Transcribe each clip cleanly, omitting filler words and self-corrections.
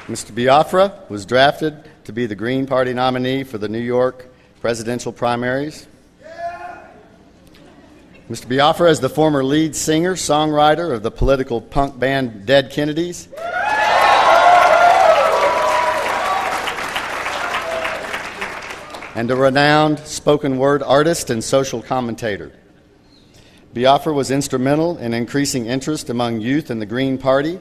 Mr. Biafra was drafted to be the Green Party nominee for the New York presidential primaries. Mr. Biafra is the former lead singer, songwriter of the political punk band Dead Kennedys. And a renowned spoken word artist and social commentator. Biafra was instrumental in increasing interest among youth in the Green Party.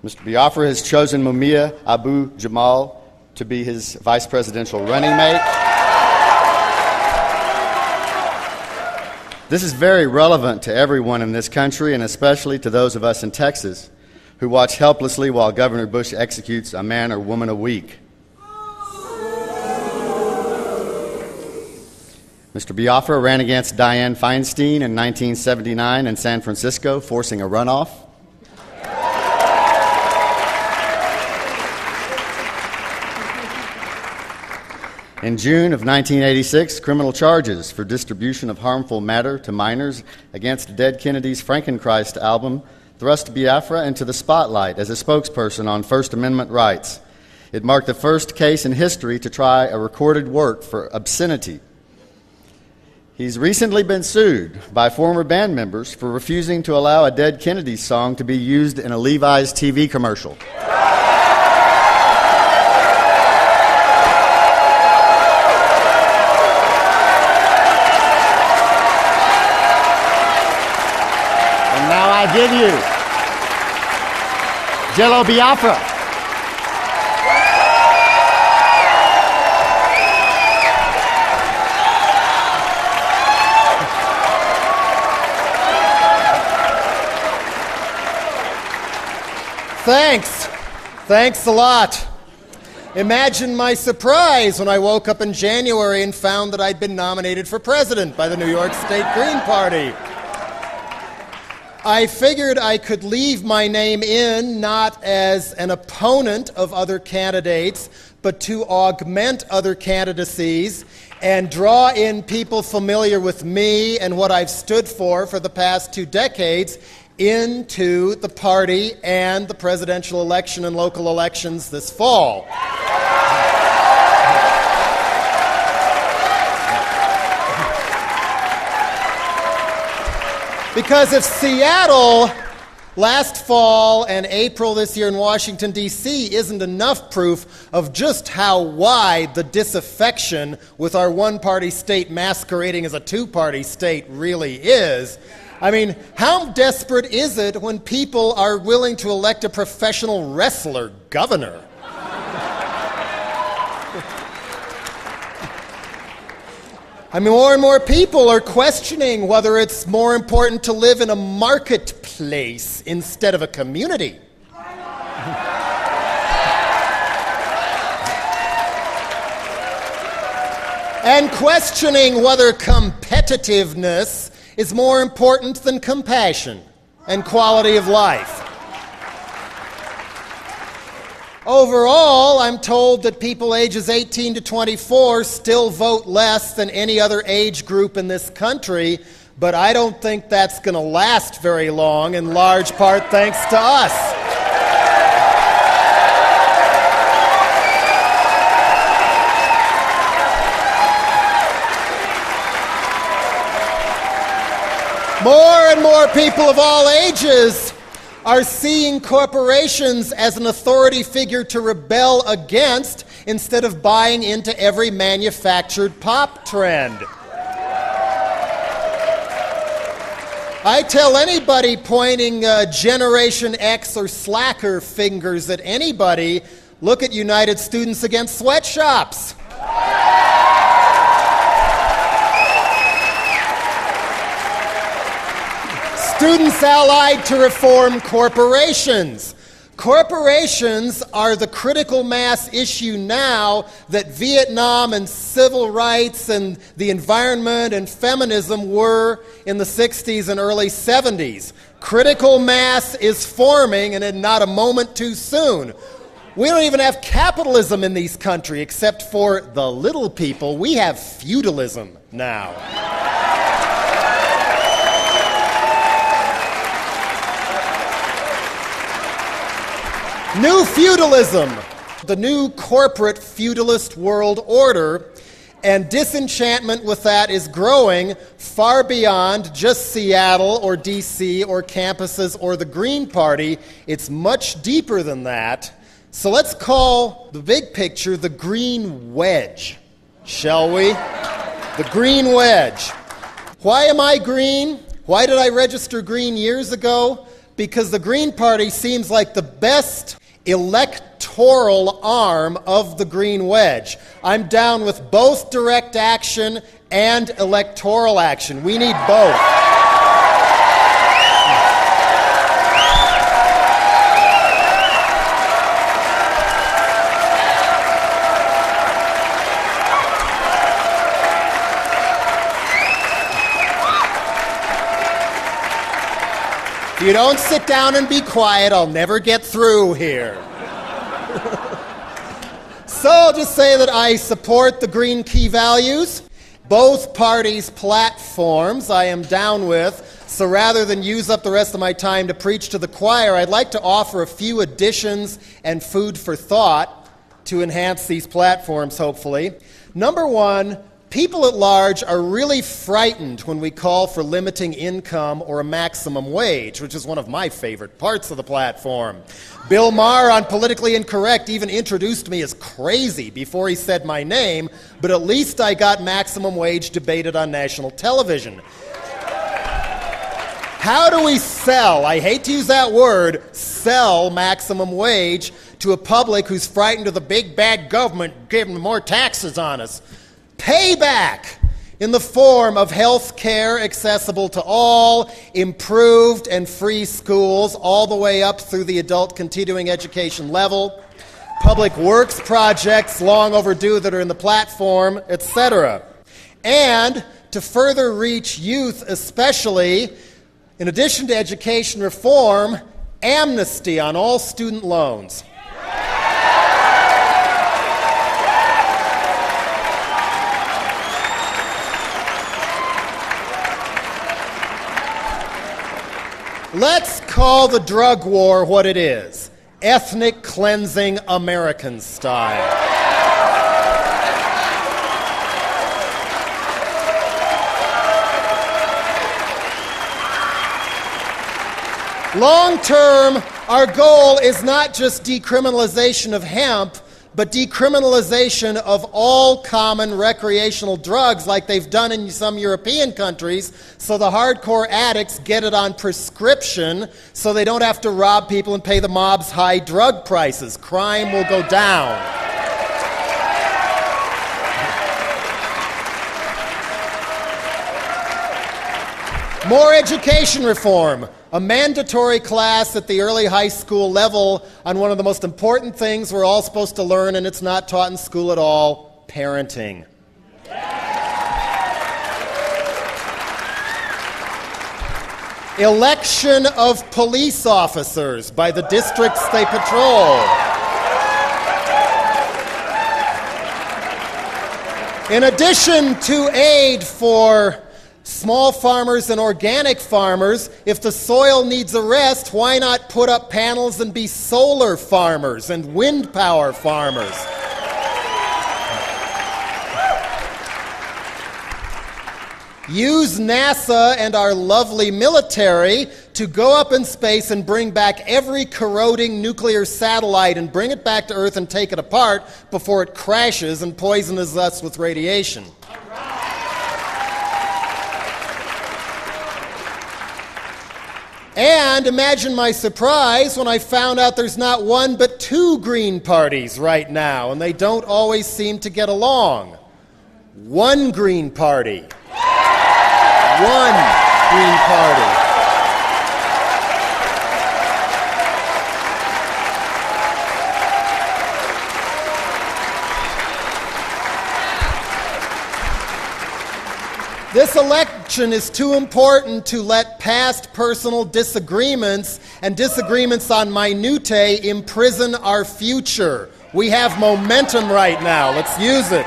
Mr. Biafra has chosen Mumia Abu Jamal to be his vice presidential running mate. This is very relevant to everyone in this country, and especially to those of us in Texas who watch helplessly while Governor Bush executes a man or woman a week. Mr. Biafra ran against Dianne Feinstein in 1979 in San Francisco, forcing a runoff. In June of 1986, criminal charges for distribution of harmful matter to minors against Dead Kennedy's Frankenchrist album thrust Biafra into the spotlight as a spokesperson on First Amendment rights. It marked the first case in history to try a recorded work for obscenity. He's recently been sued by former band members for refusing to allow a Dead Kennedys song to be used in a Levi's TV commercial. And now I give you Jello Biafra. Thanks a lot. Imagine my surprise when I woke up in January and found that I'd been nominated for president by the New York State Green Party. I figured I could leave my name in not as an opponent of other candidates, but to augment other candidacies and draw in people familiar with me and what I've stood for the past 2 decades into the party and the presidential election and local elections this fall. Because if Seattle last fall and April this year in Washington, D.C. isn't enough proof of just how wide the disaffection with our one-party state masquerading as a two-party state really is, I mean, how desperate is it when people are willing to elect a professional wrestler governor? I mean, more and more people are questioning whether it's more important to live in a marketplace instead of a community. And questioning whether competitiveness is more important than compassion and quality of life. Overall, I'm told that people ages 18 to 24 still vote less than any other age group in this country, but I don't think that's going to last very long, in large part thanks to us. More and more people of all ages are seeing corporations as an authority figure to rebel against instead of buying into every manufactured pop trend. I tell anybody pointing Generation X or slacker fingers at anybody, look at United Students Against Sweatshops. Students allied to reform corporations. Corporations are the critical mass issue now that Vietnam and civil rights and the environment and feminism were in the 60s and early 70s. Critical mass is forming, and not a moment too soon. We don't even have capitalism in these countries, except for the little people. We have feudalism now. New feudalism, the new corporate feudalist world order, and disenchantment with that is growing far beyond just Seattle or DC or campuses or the Green Party. It's much deeper than that. So let's call the big picture the Green Wedge, shall we? The Green Wedge. Why am I green? Why did I register green years ago? Because the Green Party seems like the best electoral arm of the Green Wedge. I'm down with both direct action and electoral action. We need both. If you don't sit down and be quiet, I'll never get through here. So I'll just say that I support the green key values. Both parties' platforms I am down with. So rather than use up the rest of my time to preach to the choir, I'd like to offer a few additions and food for thought to enhance these platforms, hopefully. Number one, people at large are really frightened when we call for limiting income or a maximum wage, which is one of my favorite parts of the platform. Bill Maher on Politically Incorrect even introduced me as crazy before he said my name, but at least I got maximum wage debated on national television. How do we sell, I hate to use that word, sell maximum wage to a public who's frightened of the big bad government giving more taxes on us? Payback in the form of health care accessible to all, improved and free schools all the way up through the adult continuing education level, public works projects long overdue that are in the platform, etc. And to further reach youth especially, in addition to education reform, amnesty on all student loans. Let's call the drug war what it is. Ethnic cleansing American style. Long term, our goal is not just decriminalization of hemp, but decriminalization of all common recreational drugs like they've done in some European countries, so the hardcore addicts get it on prescription so they don't have to rob people and pay the mob's high drug prices. Crime will go down. More education reform. A mandatory class at the early high school level on one of the most important things we're all supposed to learn, and it's not taught in school at all, parenting. Election of police officers by the districts they patrol. In addition to aid for small farmers and organic farmers, if the soil needs a rest, why not put up panels and be solar farmers and wind power farmers? Use NASA and our lovely military to go up in space and bring back every corroding nuclear satellite and bring it back to Earth and take it apart before it crashes and poisons us with radiation. And imagine my surprise when I found out there's not one but two Green parties right now, and they don't always seem to get along. One Green Party. One Green Party. This election is too important to let past personal disagreements and disagreements on minutiae imprison our future. We have momentum right now. Let's use it.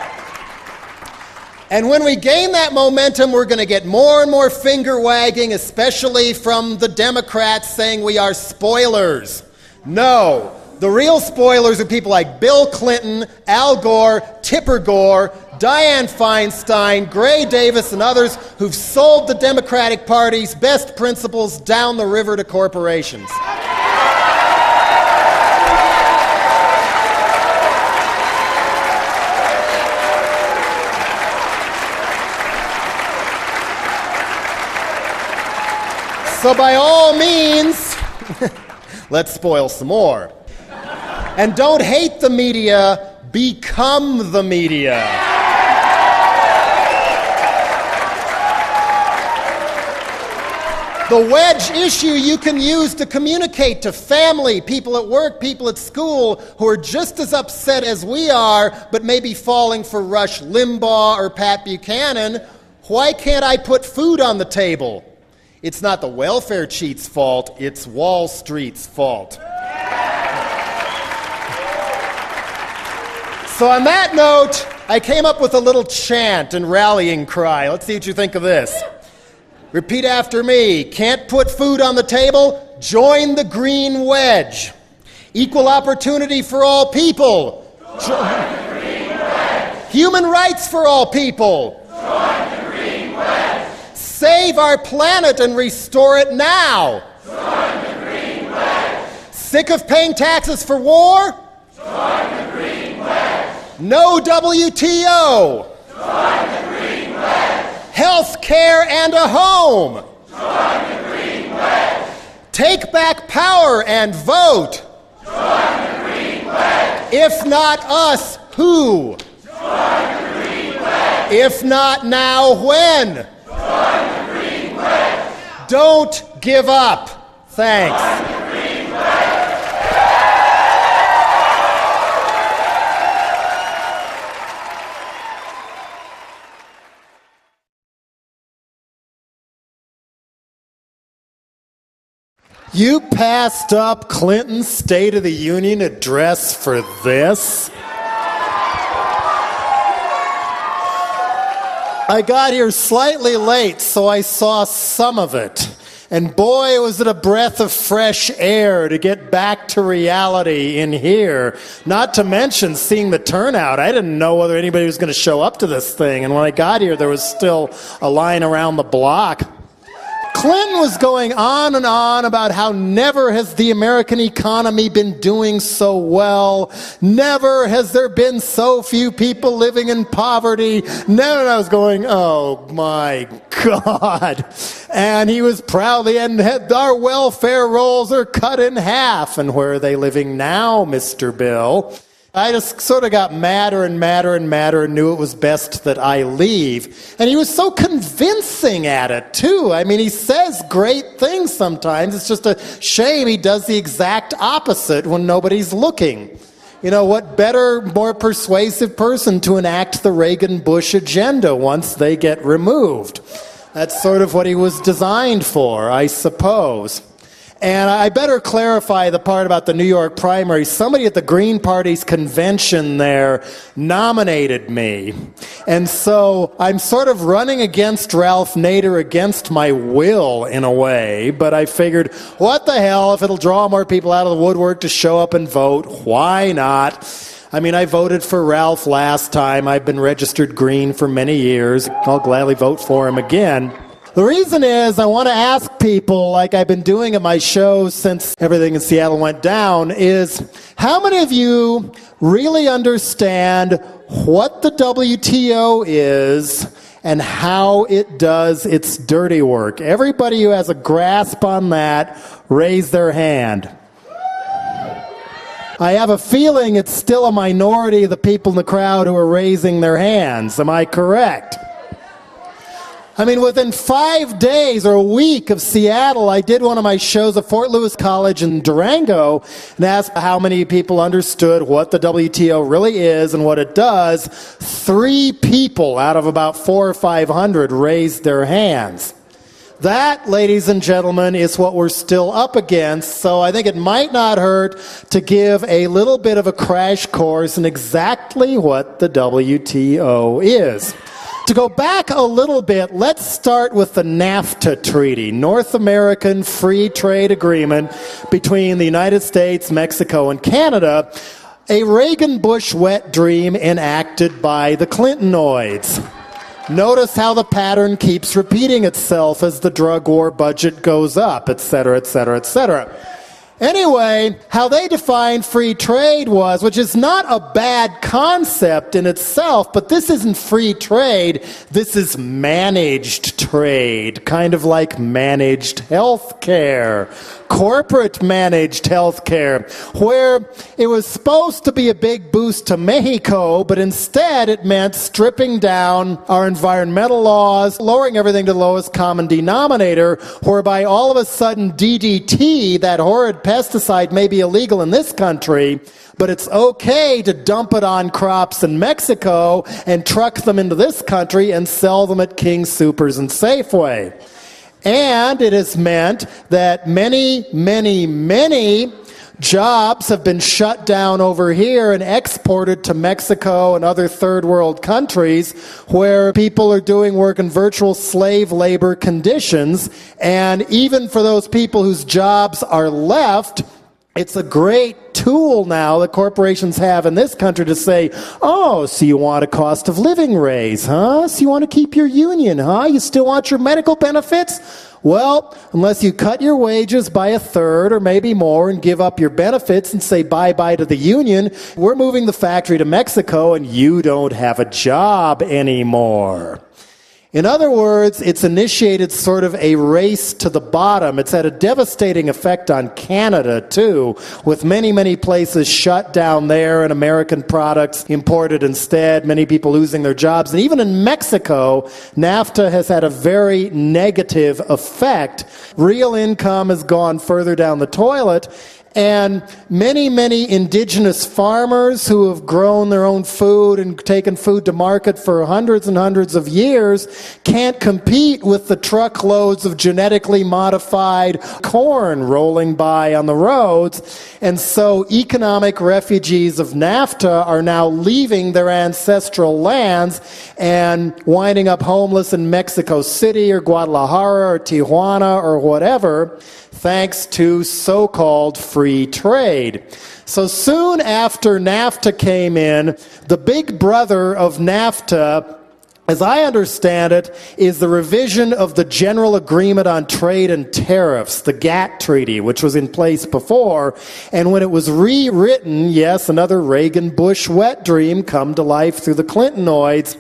And when we gain that momentum, we're going to get more and more finger wagging, especially from the Democrats saying we are spoilers. No, The real spoilers are people like Bill Clinton, Al Gore, Tipper Gore, Dianne Feinstein, Gray Davis, and others who've sold the Democratic Party's best principles down the river to corporations. So by all means, let's spoil some more. And don't hate the media, become the media. The wedge issue you can use to communicate to family, people at work, people at school who are just as upset as we are, but maybe falling for Rush Limbaugh or Pat Buchanan. Why can't I put food on the table? It's not the welfare cheat's fault, it's Wall Street's fault. So on that note, I came up with a little chant and rallying cry. Let's see what you think of this. Repeat after me. Can't put food on the table? Join the Green Wedge. Equal opportunity for all people. Join the Green Wedge. Human rights for all people. Join the Green Wedge. Save our planet and restore it now. Join the Green Wedge. Sick of paying taxes for war? Join the Green Wedge. No WTO. Join the Green Wedge. Health care and a home. Join the Green Wedge. Take back power and vote. Join the Green Wedge. If not us, who? Join the Green Wedge. If not now, when? Join the Green Wedge. Don't give up. Thanks. Join the Green Wedge. You passed up Clinton's State of the Union address for this? I got here slightly late, so I saw some of it. And boy, was it a breath of fresh air to get back to reality in here. Not to mention seeing the turnout. I didn't know whether anybody was going to show up to this thing. And when I got here, there was still a line around the block. Clinton was going on and on about how never has the American economy been doing so well. Never has there been so few people living in poverty. Never. I was going, oh my God. And he was proudly, and our welfare rolls are cut in half. And where are they living now, Mr. Bill? I just sort of got madder and madder and madder and knew it was best that I leave. And he was so convincing at it, too. I mean, he says great things sometimes. It's just a shame he does the exact opposite when nobody's looking. You know, what better, more persuasive person to enact the Reagan-Bush agenda once they get removed? That's sort of what he was designed for, I suppose. And I better clarify the part about the New York primary. Somebody at the Green Party's convention there nominated me. And so I'm sort of running against Ralph Nader against my will in a way. But I figured, what the hell, if it'll draw more people out of the woodwork to show up and vote, why not? I mean, I voted for Ralph last time. I've been registered Green for many years. I'll gladly vote for him again. The reason is I want to ask people, like I've been doing at my shows since everything in Seattle went down, is how many of you really understand what the WTO is and how it does its dirty work? Everybody who has a grasp on that, raise their hand. I have a feeling it's still a minority of the people in the crowd who are raising their hands. Am I correct? I mean, within 5 days or a week of Seattle, I did one of my shows at Fort Lewis College in Durango and asked how many people understood what the WTO really is and what it does. 3 people out of about 400 or 500 raised their hands. That, ladies and gentlemen, is what we're still up against, so I think it might not hurt to give a little bit of a crash course in exactly what the WTO is. To go back a little bit, let's start with the NAFTA Treaty, North American Free Trade Agreement between the United States, Mexico, and Canada, a Reagan-Bush wet dream enacted by the Clintonoids. Notice how the pattern keeps repeating itself as the drug war budget goes up, etc., etc., etc. Anyway, how they defined free trade was, which is not a bad concept in itself, but this isn't free trade, this is managed trade, kind of like managed health care, corporate managed health care, where it was supposed to be a big boost to Mexico, but instead it meant stripping down our environmental laws, lowering everything to the lowest common denominator, whereby all of a sudden DDT, that horrid pesticide, may be illegal in this country, but it's okay to dump it on crops in Mexico and truck them into this country and sell them at King Soopers and Safeway. And it has meant that many, many, many jobs have been shut down over here and exported to Mexico and other third world countries where people are doing work in virtual slave labor conditions. And even for those people whose jobs are left, it's a great tool now that corporations have in this country to say, oh, so you want a cost of living raise, huh? So you want to keep your union, huh? You still want your medical benefits? Well, unless you cut your wages by a third or maybe more and give up your benefits and say bye-bye to the union, we're moving the factory to Mexico and you don't have a job anymore. In other words, it's initiated sort of a race to the bottom. It's had a devastating effect on Canada, too, with many, many places shut down there and American products imported instead, many people losing their jobs. And even in Mexico, NAFTA has had a very negative effect. Real income has gone further down the toilet. And many, many indigenous farmers who have grown their own food and taken food to market for hundreds and hundreds of years can't compete with the truckloads of genetically modified corn rolling by on the roads. And so economic refugees of NAFTA are now leaving their ancestral lands and winding up homeless in Mexico City or Guadalajara or Tijuana or whatever, thanks to so-called free trade. So soon after NAFTA came in, the big brother of NAFTA, as I understand it, is the revision of the General Agreement on Trade and Tariffs, the GATT Treaty, which was in place before. And when it was rewritten, yes, another Reagan-Bush wet dream come to life through the Clintonoids.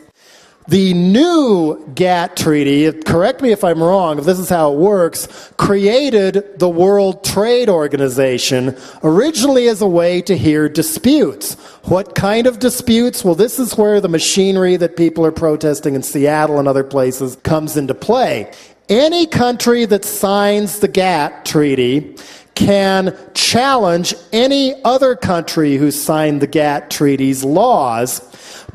The new GATT Treaty, correct me if I'm wrong, if this is how it works, created the World Trade Organization originally as a way to hear disputes. What kind of disputes? Well, this is where the machinery that people are protesting in Seattle and other places comes into play. Any country that signs the GATT Treaty can challenge any other country who signed the GATT Treaty's laws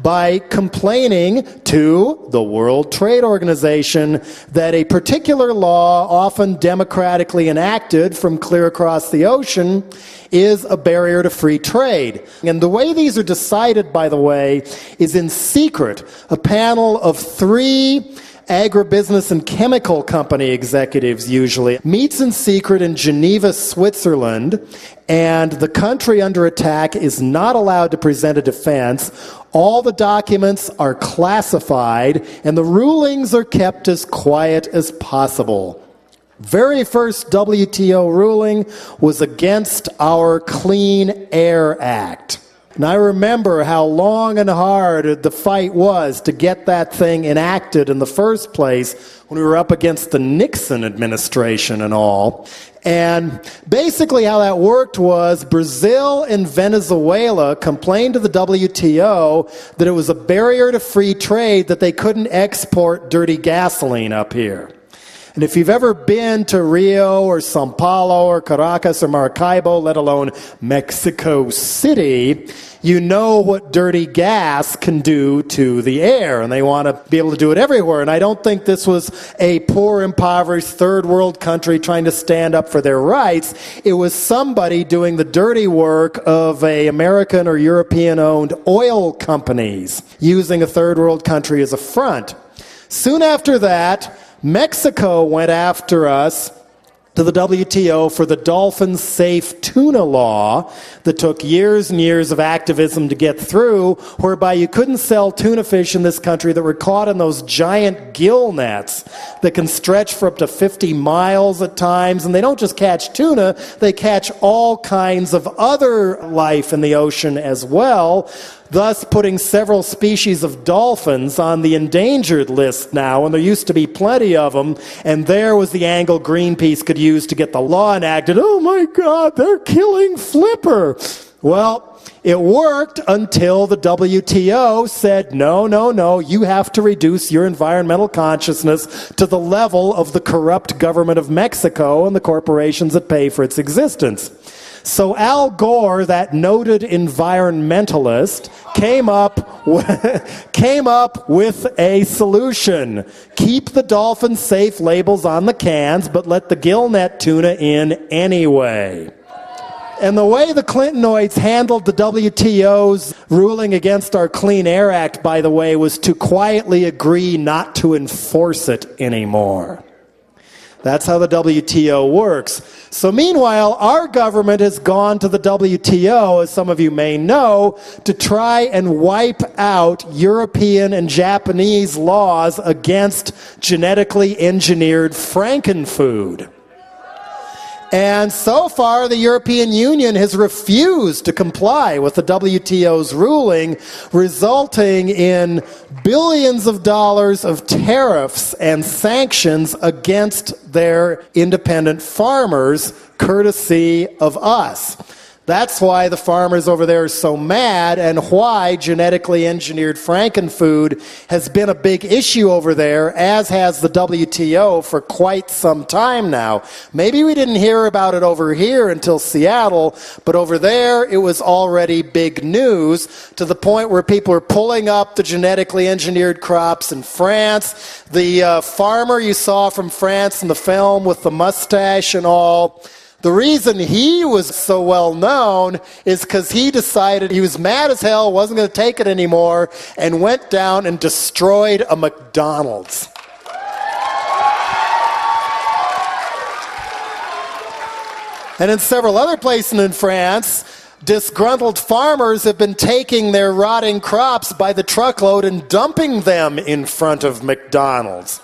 by complaining to the World Trade Organization that a particular law, often democratically enacted from clear across the ocean, is a barrier to free trade. And the way these are decided, by the way, is in secret. A panel of 3 agribusiness and chemical company executives usually meets in secret in Geneva, Switzerland, and the country under attack is not allowed to present a defense. All the documents are classified, and the rulings are kept as quiet as possible. Very first WTO ruling was against our Clean Air Act. And I remember how long and hard the fight was to get that thing enacted in the first place when we were up against the Nixon administration and all. And basically how that worked was Brazil and Venezuela complained to the WTO that it was a barrier to free trade that they couldn't export dirty gasoline up here. And if you've ever been to Rio or Sao Paulo or Caracas or Maracaibo, let alone Mexico City, you know what dirty gas can do to the air, and they want to be able to do it everywhere. And I don't think this was a poor, impoverished, third world country trying to stand up for their rights. It was somebody doing the dirty work of a American or European-owned oil companies, using a third world country as a front. Soon after that, Mexico went after us to the WTO for the dolphin-safe tuna law that took years and years of activism to get through, whereby you couldn't sell tuna fish in this country that were caught in those giant gill nets that can stretch for up to 50 miles at times. And they don't just catch tuna, they catch all kinds of other life in the ocean as well, thus putting several species of dolphins on the endangered list now, and there used to be plenty of them, and there was the angle Greenpeace could use to get the law enacted. Oh my God, they're killing Flipper. Well, it worked until the WTO said, no, you have to reduce your environmental consciousness to the level of the corrupt government of Mexico and the corporations that pay for its existence. So Al Gore, that noted environmentalist, came up with a solution. Keep the dolphin-safe labels on the cans, but let the gillnet tuna in anyway. And the way the Clintonoids handled the WTO's ruling against our Clean Air Act, by the way, was to quietly agree not to enforce it anymore. That's how the WTO works. So meanwhile, our government has gone to the WTO, as some of you may know, to try and wipe out European and Japanese laws against genetically engineered Frankenfood. And so far, the European Union has refused to comply with the WTO's ruling, resulting in billions of dollars of tariffs and sanctions against their independent farmers, courtesy of us. That's why the farmers over there are so mad, and why genetically engineered Frankenfood has been a big issue over there, as has the WTO for quite some time now. Maybe we didn't hear about it over here until Seattle, but over there it was already big news, to the point where people are pulling up the genetically engineered crops in France. The farmer you saw from France in the film with the mustache and all, the reason he was so well known is because he decided he was mad as hell, wasn't going to take it anymore, and went down and destroyed a McDonald's. And in several other places in France, disgruntled farmers have been taking their rotting crops by the truckload and dumping them in front of McDonald's.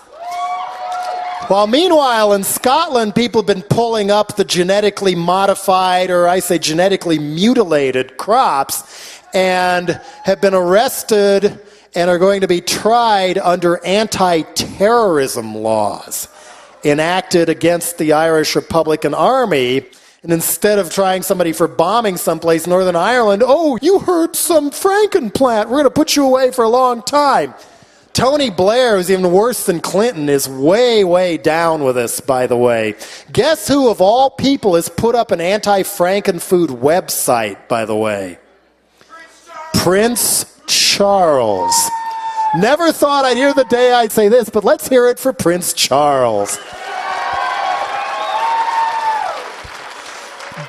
While meanwhile in Scotland, people have been pulling up the genetically modified, or I say genetically mutilated crops, and have been arrested and are going to be tried under anti-terrorism laws enacted against the Irish Republican Army. And instead of trying somebody for bombing someplace in Northern Ireland, oh, you heard some Frankenplant, we're going to put you away for a long time. Tony Blair, who's even worse than Clinton, is way, way down with us, by the way. Guess who, of all people, has put up an anti-Frankenfood website, by the way? Prince Charles. Never thought I'd hear the day I'd say this, but let's hear it for Prince Charles.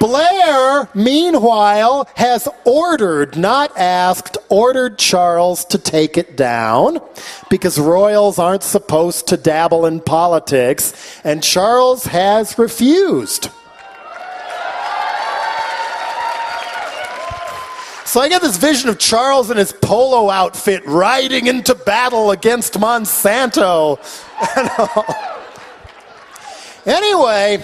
Blair, meanwhile, has ordered, not asked, ordered Charles to take it down, because royals aren't supposed to dabble in politics, and Charles has refused. So I get this vision of Charles in his polo outfit riding into battle against Monsanto. Anyway,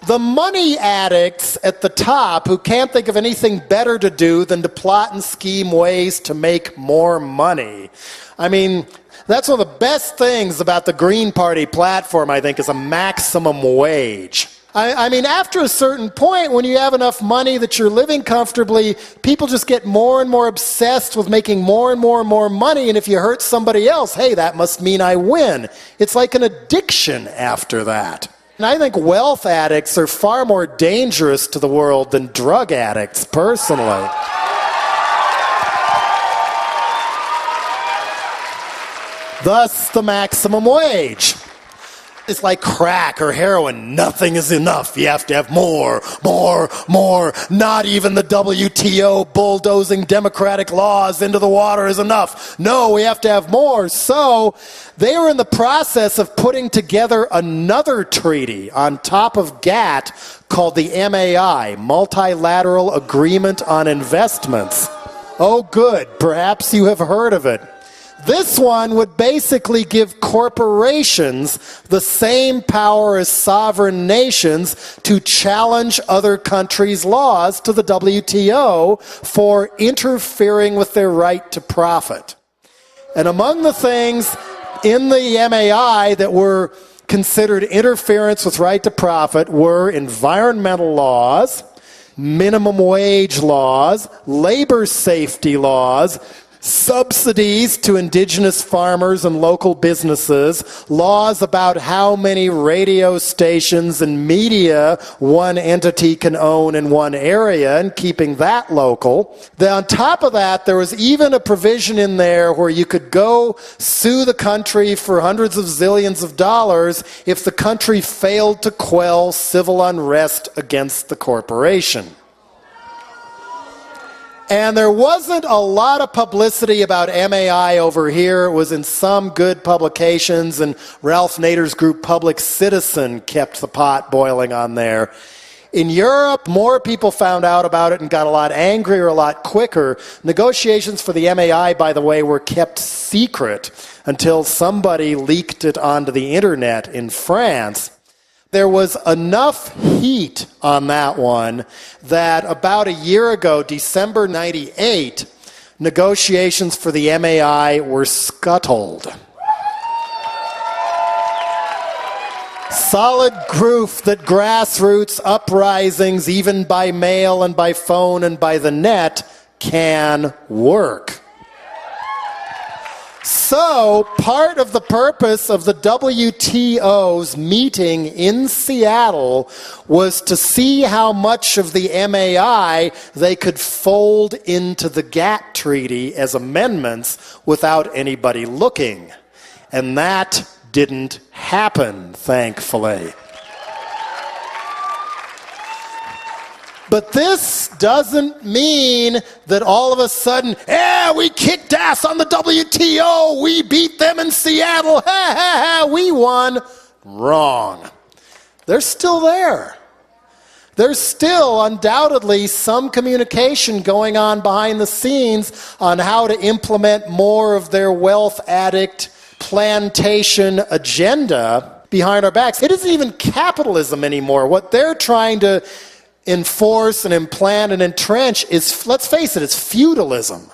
the money addicts at the top, who can't think of anything better to do than to plot and scheme ways to make more money. I mean, that's one of the best things about the Green Party platform, I think, is a maximum wage. I mean, after a certain point, when you have enough money that you're living comfortably, people just get more and more obsessed with making more and more and more money, and if you hurt somebody else, hey, that must mean I win. It's like an addiction after that. And I think wealth addicts are far more dangerous to the world than drug addicts, personally. Thus, the maximum wage. It's like crack or heroin. Nothing is enough. You have to have more. Not even the WTO bulldozing democratic laws into the water is enough. No, we have to have more. So they were in the process of putting together another treaty on top of GATT called the MAI, Multilateral Agreement on Investments. Oh, good. Perhaps you have heard of it. This one would basically give corporations the same power as sovereign nations to challenge other countries' laws to the WTO for interfering with their right to profit. And among the things in the MAI that were considered interference with right to profit were environmental laws, minimum wage laws, labor safety laws, subsidies to indigenous farmers and local businesses, laws about how many radio stations and media one entity can own in one area and keeping that local. Then on top of that, there was even a provision in there where you could go sue the country for hundreds of zillions of dollars if the country failed to quell civil unrest against the corporation. And there wasn't a lot of publicity about MAI over here. It was in some good publications, and Ralph Nader's group Public Citizen kept the pot boiling on there. In Europe, more people found out about it and got a lot angrier a lot quicker. Negotiations for the MAI, by the way, were kept secret until somebody leaked it onto the internet in France. There was enough heat on that one that about a year ago, December 98, negotiations for the MAI were scuttled. Solid proof that grassroots uprisings, even by mail and by phone and by the net, can work. So, part of the purpose of the WTO's meeting in Seattle was to see how much of the MAI they could fold into the GATT treaty as amendments without anybody looking. And that didn't happen, thankfully. But this doesn't mean that all of a sudden, we kicked ass on the WTO, we beat them in Seattle, we won. Wrong. They're still there. There's still undoubtedly some communication going on behind the scenes on how to implement more of their wealth addict plantation agenda behind our backs. It isn't even capitalism anymore. What they're trying to enforce and implant and entrench is, let's face it, it's feudalism.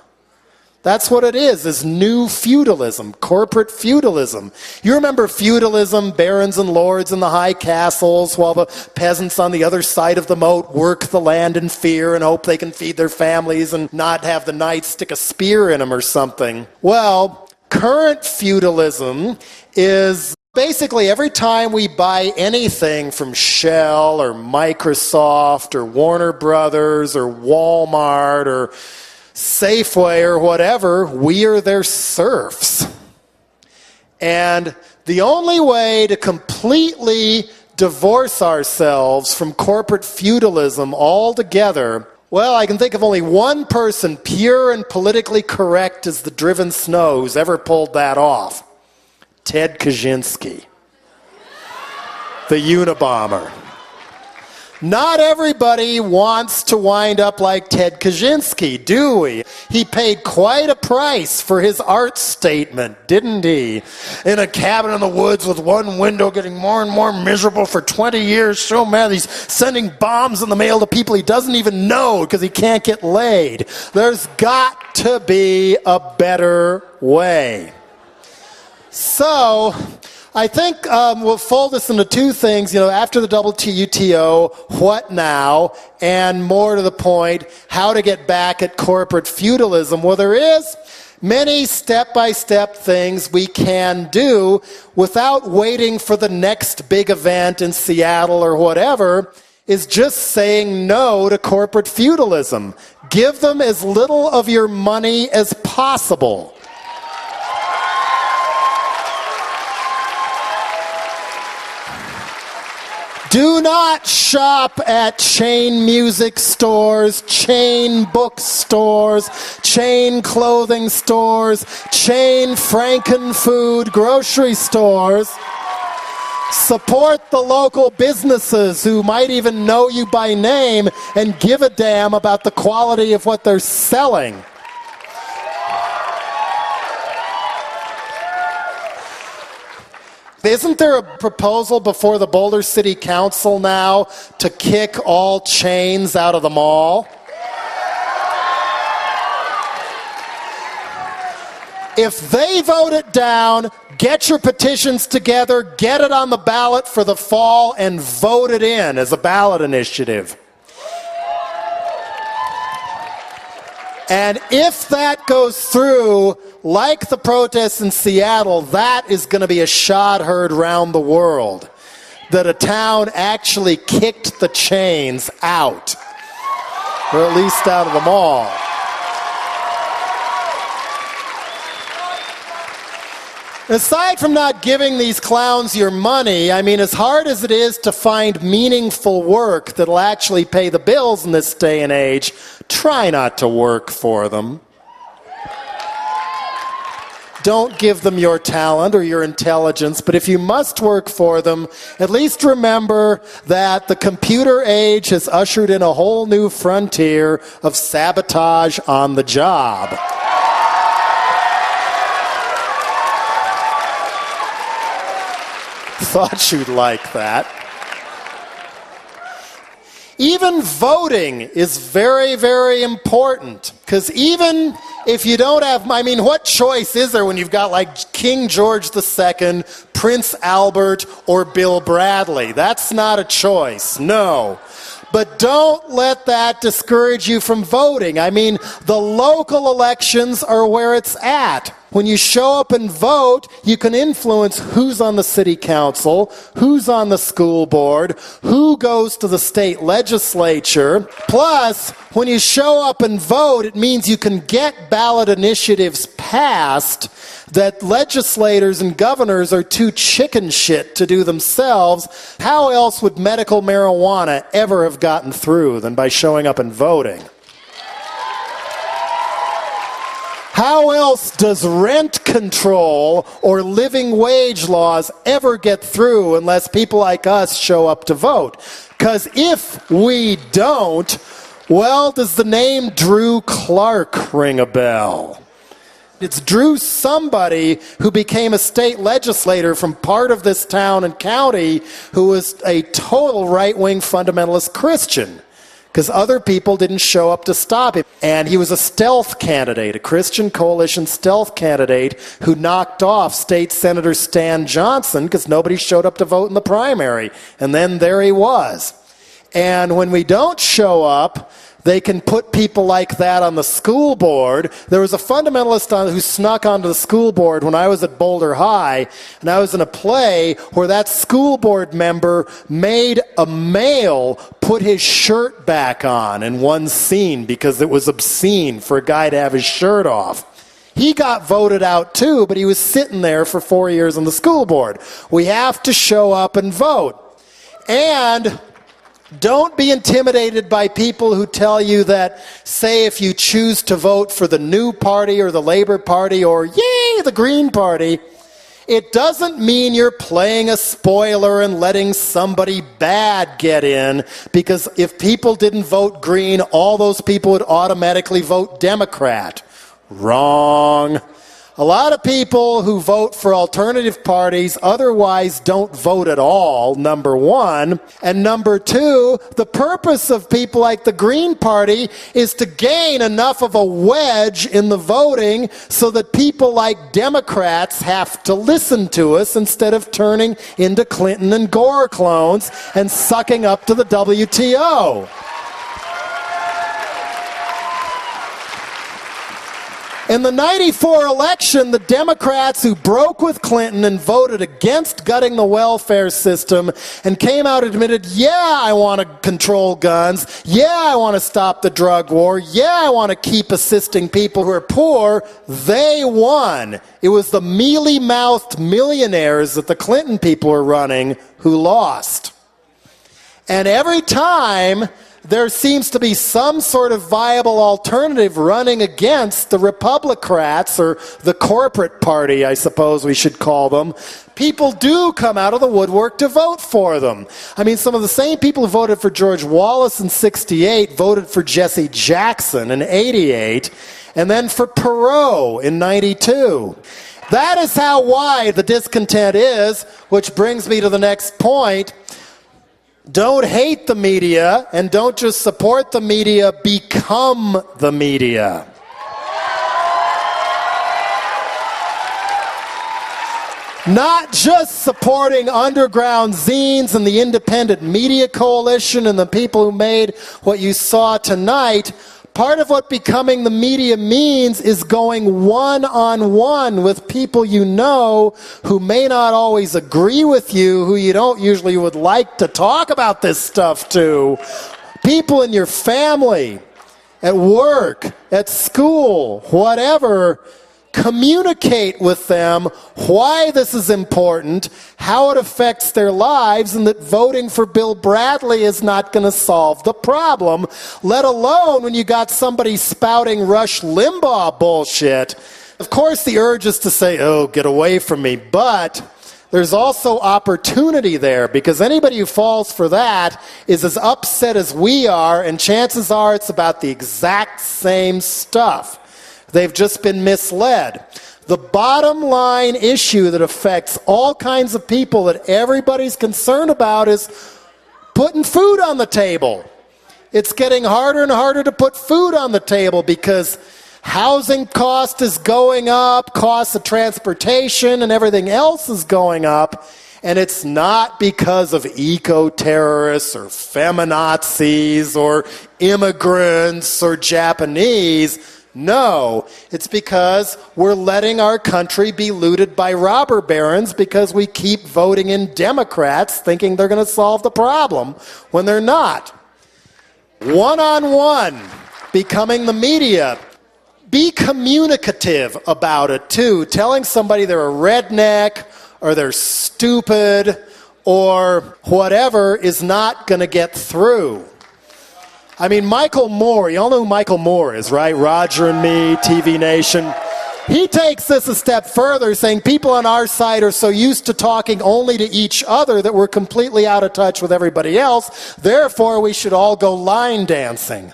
That's what it is new feudalism, corporate feudalism. You remember feudalism, barons and lords in the high castles, while the peasants on the other side of the moat work the land in fear and hope they can feed their families and not have the knights stick a spear in them or something. Well, current feudalism is basically every time we buy anything from Shell or Microsoft or Warner Brothers or Walmart or Safeway or whatever, we are their serfs. And the only way to completely divorce ourselves from corporate feudalism altogether, well, I can think of only one person, pure and politically correct as the driven snow, who's ever pulled that off. Ted Kaczynski, the Unabomber. Not everybody wants to wind up like Ted Kaczynski, do we? He paid quite a price for his art statement, didn't he? In a cabin in the woods with one window, getting more and more miserable for 20 years, so mad he's sending bombs in the mail to people he doesn't even know because he can't get laid. There's got to be a better way. So, I think we'll fold this into two things. After the WTO, what now? And more to the point, how to get back at corporate feudalism. Well, there is many step-by-step things we can do without waiting for the next big event in Seattle or whatever, is just saying no to corporate feudalism. Give them as little of your money as possible. Do not shop at chain music stores, chain bookstores, chain clothing stores, chain Frankenfood grocery stores. Support the local businesses who might even know you by name and give a damn about the quality of what they're selling. Isn't there a proposal before the Boulder City Council now to kick all chains out of the mall? If they vote it down, get your petitions together, get it on the ballot for the fall, and vote it in as a ballot initiative. And if that goes through, like the protests in Seattle, that is going to be a shot heard round the world. That a town actually kicked the chains out. Or at least out of the mall. Aside from not giving these clowns your money, I mean, as hard as it is to find meaningful work that'll actually pay the bills in this day and age, try not to work for them. Don't give them your talent or your intelligence, but if you must work for them, at least remember that the computer age has ushered in a whole new frontier of sabotage on the job. Thought you'd like that. Even voting is very, very important. Because even if you don't have, I mean, what choice is there when you've got like King George II, Prince Albert, or Bill Bradley? That's not a choice, no. But don't let that discourage you from voting. I mean, the local elections are where it's at. When you show up and vote, you can influence who's on the city council, who's on the school board, who goes to the state legislature. Plus, when you show up and vote, it means you can get ballot initiatives passed that legislators and governors are too chicken shit to do themselves. How else would medical marijuana ever have gotten through than by showing up and voting? How else does rent control or living wage laws ever get through unless people like us show up to vote? Because if we don't, well, does the name Drew Clark ring a bell? It's Drew somebody who became a state legislator from part of this town and county who was a total right-wing fundamentalist Christian. Because other people didn't show up to stop him. And he was a stealth candidate, a Christian coalition stealth candidate who knocked off State Senator Stan Johnson because nobody showed up to vote in the primary. And then there he was. And when we don't show up, they can put people like that on the school board. There was a fundamentalist who snuck onto the school board when I was at Boulder High, and I was in a play where that school board member made a male put his shirt back on in one scene because it was obscene for a guy to have his shirt off. He got voted out too, but he was sitting there for 4 years on the school board. We have to show up and vote. And don't be intimidated by people who tell you that, say, if you choose to vote for the New Party or the Labor Party or, yay, the Green Party, it doesn't mean you're playing a spoiler and letting somebody bad get in, because if people didn't vote Green, all those people would automatically vote Democrat. Wrong. A lot of people who vote for alternative parties otherwise don't vote at all, number one. And number two, the purpose of people like the Green Party is to gain enough of a wedge in the voting so that people like Democrats have to listen to us instead of turning into Clinton and Gore clones and sucking up to the WTO. In the '94 election, the Democrats who broke with Clinton and voted against gutting the welfare system and came out and admitted, yeah, I want to control guns, yeah, I want to stop the drug war, yeah, I want to keep assisting people who are poor, they won. It was the mealy-mouthed millionaires that the Clinton people were running who lost. And every time there seems to be some sort of viable alternative running against the Republicrats, or the corporate party, I suppose we should call them, people do come out of the woodwork to vote for them. I mean, some of the same people who voted for George Wallace in '68 voted for Jesse Jackson in '88, and then for Perot in '92. That is how wide the discontent is, which brings me to the next point. Don't hate the media, and don't just support the media, become the media. Not just supporting underground zines and the independent media coalition and the people who made what you saw tonight. Part of what becoming the media means is going one-on-one with people you know who may not always agree with you, who you don't usually would like to talk about this stuff to. People in your family, at work, at school, whatever. Communicate with them why this is important, how it affects their lives, and that voting for Bill Bradley is not going to solve the problem, let alone when you got somebody spouting Rush Limbaugh bullshit. Of course, the urge is to say, oh, get away from me, but there's also opportunity there, because anybody who falls for that is as upset as we are, and chances are it's about the exact same stuff. They've just been misled. The bottom line issue that affects all kinds of people that everybody's concerned about is putting food on the table. It's getting harder and harder to put food on the table because housing cost is going up, costs of transportation and everything else is going up, and it's not because of eco-terrorists or feminazis or immigrants or Japanese. No, it's because we're letting our country be looted by robber barons because we keep voting in Democrats thinking they're going to solve the problem when they're not. One-on-one, becoming the media. Be communicative about it too. Telling somebody they're a redneck or they're stupid or whatever is not going to get through. I mean, Michael Moore, you all know who Michael Moore is, right? Roger and Me, TV Nation. He takes this a step further, saying people on our side are so used to talking only to each other that we're completely out of touch with everybody else. Therefore, we should all go line dancing.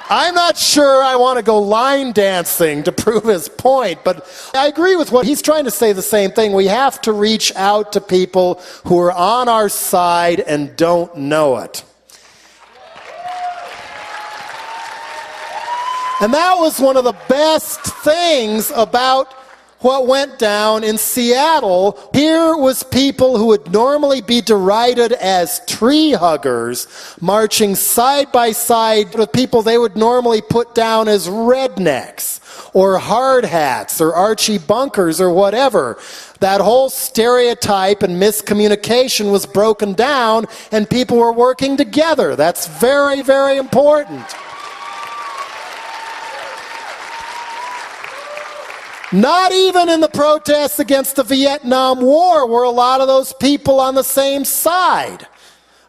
I'm not sure I want to go line dancing to prove his point, but I agree with what he's trying to say, the same thing. We have to reach out to people who are on our side and don't know it. And that was one of the best things about what went down in Seattle. Here was people who would normally be derided as tree huggers marching side by side with people they would normally put down as rednecks or hard hats or Archie Bunkers or whatever. That whole stereotype and miscommunication was broken down and people were working together. That's very, very important. Not even in the protests against the Vietnam War were a lot of those people on the same side.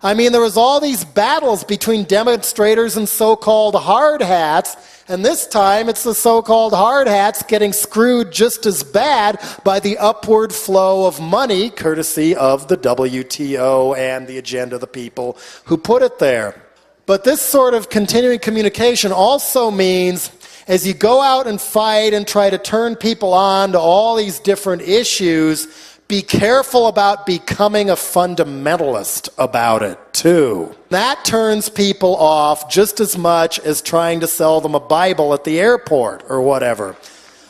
I mean, there was all these battles between demonstrators and so-called hard hats, and this time it's the so-called hard hats getting screwed just as bad by the upward flow of money, courtesy of the WTO and the agenda of the people who put it there. But this sort of continuing communication also means, as you go out and fight and try to turn people on to all these different issues, be careful about becoming a fundamentalist about it too. That turns people off just as much as trying to sell them a Bible at the airport or whatever.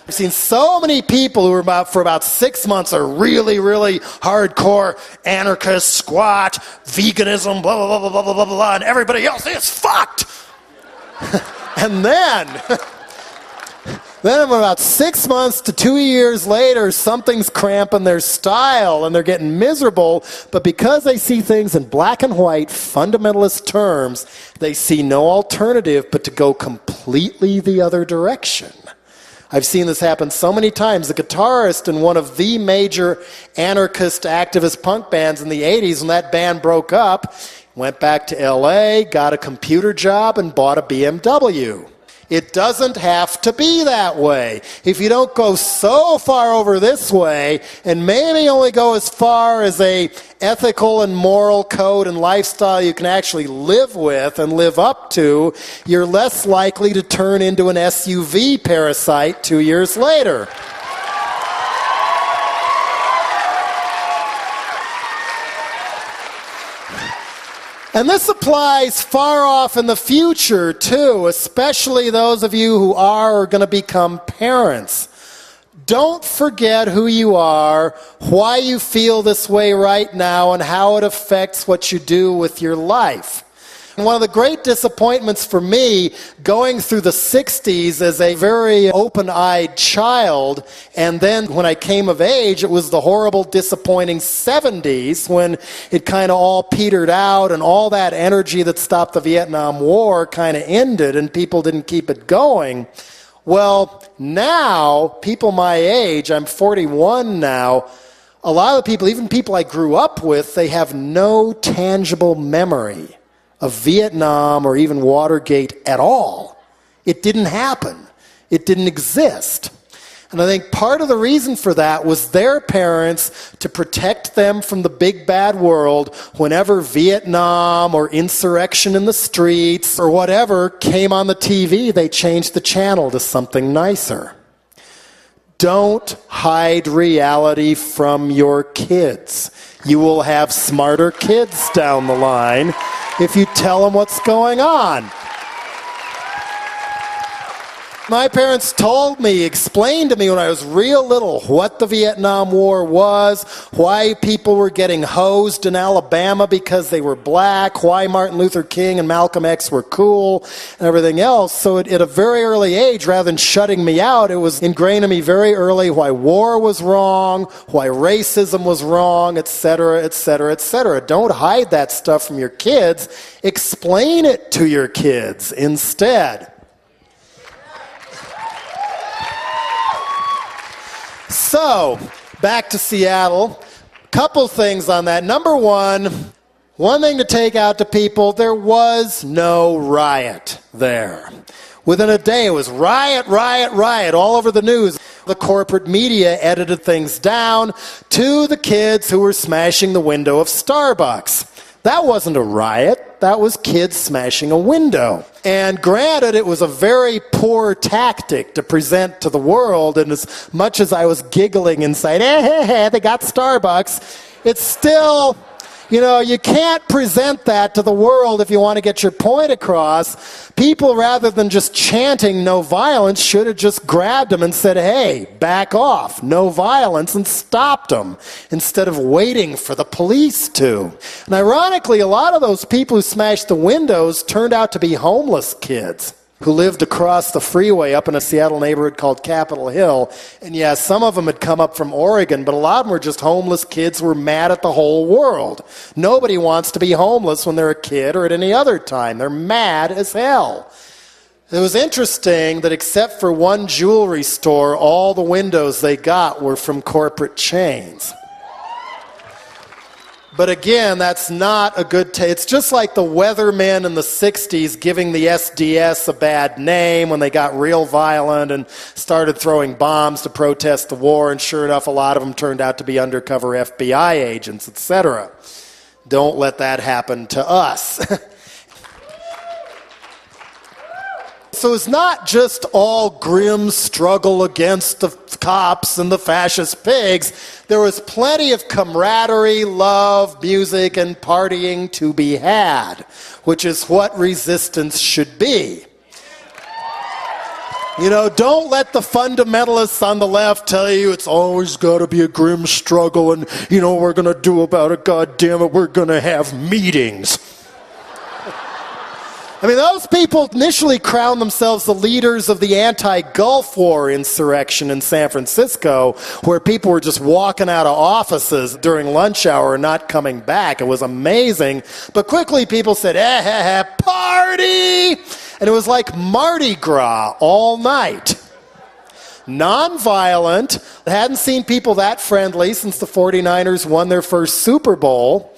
I've seen so many people who are for about 6 months are really, really hardcore anarchist, squat, veganism, blah, blah, blah, blah, blah, blah, blah, and everybody else is fucked. And then about 6 months to 2 years later, something's cramping their style and they're getting miserable. But because they see things in black and white, fundamentalist terms, they see no alternative but to go completely the other direction. I've seen this happen so many times. The guitarist in one of the major anarchist activist punk bands in the 80s, when that band broke up, went back to LA, got a computer job, and bought a BMW. It doesn't have to be that way. If you don't go so far over this way, and maybe only go as far as a ethical and moral code and lifestyle you can actually live with and live up to, you're less likely to turn into an SUV parasite 2 years later. And this applies far off in the future, too, especially those of you who are going to become parents. Don't forget who you are, why you feel this way right now, and how it affects what you do with your life. And one of the great disappointments for me going through the 60s as a very open-eyed child, and then when I came of age, it was the horrible, disappointing 70s when it kind of all petered out and all that energy that stopped the Vietnam War kind of ended and people didn't keep it going. Well, now, people my age, I'm 41 now, a lot of the people, even people I grew up with, they have no tangible memory of Vietnam or even Watergate at all. It didn't happen. It didn't exist. And I think part of the reason for that was their parents, to protect them from the big bad world, whenever Vietnam or insurrection in the streets or whatever came on the TV, they changed the channel to something nicer. Don't hide reality from your kids. You will have smarter kids down the line if you tell them what's going on. My parents told me, explained to me when I was real little what the Vietnam War was, why people were getting hosed in Alabama because they were black, why Martin Luther King and Malcolm X were cool, and everything else. So at a very early age, rather than shutting me out, it was ingrained in me very early why war was wrong, why racism was wrong, etc., etc., etc. Don't hide that stuff from your kids. Explain it to your kids instead. So, back to Seattle. Couple things on that. Number one thing to take out to people, there was no riot there. Within a day, it was riot, riot, riot all over the news. The corporate media edited things down to the kids who were smashing the window of Starbucks. That wasn't a riot. That was kids smashing a window. And granted, it was a very poor tactic to present to the world, and as much as I was giggling inside, they got Starbucks, it's still, you can't present that to the world if you want to get your point across. People, rather than just chanting no violence, should have just grabbed them and said, hey, back off, no violence, and stopped them, instead of waiting for the police to. And ironically, a lot of those people who smashed the windows turned out to be homeless kids who lived across the freeway up in a Seattle neighborhood called Capitol Hill. And yeah, some of them had come up from Oregon, but a lot of them were just homeless kids who were mad at the whole world. Nobody wants to be homeless when they're a kid or at any other time. They're mad as hell. It was interesting that except for one jewelry store, all the windows they got were from corporate chains. But again, that's not a good it's just like the weathermen in the 60s giving the SDS a bad name when they got real violent and started throwing bombs to protest the war, and sure enough, a lot of them turned out to be undercover FBI agents, etc. Don't let that happen to us. So it's not just all grim struggle against the cops and the fascist pigs. There was plenty of camaraderie, love, music, and partying to be had, which is what resistance should be. Don't let the fundamentalists on the left tell you it's always got to be a grim struggle and, what we're going to do about it, God damn it, we're going to have meetings. Those people initially crowned themselves the leaders of the anti-Gulf War insurrection in San Francisco, where people were just walking out of offices during lunch hour and not coming back. It was amazing. But quickly people said, party! And it was like Mardi Gras all night. nonviolent. I hadn't seen people that friendly since the 49ers won their first Super Bowl.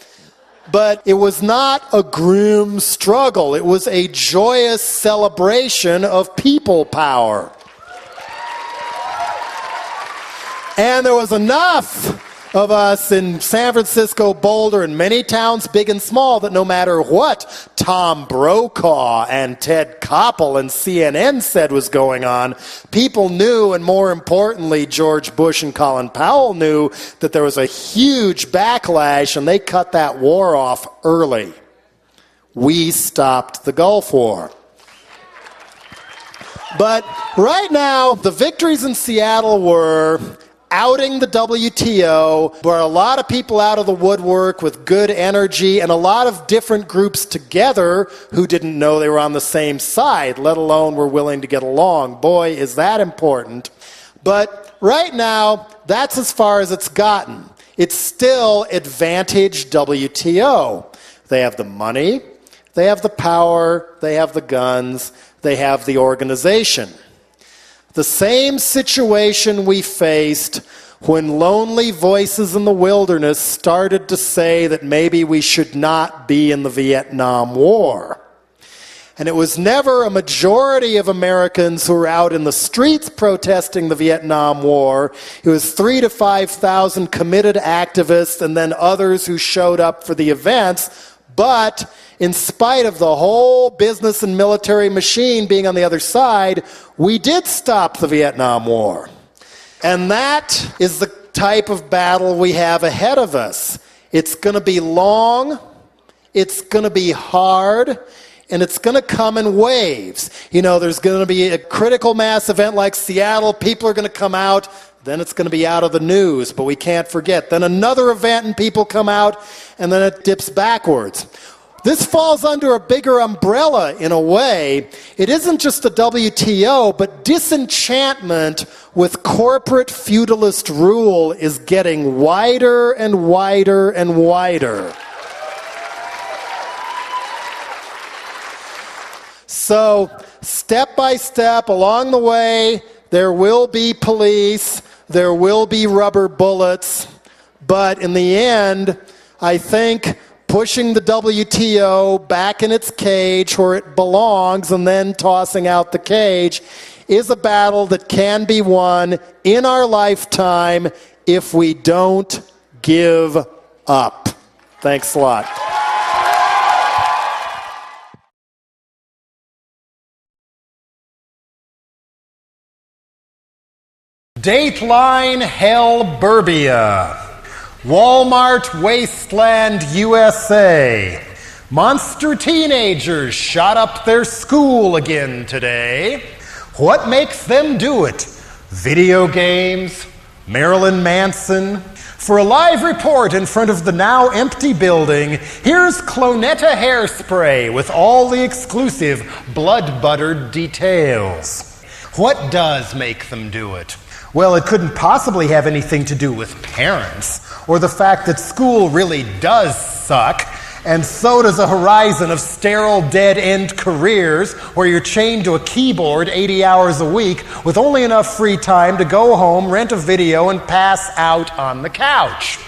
But it was not a grim struggle. It was a joyous celebration of people power. And there was enough of us in San Francisco, Boulder, and many towns big and small that no matter what Tom Brokaw and Ted Koppel and CNN said was going on, people knew, and more importantly, George Bush and Colin Powell knew that there was a huge backlash, and they cut that war off early. We stopped the Gulf War. But right now, the victories in Seattle were outing the WTO, brought a lot of people out of the woodwork with good energy, and a lot of different groups together who didn't know they were on the same side, let alone were willing to get along. Boy, is that important. But right now, that's as far as it's gotten. It's still advantage WTO. They have the money, they have the power, they have the guns, they have the organization. The same situation we faced when lonely voices in the wilderness started to say that maybe we should not be in the Vietnam War. And it was never a majority of Americans who were out in the streets protesting the Vietnam War. It was 3,000 to 5,000 committed activists and then others who showed up for the events. But in spite of the whole business and military machine being on the other side, we did stop the Vietnam War. And that is the type of battle we have ahead of us. It's going to be long, it's going to be hard, and it's going to come in waves. You know, there's going to be a critical mass event like Seattle, people are going to come out, then it's going to be out of the news, but we can't forget. Then another event and people come out, and then it dips backwards. This falls under a bigger umbrella in a way. It isn't just the WTO, but disenchantment with corporate feudalist rule is getting wider and wider and wider. So, step by step along the way, there will be police, there will be rubber bullets, but in the end, I think pushing the WTO back in its cage where it belongs and then tossing out the cage is a battle that can be won in our lifetime if we don't give up. Thanks a lot. Dateline Hellburbia. Walmart Wasteland, USA. Monster teenagers shot up their school again today. What makes them do it? Video games? Marilyn Manson? For a live report in front of the now empty building, here's Clonetta Hairspray with all the exclusive blood-buttered details. What does make them do it? Well, it couldn't possibly have anything to do with parents, or the fact that school really does suck, and so does a horizon of sterile dead-end careers where you're chained to a keyboard 80 hours a week with only enough free time to go home, rent a video, and pass out on the couch.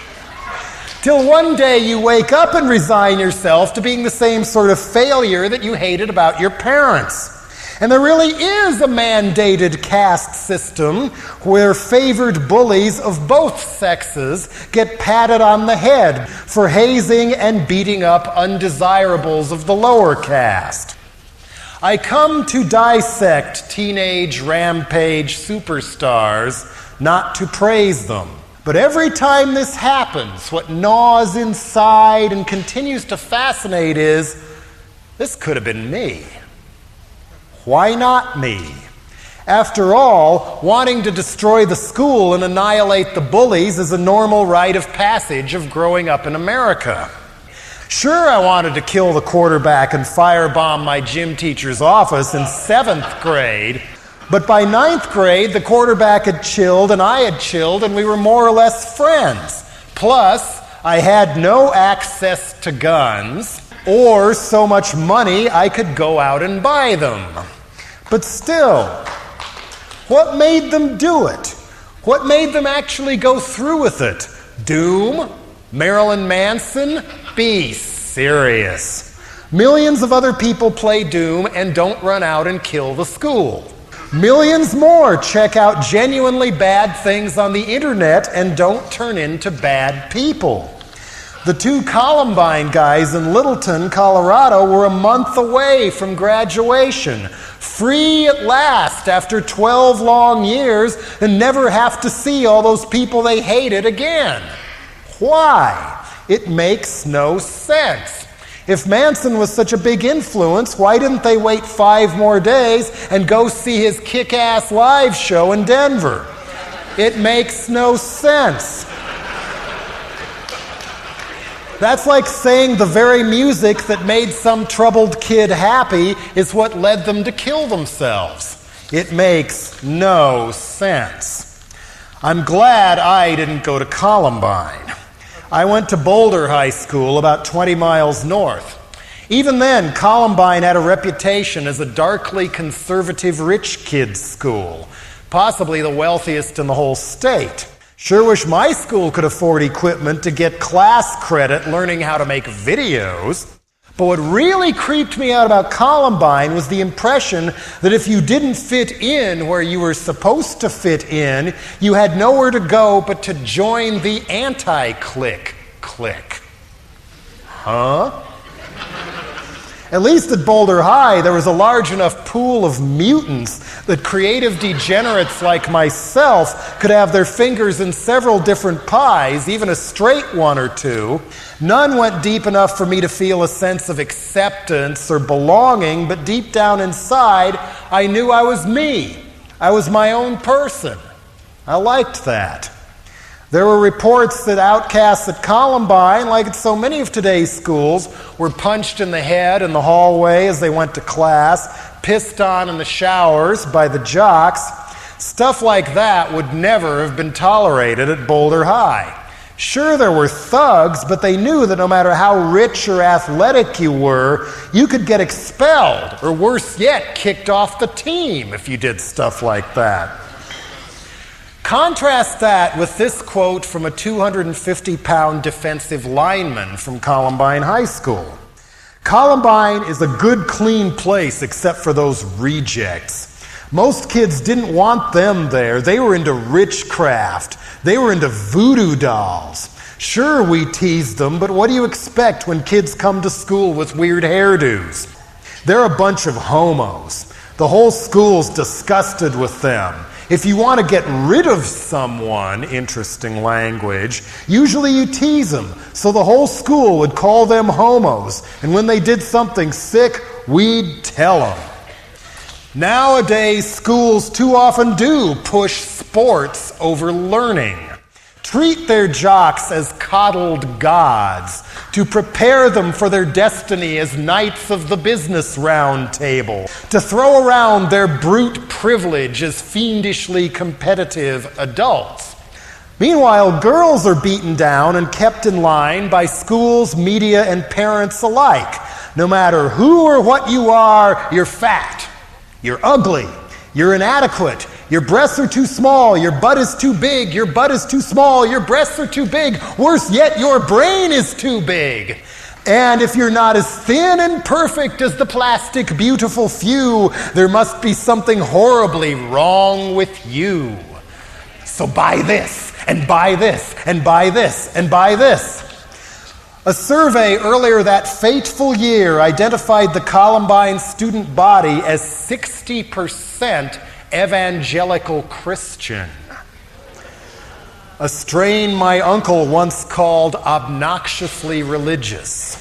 Till one day you wake up and resign yourself to being the same sort of failure that you hated about your parents. And there really is a mandated caste system where favored bullies of both sexes get patted on the head for hazing and beating up undesirables of the lower caste. I come to dissect teenage rampage superstars, not to praise them. But every time this happens, what gnaws inside and continues to fascinate is, this could have been me. Why not me? After all, wanting to destroy the school and annihilate the bullies is a normal rite of passage of growing up in America. Sure, I wanted to kill the quarterback and firebomb my gym teacher's office in 7th grade, but by 9th grade, the quarterback had chilled and I had chilled and we were more or less friends. Plus, I had no access to guns or so much money I could go out and buy them. But still, What made them do it? What made them actually go through with it? Doom? Marilyn Manson? Be serious. Millions of other people play Doom and don't run out and kill the school. Millions more check out genuinely bad things on the internet and don't turn into bad people. The 2 Columbine guys in Littleton, Colorado were a month away from graduation, free at last after 12 long years, and never have to see all those people they hated again. Why? It makes no sense. If Manson was such a big influence, why didn't they wait 5 more days and go see his kick-ass live show in Denver? It makes no sense. That's like saying the very music that made some troubled kid happy is what led them to kill themselves. It makes no sense. I'm glad I didn't go to Columbine. I went to Boulder High School, about 20 miles north. Even then, Columbine had a reputation as a darkly conservative rich kids' school, possibly the wealthiest in the whole state. Sure wish my school could afford equipment to get class credit learning how to make videos. But what really creeped me out about Columbine was the impression that if you didn't fit in where you were supposed to fit in, you had nowhere to go but to join the anti-clique clique. Huh? At least at Boulder High, there was a large enough pool of mutants that creative degenerates like myself could have their fingers in several different pies, even a straight one or two. None went deep enough for me to feel a sense of acceptance or belonging, but deep down inside, I knew I was me. I was my own person. I liked that. There were reports that outcasts at Columbine, like at so many of today's schools, were punched in the head in the hallway as they went to class, pissed on in the showers by the jocks. Stuff like that would never have been tolerated at Boulder High. Sure, there were thugs, but they knew that no matter how rich or athletic you were, you could get expelled, or worse yet, kicked off the team if you did stuff like that. Contrast that with this quote from a 250-pound defensive lineman from Columbine High School. Columbine is a good, clean place except for those rejects. Most kids didn't want them there. They were into witchcraft. They were into voodoo dolls. Sure, we teased them, but what do you expect when kids come to school with weird hairdos? They're a bunch of homos. The whole school's disgusted with them. If you want to get rid of someone, interesting language, usually you tease them, so the whole school would call them homos, and when they did something sick, we'd tell them. Nowadays, schools too often do push sports over learning. Treat their jocks as coddled gods to prepare them for their destiny as knights of the business round table, to throw around their brute privilege as fiendishly competitive adults. Meanwhile, girls are beaten down and kept in line by schools, media, and parents alike. No matter who or what you are, you're fat, you're ugly, you're inadequate, your breasts are too small, your butt is too big, your butt is too small, your breasts are too big, worse yet, your brain is too big. And if you're not as thin and perfect as the plastic beautiful few, there must be something horribly wrong with you. So buy this, and buy this, and buy this, and buy this. A survey earlier that fateful year identified the Columbine student body as 60% evangelical Christian. A strain my uncle once called obnoxiously religious.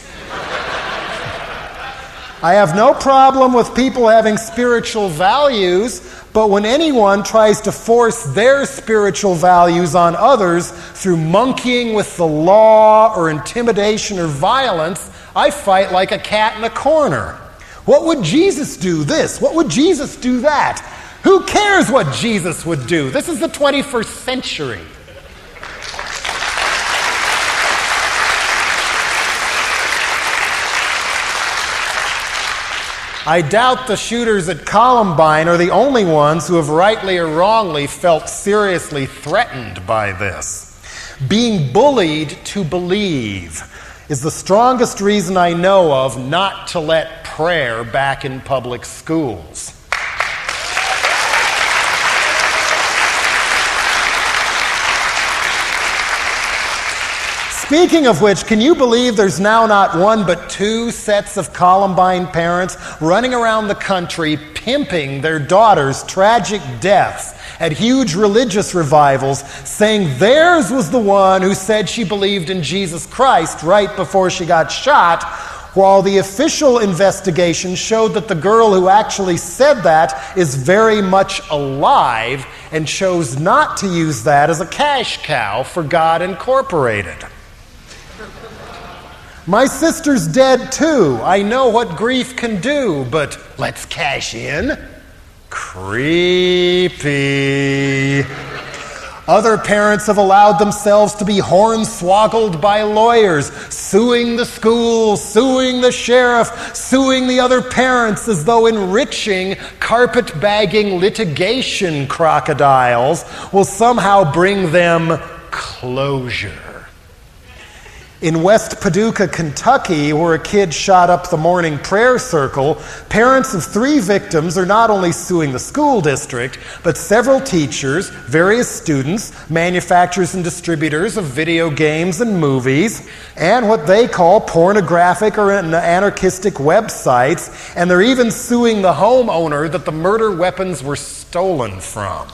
I have no problem with people having spiritual values, but when anyone tries to force their spiritual values on others through monkeying with the law or intimidation or violence, I fight like a cat in a corner. What would Jesus do this? What would Jesus do that? Who cares what Jesus would do? This is the 21st century. I doubt the shooters at Columbine are the only ones who have rightly or wrongly felt seriously threatened by this. Being bullied to believe is the strongest reason I know of not to let prayer back in public schools. Speaking of which, can you believe there's now not one but two sets of Columbine parents running around the country pimping their daughters' tragic deaths at huge religious revivals, saying theirs was the one who said she believed in Jesus Christ right before she got shot, while the official investigation showed that the girl who actually said that is very much alive and chose not to use that as a cash cow for God Incorporated. My sister's dead too. I know what grief can do, but let's cash in. Creepy. Other parents have allowed themselves to be hornswoggled by lawyers, suing the school, suing the sheriff, suing the other parents as though enriching, carpet-bagging litigation crocodiles will somehow bring them closure. In West Paducah, Kentucky, where a kid shot up the morning prayer circle, parents of 3 victims are not only suing the school district, but several teachers, various students, manufacturers and distributors of video games and movies, and what they call pornographic or anarchistic websites, and they're even suing the homeowner that the murder weapons were stolen from.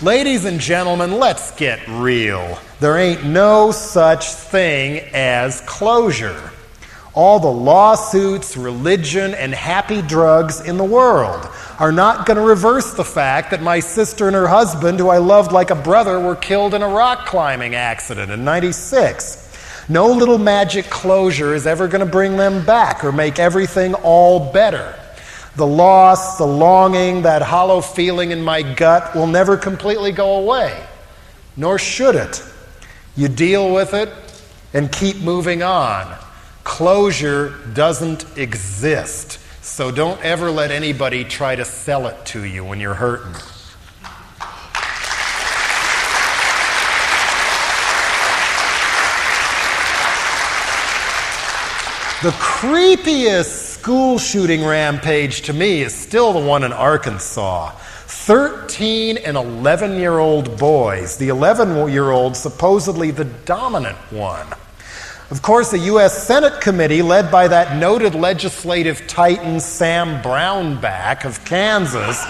Ladies and gentlemen, let's get real. There ain't no such thing as closure. All the lawsuits, religion, and happy drugs in the world are not going to reverse the fact that my sister and her husband, who I loved like a brother, were killed in a rock climbing accident in '96. No little magic closure is ever going to bring them back or make everything all better. The loss, the longing, that hollow feeling in my gut will never completely go away, nor should it. You deal with it and keep moving on. Closure doesn't exist, so don't ever let anybody try to sell it to you when you're hurting. The creepiest school shooting rampage to me is still the one in Arkansas. 13 and 11-year-old boys. The 11-year-old supposedly the dominant one. Of course, a U.S. Senate committee led by that noted legislative titan Sam Brownback of Kansas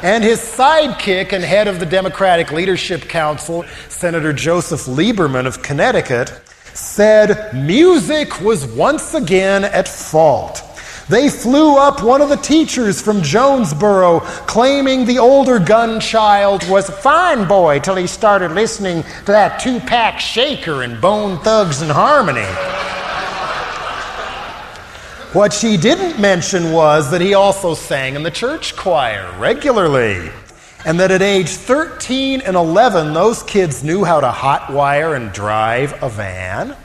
and his sidekick and head of the Democratic Leadership Council, Senator Joseph Lieberman of Connecticut, said music was once again at fault. They flew up one of the teachers from Jonesboro, claiming the older gun child was a fine boy till he started listening to that Tupac Shaker and Bone Thugs and Harmony. What she didn't mention was that he also sang in the church choir regularly, and that at age 13 and 11, those kids knew how to hotwire and drive a van,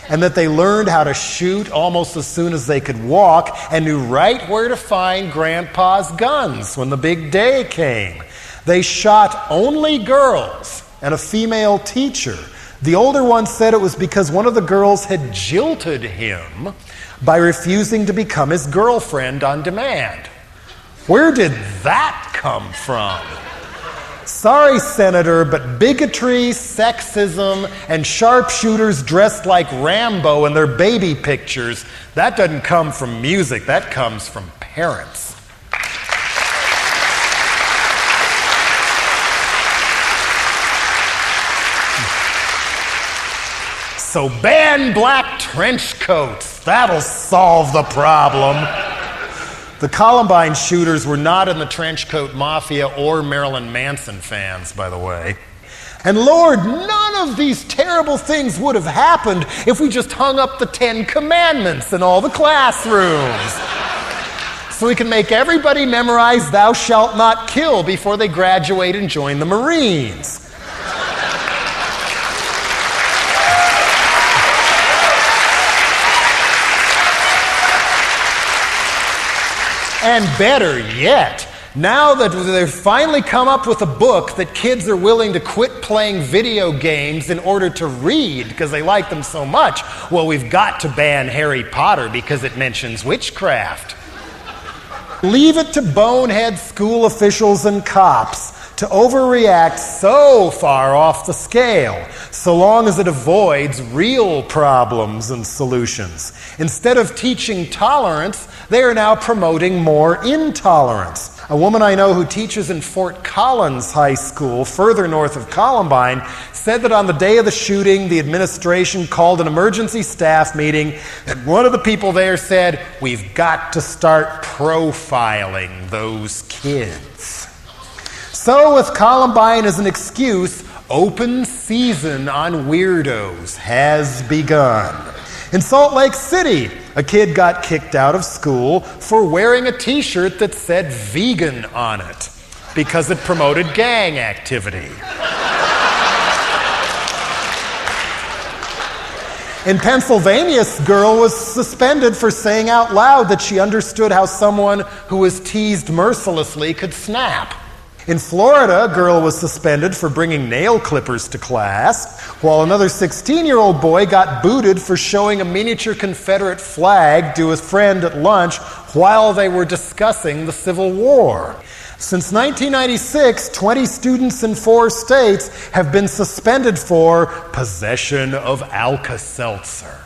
and that they learned how to shoot almost as soon as they could walk and knew right where to find Grandpa's guns when the big day came. They shot only girls and a female teacher. The older one said it was because one of the girls had jilted him by refusing to become his girlfriend on demand. Where did that come from? Sorry, Senator, but bigotry, sexism, and sharpshooters dressed like Rambo in their baby pictures, that doesn't come from music, that comes from parents. So ban black trench coats. That'll solve the problem. The Columbine shooters were not in the trench coat mafia or Marilyn Manson fans, by the way. And Lord, none of these terrible things would have happened if we just hung up the 10 Commandments in all the classrooms. So we can make everybody memorize thou shalt not kill before they graduate and join the Marines. And better yet, now that they've finally come up with a book that kids are willing to quit playing video games in order to read because they like them so much, well, we've got to ban Harry Potter because it mentions witchcraft. Leave it to bonehead school officials and cops to overreact so far off the scale, so long as it avoids real problems and solutions. Instead of teaching tolerance, they are now promoting more intolerance. A woman I know who teaches in Fort Collins High School, further north of Columbine, said that on the day of the shooting, the administration called an emergency staff meeting, and one of the people there said, "We've got to start profiling those kids." So with Columbine as an excuse, open season on weirdos has begun. In Salt Lake City, a kid got kicked out of school for wearing a t-shirt that said vegan on it because it promoted gang activity. In Pennsylvania, a girl was suspended for saying out loud that she understood how someone who was teased mercilessly could snap. In Florida, a girl was suspended for bringing nail clippers to class, while another 16-year-old boy got booted for showing a miniature Confederate flag to his friend at lunch while they were discussing the Civil War. Since 1996, 20 students in 4 states have been suspended for possession of Alka-Seltzer.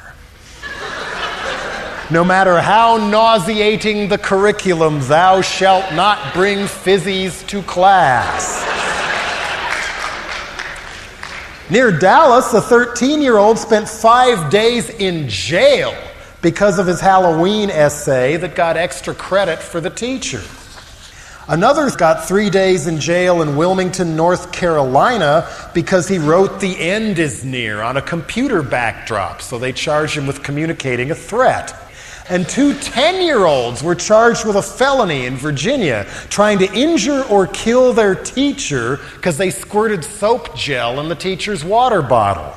No matter how nauseating the curriculum, thou shalt not bring fizzies to class. Near Dallas, a 13-year-old spent 5 days in jail because of his Halloween essay that got extra credit for the teacher. Another got 3 days in jail in Wilmington, North Carolina, because he wrote "The end is near" on a computer backdrop, so they charged him with communicating a threat. And 2 10-year-olds were charged with a felony in Virginia, trying to injure or kill their teacher because they squirted soap gel in the teacher's water bottle.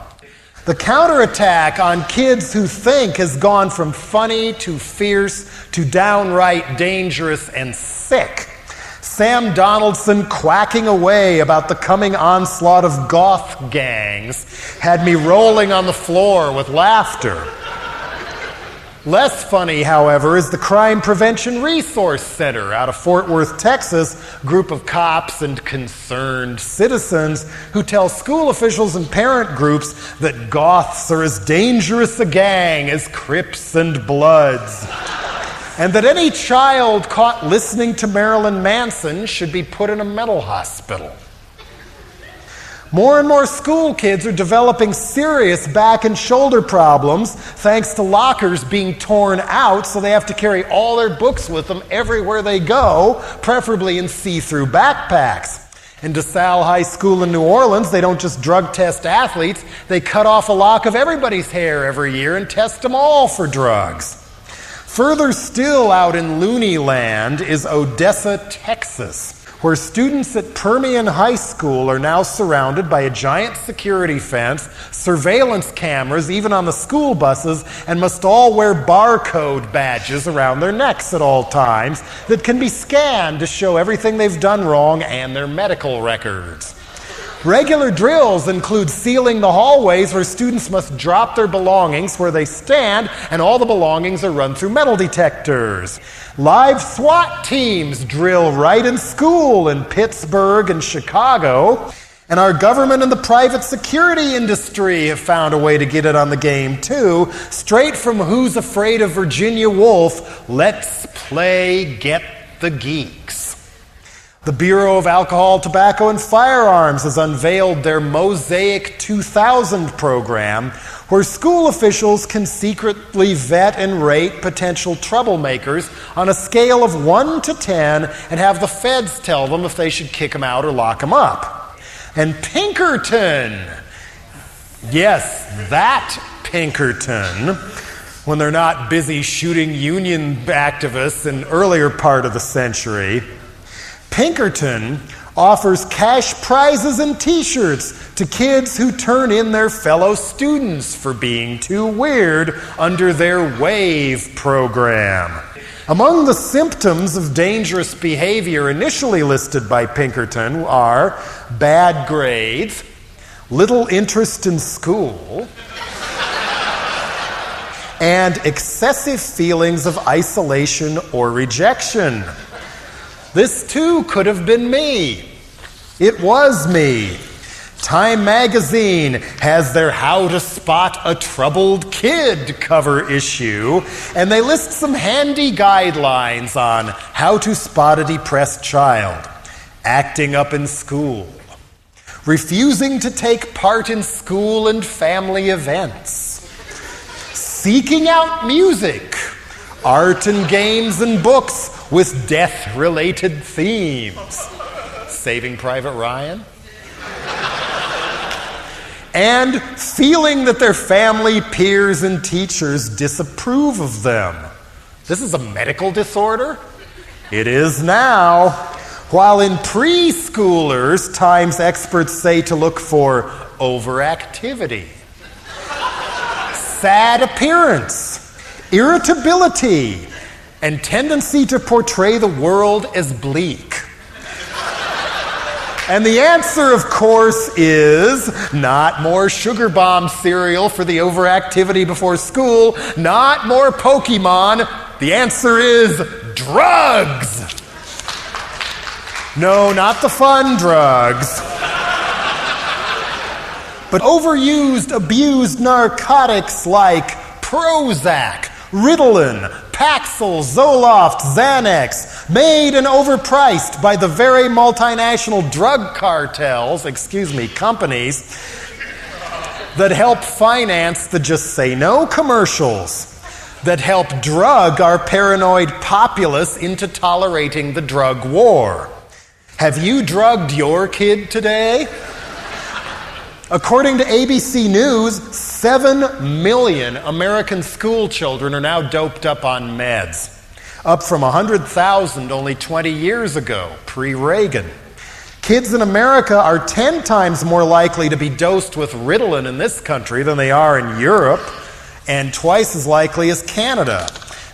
The counterattack on kids who think has gone from funny to fierce to downright dangerous and sick. Sam Donaldson quacking away about the coming onslaught of goth gangs had me rolling on the floor with laughter. Less funny, however, is the Crime Prevention Resource Center out of Fort Worth, Texas, group of cops and concerned citizens who tell school officials and parent groups that goths are as dangerous a gang as Crips and Bloods, and that any child caught listening to Marilyn Manson should be put in a mental hospital. More and more school kids are developing serious back and shoulder problems thanks to lockers being torn out, so they have to carry all their books with them everywhere they go, preferably in see-through backpacks. In DeSalle High School in New Orleans, they don't just drug test athletes, they cut off a lock of everybody's hair every year and test them all for drugs. Further still out in Looney Land is Odessa, Texas, where students at Permian High School are now surrounded by a giant security fence, surveillance cameras even on the school buses, and must all wear barcode badges around their necks at all times that can be scanned to show everything they've done wrong and their medical records. Regular drills include sealing the hallways where students must drop their belongings where they stand, and all the belongings are run through metal detectors. Live SWAT teams drill right in school in Pittsburgh and Chicago. And our government and the private security industry have found a way to get it on the game, too. Straight from Who's Afraid of Virginia Woolf, let's play Get the Geeks. The Bureau of Alcohol, Tobacco, and Firearms has unveiled their Mosaic 2000 program, where school officials can secretly vet and rate potential troublemakers on a scale of 1 to 10 and have the feds tell them if they should kick them out or lock them up. And Pinkerton, yes, that Pinkerton, when they're not busy shooting union activists in earlier part of the century, Pinkerton offers cash prizes and t-shirts to kids who turn in their fellow students for being too weird under their WAVE program. Among the symptoms of dangerous behavior initially listed by Pinkerton are bad grades, little interest in school, and excessive feelings of isolation or rejection. This too could have been me. It was me. Time magazine has their How to Spot a Troubled Kid cover issue, and they list some handy guidelines on how to spot a depressed child: acting up in school, refusing to take part in school and family events, seeking out music, art and games and books with death-related themes, Saving Private Ryan, and feeling that their family, peers, and teachers disapprove of them. This is a medical disorder? It is now. While in preschoolers, Times experts say to look for overactivity, sad appearance, irritability, and tendency to portray the world as bleak. And the answer, of course, is not more sugar bomb cereal for the overactivity before school, not more Pokemon. The answer is drugs. No, not the fun drugs, but overused, abused narcotics like Prozac, Ritalin, Paxil, Zoloft, Xanax, made and overpriced by the very multinational drug cartels, companies, that help finance the Just Say No commercials, that help drug our paranoid populace into tolerating the drug war. Have you drugged your kid today? According to ABC News, 7 million American school children are now doped up on meds, up from 100,000 only 20 years ago, pre-Reagan. Kids in America are 10 times more likely to be dosed with Ritalin in this country than they are in Europe, and twice as likely as Canada.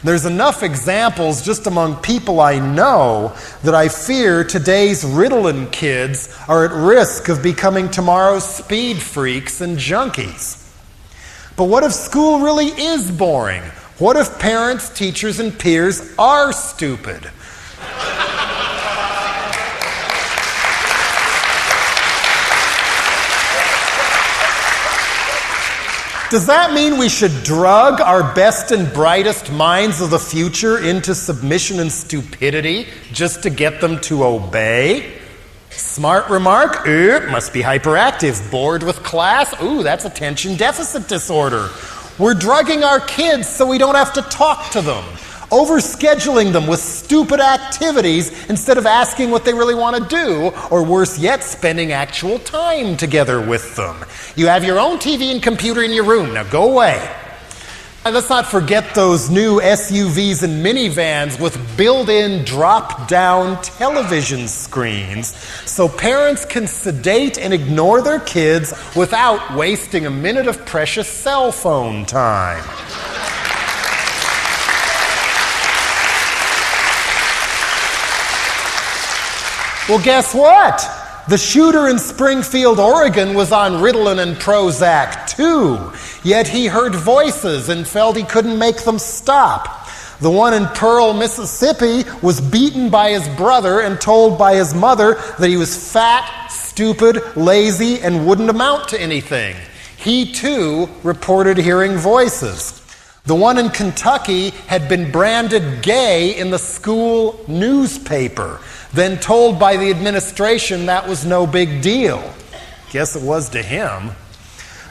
There's enough examples just among people I know that I fear today's Ritalin kids are at risk of becoming tomorrow's speed freaks and junkies. But what if school really is boring? What if parents, teachers, and peers are stupid? Does that mean we should drug our best and brightest minds of the future into submission and stupidity just to get them to obey? Smart remark? Must be hyperactive. Bored with class? That's attention deficit disorder. We're drugging our kids so we don't have to talk to them. Overscheduling them with stupid activities instead of asking what they really want to do, or worse yet, spending actual time together with them. You have your own TV and computer in your room. Now go away. And let's not forget those new SUVs and minivans with built-in drop-down television screens so parents can sedate and ignore their kids without wasting a minute of precious cell phone time. Well, guess what? The shooter in Springfield, Oregon was on Ritalin and Prozac too, yet he heard voices and felt he couldn't make them stop. The one in Pearl, Mississippi was beaten by his brother and told by his mother that he was fat, stupid, lazy, and wouldn't amount to anything. He too reported hearing voices. The one in Kentucky had been branded gay in the school newspaper, then told by the administration that was no big deal. Guess it was to him.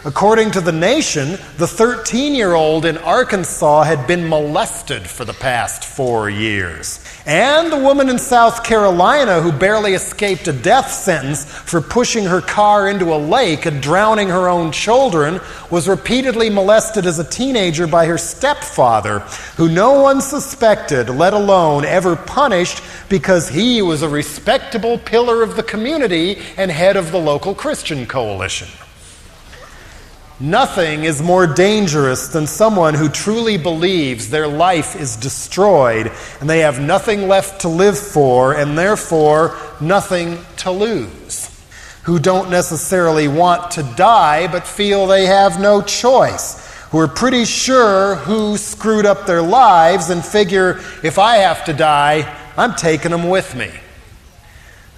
According to The Nation, the 13-year-old in Arkansas had been molested for the past 4 years. And the woman in South Carolina who barely escaped a death sentence for pushing her car into a lake and drowning her own children was repeatedly molested as a teenager by her stepfather, who no one suspected, let alone ever punished, because he was a respectable pillar of the community and head of the local Christian coalition. Nothing is more dangerous than someone who truly believes their life is destroyed and they have nothing left to live for and therefore nothing to lose. Who don't necessarily want to die but feel they have no choice. Who are pretty sure who screwed up their lives and figure, if I have to die, I'm taking them with me.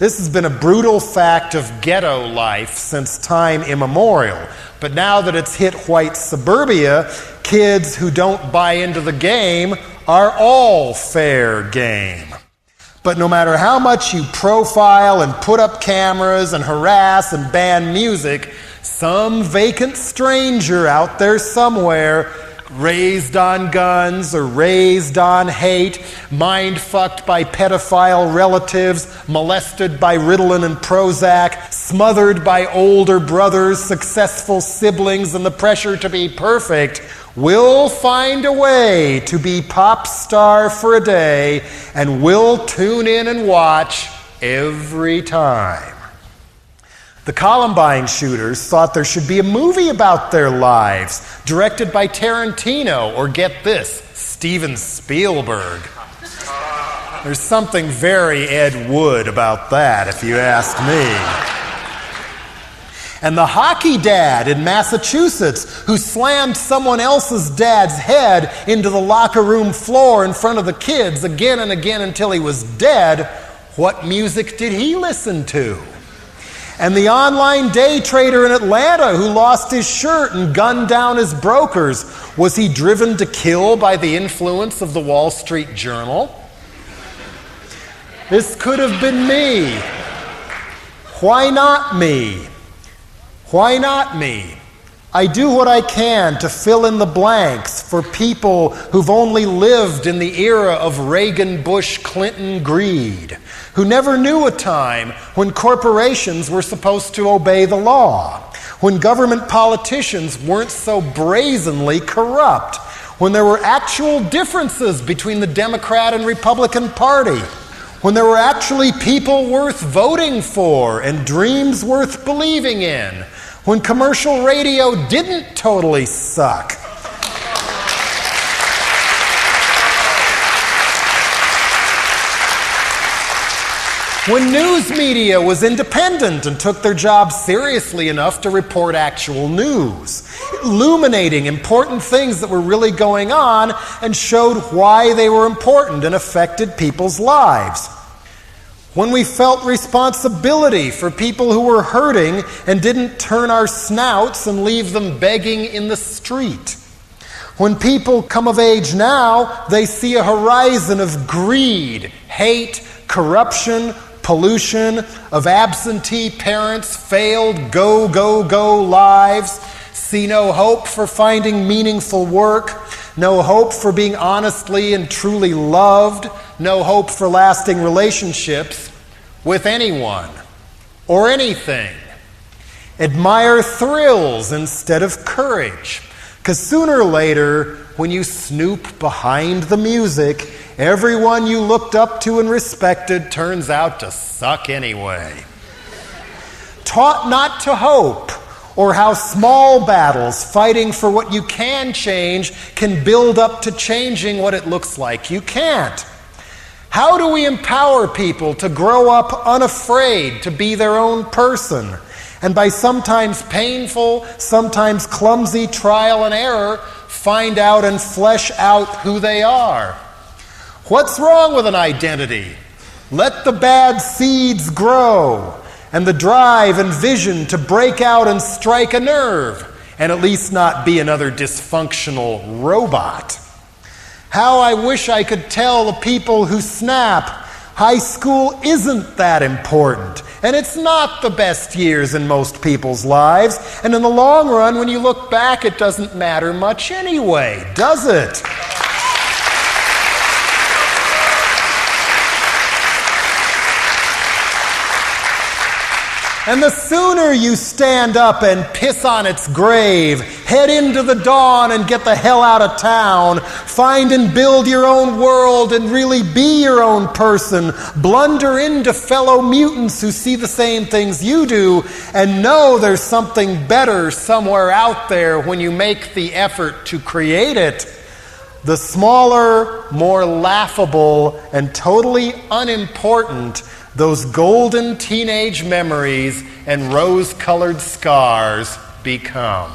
This has been a brutal fact of ghetto life since time immemorial. But now that it's hit white suburbia, kids who don't buy into the game are all fair game. But no matter how much you profile and put up cameras and harass and ban music, some vacant stranger out there somewhere, raised on guns or raised on hate, mind-fucked by pedophile relatives, molested by Ritalin and Prozac, smothered by older brothers, successful siblings, and the pressure to be perfect, will find a way to be pop star for a day and will tune in and watch every time. The Columbine shooters thought there should be a movie about their lives, directed by Tarantino, or get this, Steven Spielberg. There's something very Ed Wood about that, if you ask me. And the hockey dad in Massachusetts who slammed someone else's dad's head into the locker room floor in front of the kids again and again until he was dead, what music did he listen to? And the online day trader in Atlanta who lost his shirt and gunned down his brokers, was he driven to kill by the influence of the Wall Street Journal? This could have been me. Why not me? Why not me? I do what I can to fill in the blanks for people who've only lived in the era of Reagan, Bush, Clinton greed, who never knew a time when corporations were supposed to obey the law, when government politicians weren't so brazenly corrupt, when there were actual differences between the Democrat and Republican Party, when there were actually people worth voting for and dreams worth believing in, when commercial radio didn't totally suck. When news media was independent and took their job seriously enough to report actual news, illuminating important things that were really going on and showed why they were important and affected people's lives. When we felt responsibility for people who were hurting and didn't turn our snouts and leave them begging in the street. When people come of age now, they see a horizon of greed, hate, corruption, pollution, of absentee parents, failed go lives, see no hope for finding meaningful work, no hope for being honestly and truly loved, no hope for lasting relationships with anyone or anything. Admire thrills instead of courage, because sooner or later, when you snoop behind the music, everyone you looked up to and respected turns out to suck anyway. Taught not to hope, or how small battles fighting for what you can change can build up to changing what it looks like you can't. How do we empower people to grow up unafraid to be their own person, and by sometimes painful, sometimes clumsy trial and error, find out and flesh out who they are? What's wrong with an identity? Let the bad seeds grow, and the drive and vision to break out and strike a nerve, and at least not be another dysfunctional robot. How I wish I could tell the people who snap, high school isn't that important, And it's not the best years in most people's lives. And in the long run, when you look back, it doesn't matter much anyway, does it? And the sooner you stand up and piss on its grave, head into the dawn and get the hell out of town, find and build your own world and really be your own person, blunder into fellow mutants who see the same things you do, and know there's something better somewhere out there when you make the effort to create it, the smaller, more laughable, and totally unimportant those golden teenage memories and rose-colored scars become.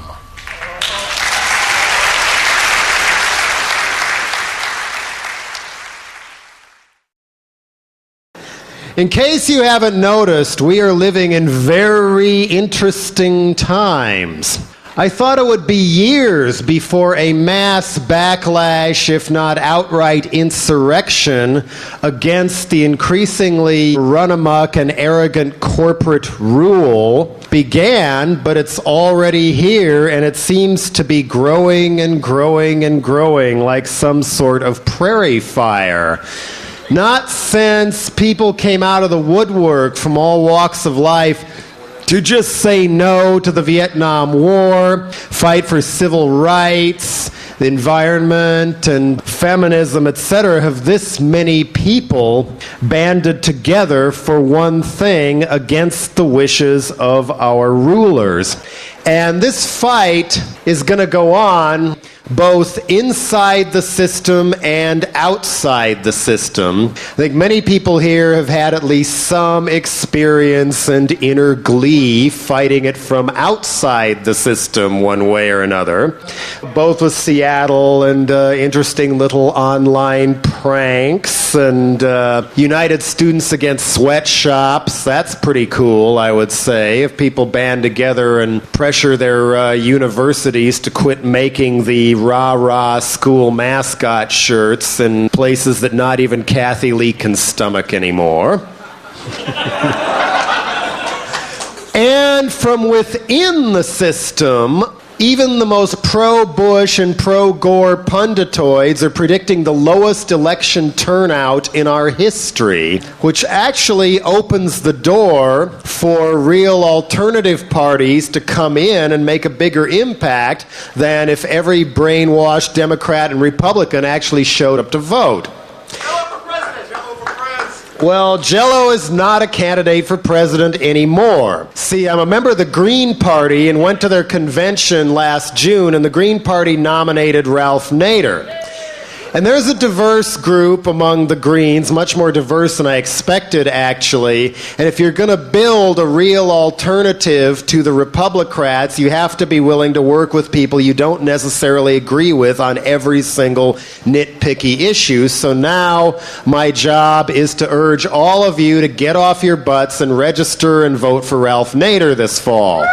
In case you haven't noticed, we are living in very interesting times. I thought it would be years before a mass backlash, if not outright insurrection, against the increasingly run-amok and arrogant corporate rule began, but it's already here, and it seems to be growing and growing and growing like some sort of prairie fire. Not since people came out of the woodwork from all walks of life to just say no to the Vietnam War, fight for civil rights, the environment, and feminism, etc., have this many people banded together for one thing against the wishes of our rulers. And this fight is going to go on both inside the system and outside the system. I think many people here have had at least some experience and inner glee fighting it from outside the system one way or another, both with Seattle and interesting little online pranks and United Students Against Sweatshops. That's pretty cool, I would say, if people band together and pressure their universities to quit making the rah-rah school mascot shirts in places that not even Kathy Lee can stomach anymore. And from within the system, even the most pro-Bush and pro-Gore punditoids are predicting the lowest election turnout in our history, which actually opens the door for real alternative parties to come in and make a bigger impact than if every brainwashed Democrat and Republican actually showed up to vote. Well, Jello is not a candidate for president anymore. See, I'm a member of the Green Party and went to their convention last June, and the Green Party nominated Ralph Nader. And there's a diverse group among the Greens, much more diverse than I expected, actually. And if you're going to build a real alternative to the Republicrats, you have to be willing to work with people you don't necessarily agree with on every single nitpicky issue. So now my job is to urge all of you to get off your butts and register and vote for Ralph Nader this fall.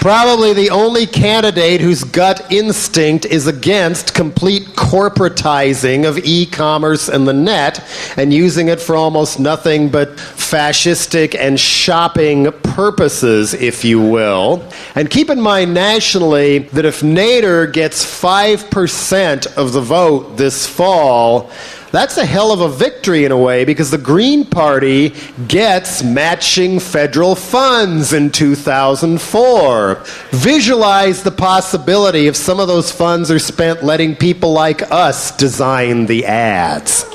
Probably the only candidate whose gut instinct is against complete corporatizing of e-commerce and the net and using it for almost nothing but fascistic and shopping purposes, if you will. And keep in mind nationally that if Nader gets 5% of the vote this fall, that's a hell of a victory in a way, because the Green Party gets matching federal funds in 2004. Visualize the possibility if some of those funds are spent letting people like us design the ads.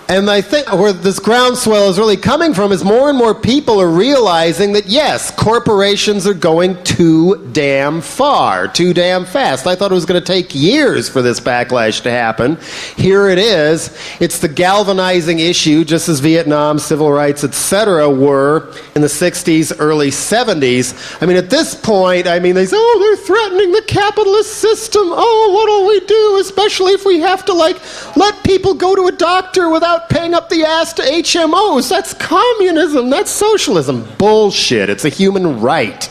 And I think where this groundswell is really coming from is more and more people are realizing that, yes, corporations are going too damn far, too damn fast. I thought it was going to take years for this backlash to happen. Here it is. It's the galvanizing issue, just as Vietnam, civil rights, etc. were in the 60s, early 70s. I mean, at this point, they say, oh, they're threatening the capitalist system. Oh, what'll we do, especially if we have to, let people go to a doctor without paying up the ass to HMOs. That's communism. That's socialism. Bullshit. It's a human right.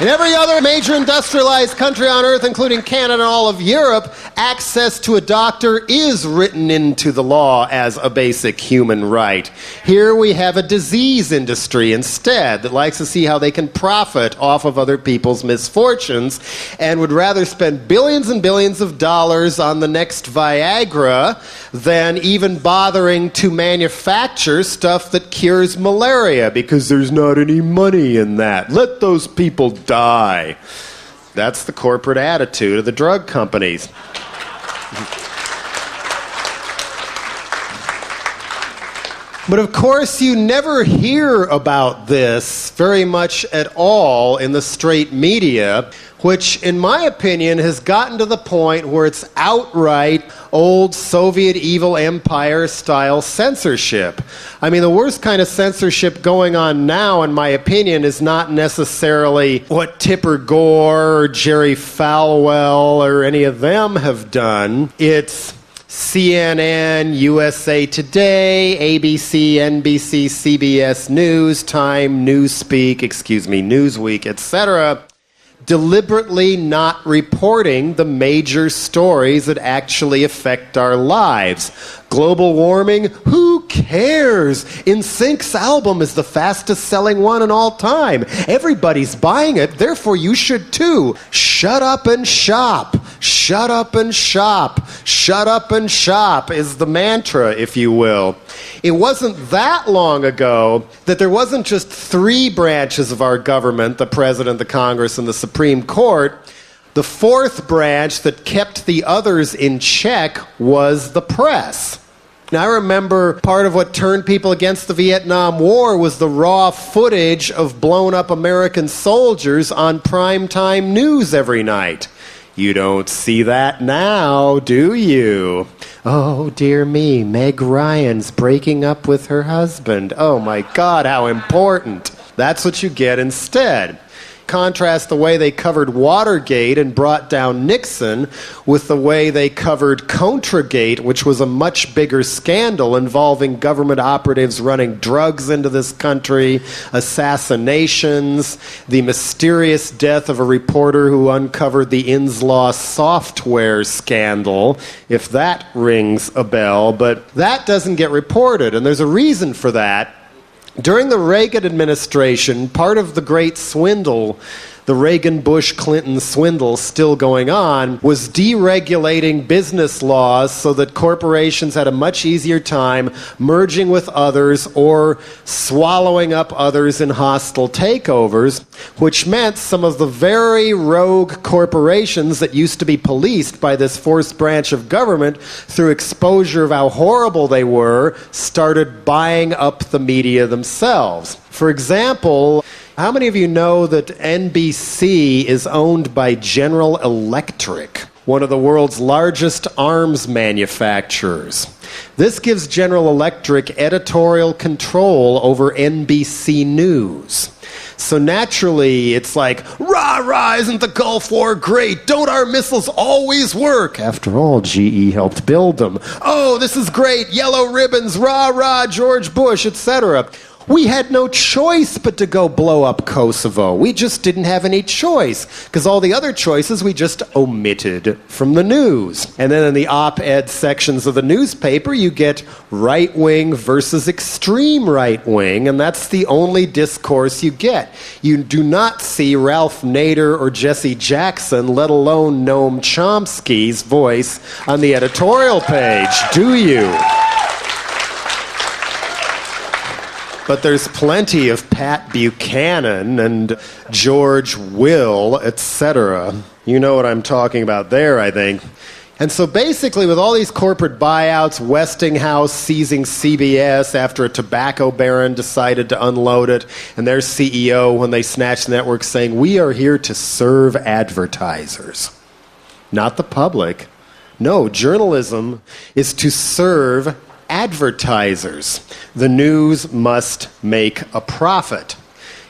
In every other major industrialized country on earth, including Canada and all of Europe, access to a doctor is written into the law as a basic human right. Here we have a disease industry instead that likes to see how they can profit off of other people's misfortunes and would rather spend billions and billions of dollars on the next Viagra than even bothering to manufacture stuff that cures malaria because there's not any money in that. Let those people die. That's the corporate attitude of the drug companies. But of course, you never hear about this very much at all in the straight media, which, in my opinion, has gotten to the point where it's outright old Soviet evil empire-style censorship. I mean, the worst kind of censorship going on now, in my opinion, is not necessarily what Tipper Gore or Jerry Falwell or any of them have done. It's CNN, USA Today, ABC, NBC, CBS News, Time, Newsweek, etc., deliberately not reporting the major stories that actually affect our lives. Global warming, who cares? NSYNC's album is the fastest selling one in all time. Everybody's buying it, therefore you should too. Shut up and shop. Shut up and shop. Shut up and shop is the mantra, if you will. It wasn't that long ago that there wasn't just three branches of our government, the President, the Congress, and the Supreme Court. The fourth branch that kept the others in check was the press. Now, I remember part of what turned people against the Vietnam War was the raw footage of blown-up American soldiers on primetime news every night. You don't see that now, do you? Oh, dear me, Meg Ryan's breaking up with her husband. Oh, my God, how important. That's what you get instead. Contrast the way they covered Watergate and brought down Nixon with the way they covered Contragate, which was a much bigger scandal involving government operatives running drugs into this country, assassinations, the mysterious death of a reporter who uncovered the Inslaw software scandal, if that rings a bell. But that doesn't get reported, and there's a reason for that. During the Reagan administration, part of the great swindle, the Reagan-Bush-Clinton swindle still going on, was deregulating business laws so that corporations had a much easier time merging with others or swallowing up others in hostile takeovers, which meant some of the very rogue corporations that used to be policed by this fourth branch of government through exposure of how horrible they were, started buying up the media themselves. For example, how many of you know that NBC is owned by General Electric, one of the world's largest arms manufacturers? This gives General Electric editorial control over NBC News. So naturally, it's like, rah, rah, isn't the Gulf War great? Don't our missiles always work? After all, GE helped build them. Oh, this is great, yellow ribbons, rah, rah, George Bush, etc. We had no choice but to go blow up Kosovo. We just didn't have any choice, because all the other choices we just omitted from the news. And then in the op-ed sections of the newspaper, you get right-wing versus extreme right-wing, and that's the only discourse you get. You do not see Ralph Nader or Jesse Jackson, let alone Noam Chomsky's voice on the editorial page, do you? But there's plenty of Pat Buchanan and George Will, etc. You know what I'm talking about there, I think. And so basically, with all these corporate buyouts, Westinghouse seizing CBS after a tobacco baron decided to unload it, and their CEO, when they snatched the network, saying, "We are here to serve advertisers, not the public." No, journalism is to serve advertisers. The news must make a profit.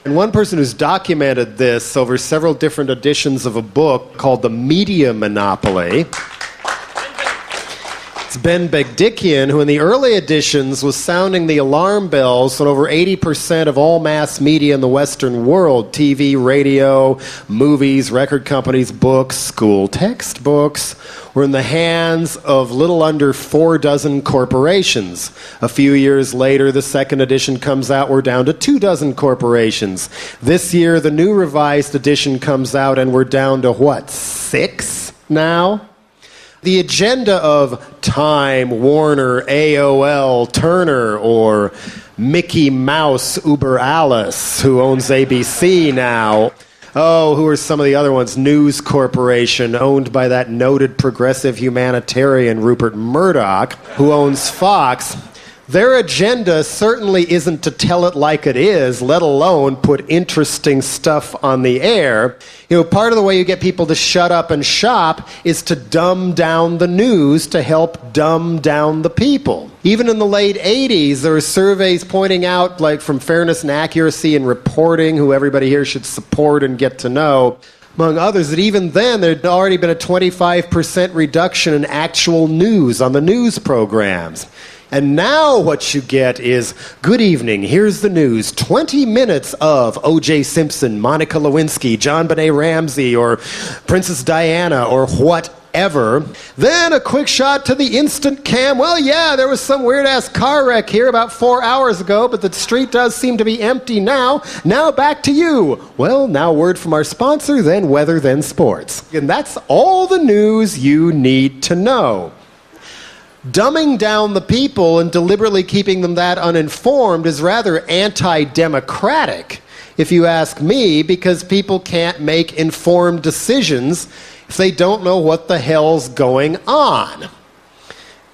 And one person who's documented this over several different editions of a book called The Media Monopoly It's Ben Begdickian, who in the early editions was sounding the alarm bells on over 80% of all mass media in the Western world, TV, radio, movies, record companies, books, school textbooks, were in the hands of little under 4 dozen corporations. A few years later, the second edition comes out, we're down to 2 dozen corporations. This year, the new revised edition comes out, and we're down to, what, 6 now? The agenda of Time, Warner, AOL, Turner, or Mickey Mouse Uber Alice, who owns ABC now. Oh, who are some of the other ones? News Corporation, owned by that noted progressive humanitarian Rupert Murdoch, who owns Fox. Their agenda certainly isn't to tell it like it is, let alone put interesting stuff on the air. You know, part of the way you get people to shut up and shop is to dumb down the news to help dumb down the people. Even in the late 80s, there were surveys pointing out, like from Fairness and Accuracy in Reporting, who everybody here should support and get to know, among others, that even then there had already been a 25% reduction in actual news on the news programs. And now what you get is, good evening, here's the news. 20 minutes of O.J. Simpson, Monica Lewinsky, John Benet Ramsey, or Princess Diana, or whatever. Then a quick shot to the instant cam. Well, yeah, there was some weird-ass car wreck here about 4 hours ago, but the street does seem to be empty now. Now back to you. Well, now word from our sponsor, then weather, then sports. And that's all the news you need to know. Dumbing down the people and deliberately keeping them that uninformed is rather anti-democratic, if you ask me, because people can't make informed decisions if they don't know what the hell's going on.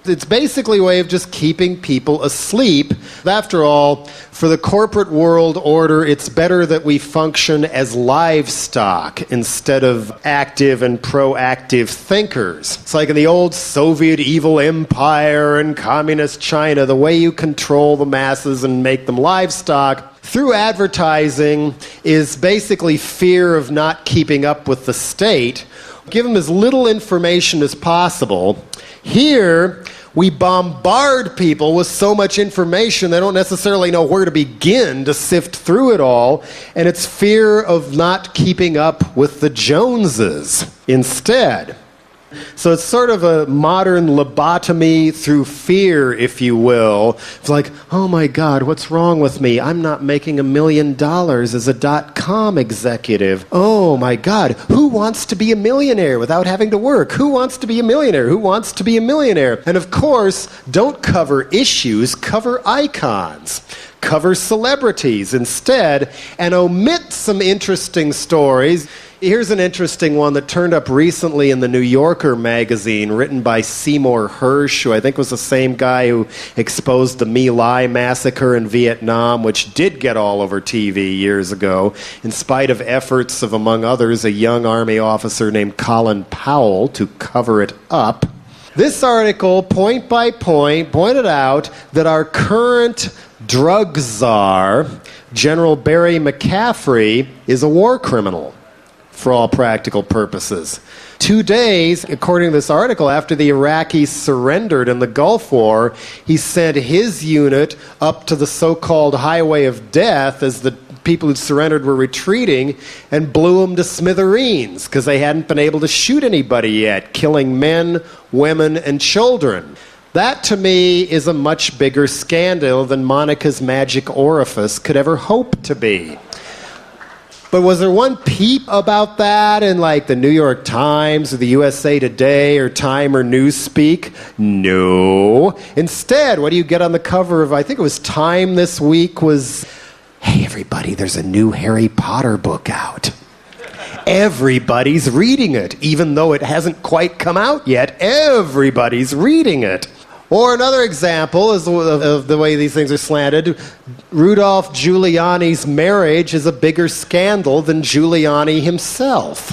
It's basically a way of just keeping people asleep. After all, for the corporate world order, it's better that we function as livestock instead of active and proactive thinkers. It's like in the old Soviet evil empire and communist China, the way you control the masses and make them livestock through advertising is basically fear of not keeping up with the state. Give them as little information as possible. Here, we bombard people with so much information they don't necessarily know where to begin to sift through it all, and it's fear of not keeping up with the Joneses instead. So it's sort of a modern lobotomy through fear, if you will. It's like, oh my God, what's wrong with me? I'm not making $1 million as a .com executive. Oh my God, who wants to be a millionaire without having to work? Who wants to be a millionaire? Who wants to be a millionaire? And of course, don't cover issues, cover icons. Cover celebrities instead, and omit some interesting stories. Here's an interesting one that turned up recently in the New Yorker magazine, written by Seymour Hersh, who I think was the same guy who exposed the My Lai massacre in Vietnam, which did get all over TV years ago, in spite of efforts of, among others, a young Army officer named Colin Powell to cover it up. This article, point by point, pointed out that our current drug czar, General Barry McCaffrey, is a war criminal for all practical purposes. 2 days, according to this article, after the Iraqis surrendered in the Gulf War, he sent his unit up to the so-called Highway of Death as the people who surrendered were retreating, and blew them to smithereens because they hadn't been able to shoot anybody yet, killing men, women, and children. That, to me, is a much bigger scandal than Monica's magic orifice could ever hope to be. But was there one peep about that in, like, the New York Times or the USA Today or Time or Newspeak? No. Instead, what do you get on the cover of, I think it was Time this week, was, hey, everybody, there's a new Harry Potter book out. Everybody's reading it, even though it hasn't quite come out yet. Everybody's reading it. Or another example is of the way these things are slanted. Rudolph Giuliani's marriage is a bigger scandal than Giuliani himself.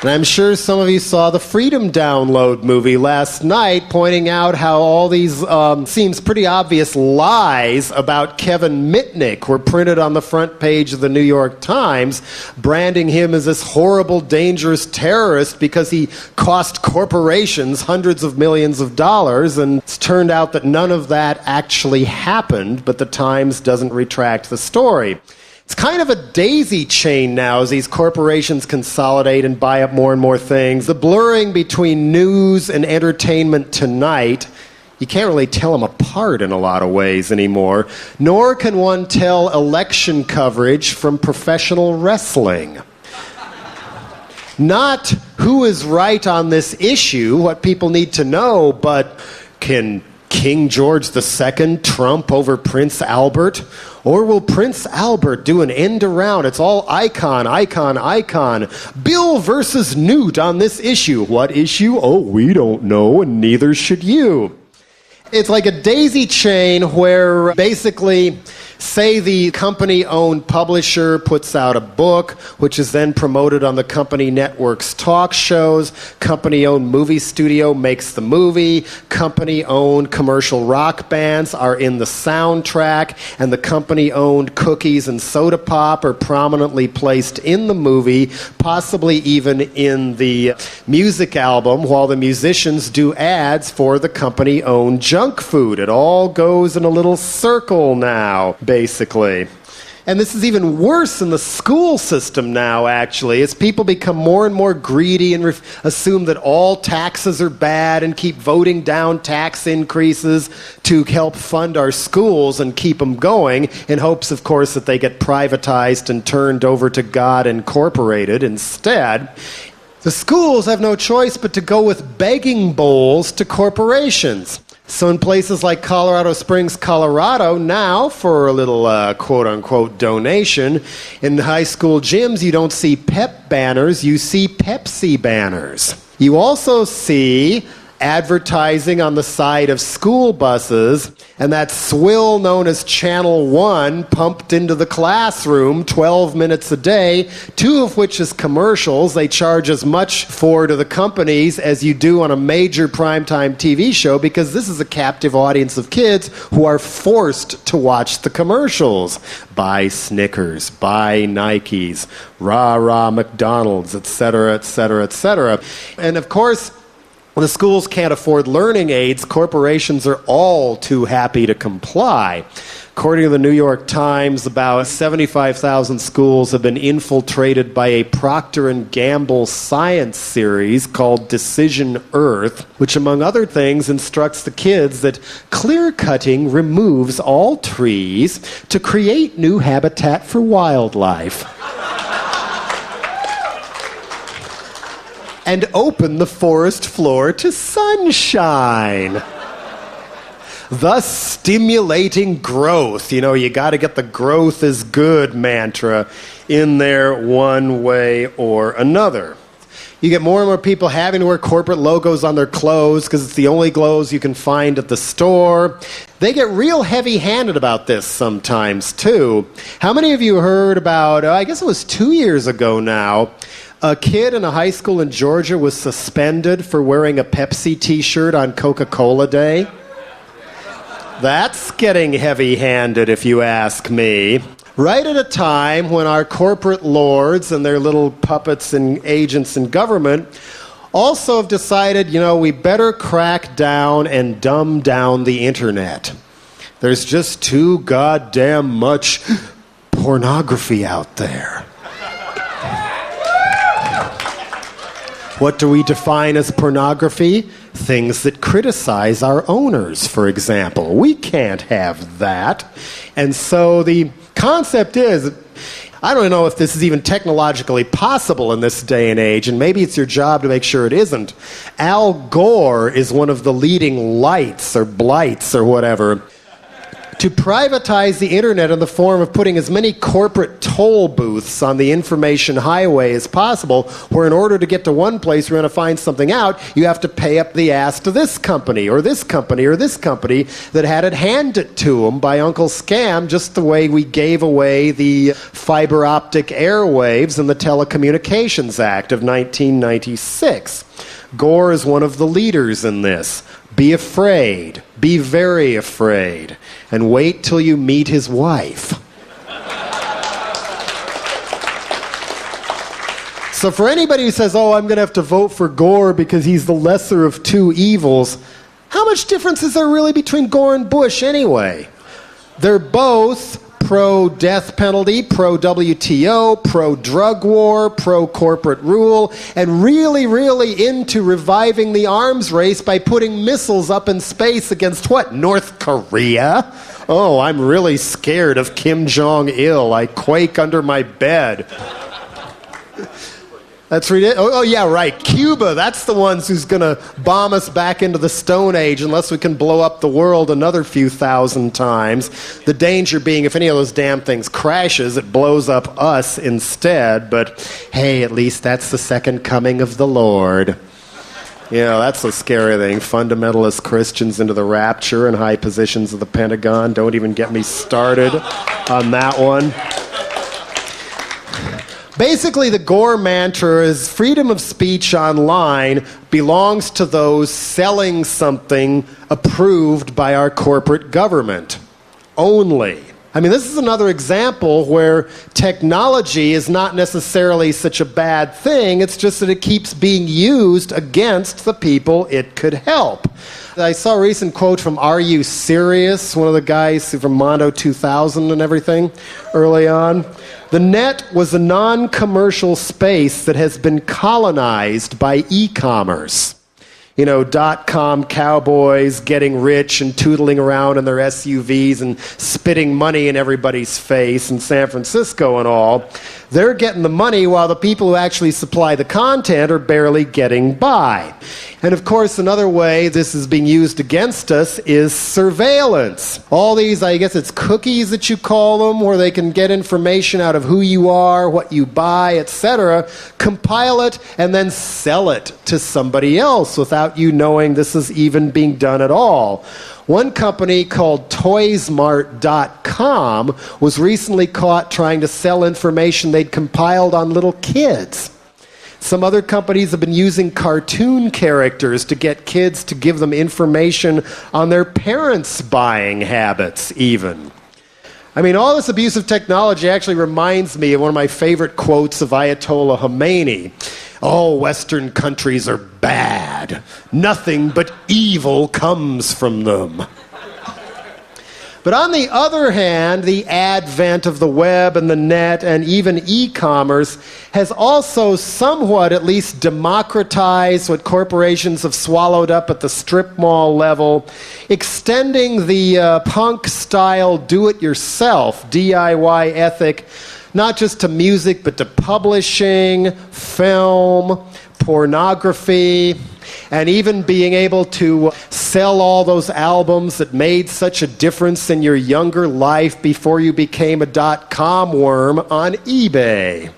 And I'm sure some of you saw the Freedom Download movie last night, pointing out how all these seems pretty obvious lies about Kevin Mitnick were printed on the front page of the New York Times, branding him as this horrible, dangerous terrorist because he cost corporations hundreds of millions of dollars. And it's turned out that none of that actually happened, but the Times doesn't retract the story. It's kind of a daisy chain now as these corporations consolidate and buy up more and more things. The blurring between news and entertainment tonight, you can't really tell them apart in a lot of ways anymore, nor can one tell election coverage from professional wrestling. Not who is right on this issue, what people need to know, but can King George II trump over Prince Albert? Or will Prince Albert do an end around? It's all icon, icon, icon. Bill versus Newt on this issue. What issue? Oh, we don't know, and neither should you. It's like a daisy chain where basically, say the company-owned publisher puts out a book, which is then promoted on the company network's talk shows. Company-owned movie studio makes the movie. Company-owned commercial rock bands are in the soundtrack, and the company-owned cookies and soda pop are prominently placed in the movie, possibly even in the music album, while the musicians do ads for the company-owned junk food. It all goes in a little circle now, basically. And this is even worse in the school system now, actually, as people become more and more greedy and assume that all taxes are bad and keep voting down tax increases to help fund our schools and keep them going, in hopes, of course, that they get privatized and turned over to God Incorporated instead. The schools have no choice but to go with begging bowls to corporations. So in places like Colorado Springs, Colorado, now for a little quote-unquote donation, in high school gyms you don't see Pep banners, you see Pepsi banners. You also see advertising on the side of school buses, and that swill known as Channel 1 pumped into the classroom 12 minutes a day, 2 of which is commercials. They charge as much for to the companies as you do on a major primetime TV show, because this is a captive audience of kids who are forced to watch the commercials. Buy Snickers, buy Nikes, rah-rah McDonald's, etc., etc., etc. And of course, when the schools can't afford learning aids, corporations are all too happy to comply. According to the New York Times, about 75,000 schools have been infiltrated by a Procter & Gamble science series called Decision Earth, which, among other things, instructs the kids that clear-cutting removes all trees to create new habitat for wildlife. And open the forest floor to sunshine, thus stimulating growth. You know, you got to get the growth is good mantra in there one way or another. You get more and more people having to wear corporate logos on their clothes because it's the only clothes you can find at the store. They get real heavy-handed about this sometimes, too. How many of you heard about, I guess it was 2 years ago now, a kid in a high school in Georgia was suspended for wearing a Pepsi t-shirt on Coca-Cola Day? That's getting heavy-handed, if you ask me. Right at a time when our corporate lords and their little puppets and agents in government also have decided, you know, we better crack down and dumb down the internet. There's just too goddamn much pornography out there. What do we define as pornography? Things that criticize our owners, for example. We can't have that. And so the concept is, I don't know if this is even technologically possible in this day and age, and maybe it's your job to make sure it isn't. Al Gore is one of the leading lights or blights or whatever. to privatize the internet in the form of putting as many corporate toll booths on the information highway as possible, where in order to get to one place you're going to find something out, you have to pay up the ass to this company or this company or this company that had it handed to them by Uncle Scam, just the way we gave away the fiber optic airwaves in the Telecommunications Act of 1996. Gore is one of the leaders in this. Be afraid. Be very afraid. And wait till you meet his wife. So for anybody who says, oh, I'm going to have to vote for Gore because he's the lesser of two evils, how much difference is there really between Gore and Bush anyway? They're both pro-death penalty, pro-WTO, pro-drug war, pro-corporate rule, and really, really into reviving the arms race by putting missiles up in space against what? North Korea? Oh, I'm really scared of Kim Jong-il. I quake under my bed. That's ridiculous. Oh, yeah, right. Cuba, that's the ones who's going to bomb us back into the Stone Age unless we can blow up the world another few thousand times. The danger being if any of those damn things crashes, it blows up us instead. But hey, at least that's the second coming of the Lord. You know, that's the scary thing. Fundamentalist Christians into the rapture and high positions of the Pentagon. Don't even get me started on that one. Basically, the Gore mantra is freedom of speech online belongs to those selling something approved by our corporate government only. I mean, this is another example where technology is not necessarily such a bad thing. It's just that it keeps being used against the people it could help. I saw a recent quote from Are You Serious? One of the guys from Mondo 2000 and everything early on. The net was a non-commercial space that has been colonized by e-commerce. You know, .com cowboys getting rich and tootling around in their SUVs and spitting money in everybody's face in San Francisco and all. They're getting the money while the people who actually supply the content are barely getting by. And of course, another way this is being used against us is surveillance. All these, I guess it's cookies that you call them, where they can get information out of who you are, what you buy, etc., compile it, and then sell it to somebody else without you knowing this is even being done at all. One company called Toysmart.com was recently caught trying to sell information they'd compiled on little kids. Some other companies have been using cartoon characters to get kids to give them information on their parents' buying habits, even. I mean, all this abuse of technology actually reminds me of one of my favorite quotes of Ayatollah Khomeini. All Western countries are bad. Nothing but evil comes from them. But on the other hand, the advent of the web and the net and even e-commerce has also somewhat at least democratized what corporations have swallowed up at the strip mall level, extending the punk-style do-it-yourself, DIY ethic, not just to music, but to publishing, film, pornography, and even being able to sell all those albums that made such a difference in your younger life before you became a .com worm on eBay.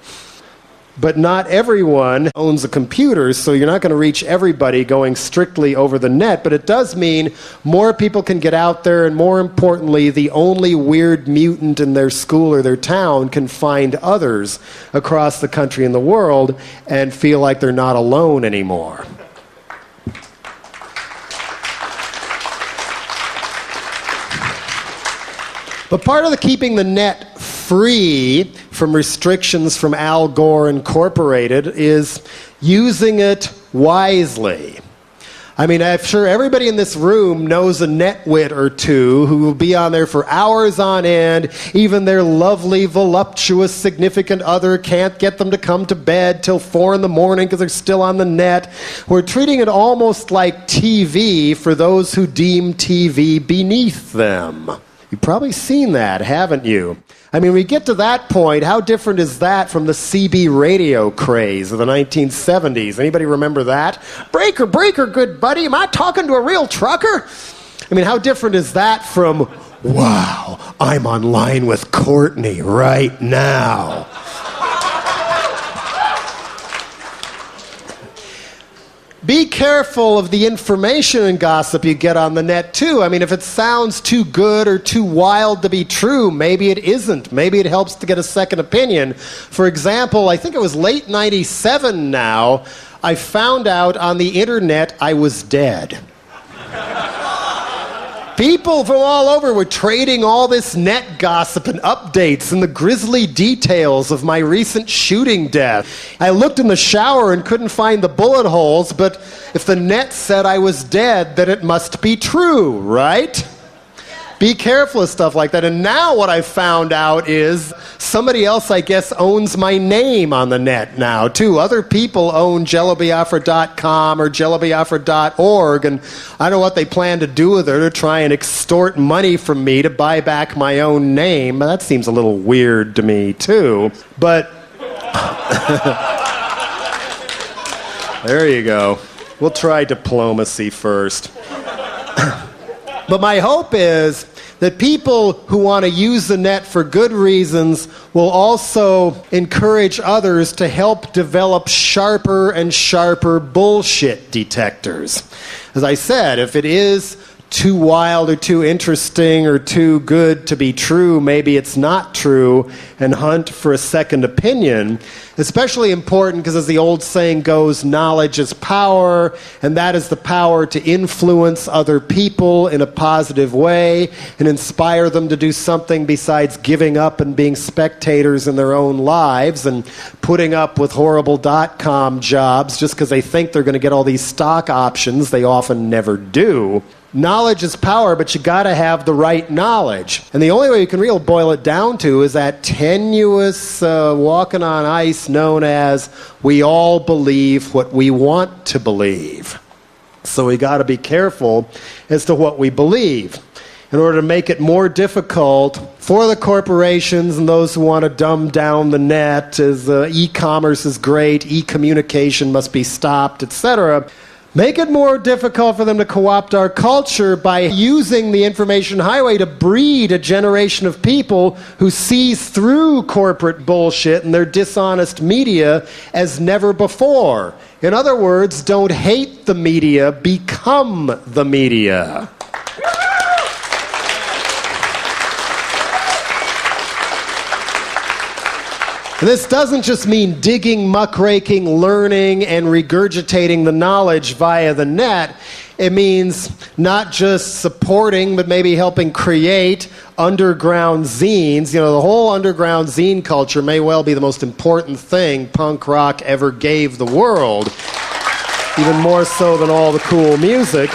But not everyone owns a computer, so you're not going to reach everybody going strictly over the net. But it does mean more people can get out there, and more importantly, the only weird mutant in their school or their town can find others across the country and the world and feel like they're not alone anymore. But part of the keeping the net free from restrictions from Al Gore Incorporated is using it wisely. I mean, I'm sure everybody in this room knows a netwit or two who will be on there for hours on end. Even their lovely, voluptuous significant other can't get them to come to bed till 4 in the morning because they're still on the net. We're treating it almost like TV for those who deem TV beneath them. You've probably seen that, haven't you? I mean, we get to that point, how different is that from the CB radio craze of the 1970s? Anybody remember that? Breaker, breaker, good buddy, am I talking to a real trucker? I mean, how different is that from Wow, I'm online with Courtney right now. Be careful of the information and gossip you get on the net, too. I mean, if it sounds too good or too wild to be true, maybe it isn't. Maybe it helps to get a second opinion. For example, I think it was late 97 now, I found out on the internet I was dead. People from all over were trading all this net gossip and updates and the grisly details of my recent shooting death. I looked in the shower and couldn't find the bullet holes, but if the net said I was dead, then it must be true, right? Be careful of stuff like that. And now what I've found out is somebody else, I guess, owns my name on the net now, too. Other people own JelloBiafra.com or JelloBiafra.org, and I don't know what they plan to do with it, to try and extort money from me to buy back my own name. That seems a little weird to me, too. But there you go. We'll try diplomacy first. But my hope is that people who want to use the net for good reasons will also encourage others to help develop sharper and sharper bullshit detectors. As I said, if it is too wild or too interesting or too good to be true, maybe it's not true, and hunt for a second opinion. Especially important because, as the old saying goes, knowledge is power, and that is the power to influence other people in a positive way and inspire them to do something besides giving up and being spectators in their own lives and putting up with horrible .com jobs just because they think they're going to get all these stock options they often never do. Knowledge is power, but you got to have the right knowledge. And the only way you can really boil it down to is that tenuous walking on ice known as we all believe what we want to believe. So we got to be careful as to what we believe in order to make it more difficult for the corporations and those who want to dumb down the net as e-commerce is great, e-communication must be stopped, etc. Make it more difficult for them to co-opt our culture by using the information highway to breed a generation of people who sees through corporate bullshit and their dishonest media as never before. In other words, don't hate the media, become the media. And this doesn't just mean digging, muckraking, learning, and regurgitating the knowledge via the net. It means not just supporting, but maybe helping create underground zines. You know, the whole underground zine culture may well be the most important thing punk rock ever gave the world, even more so than all the cool music.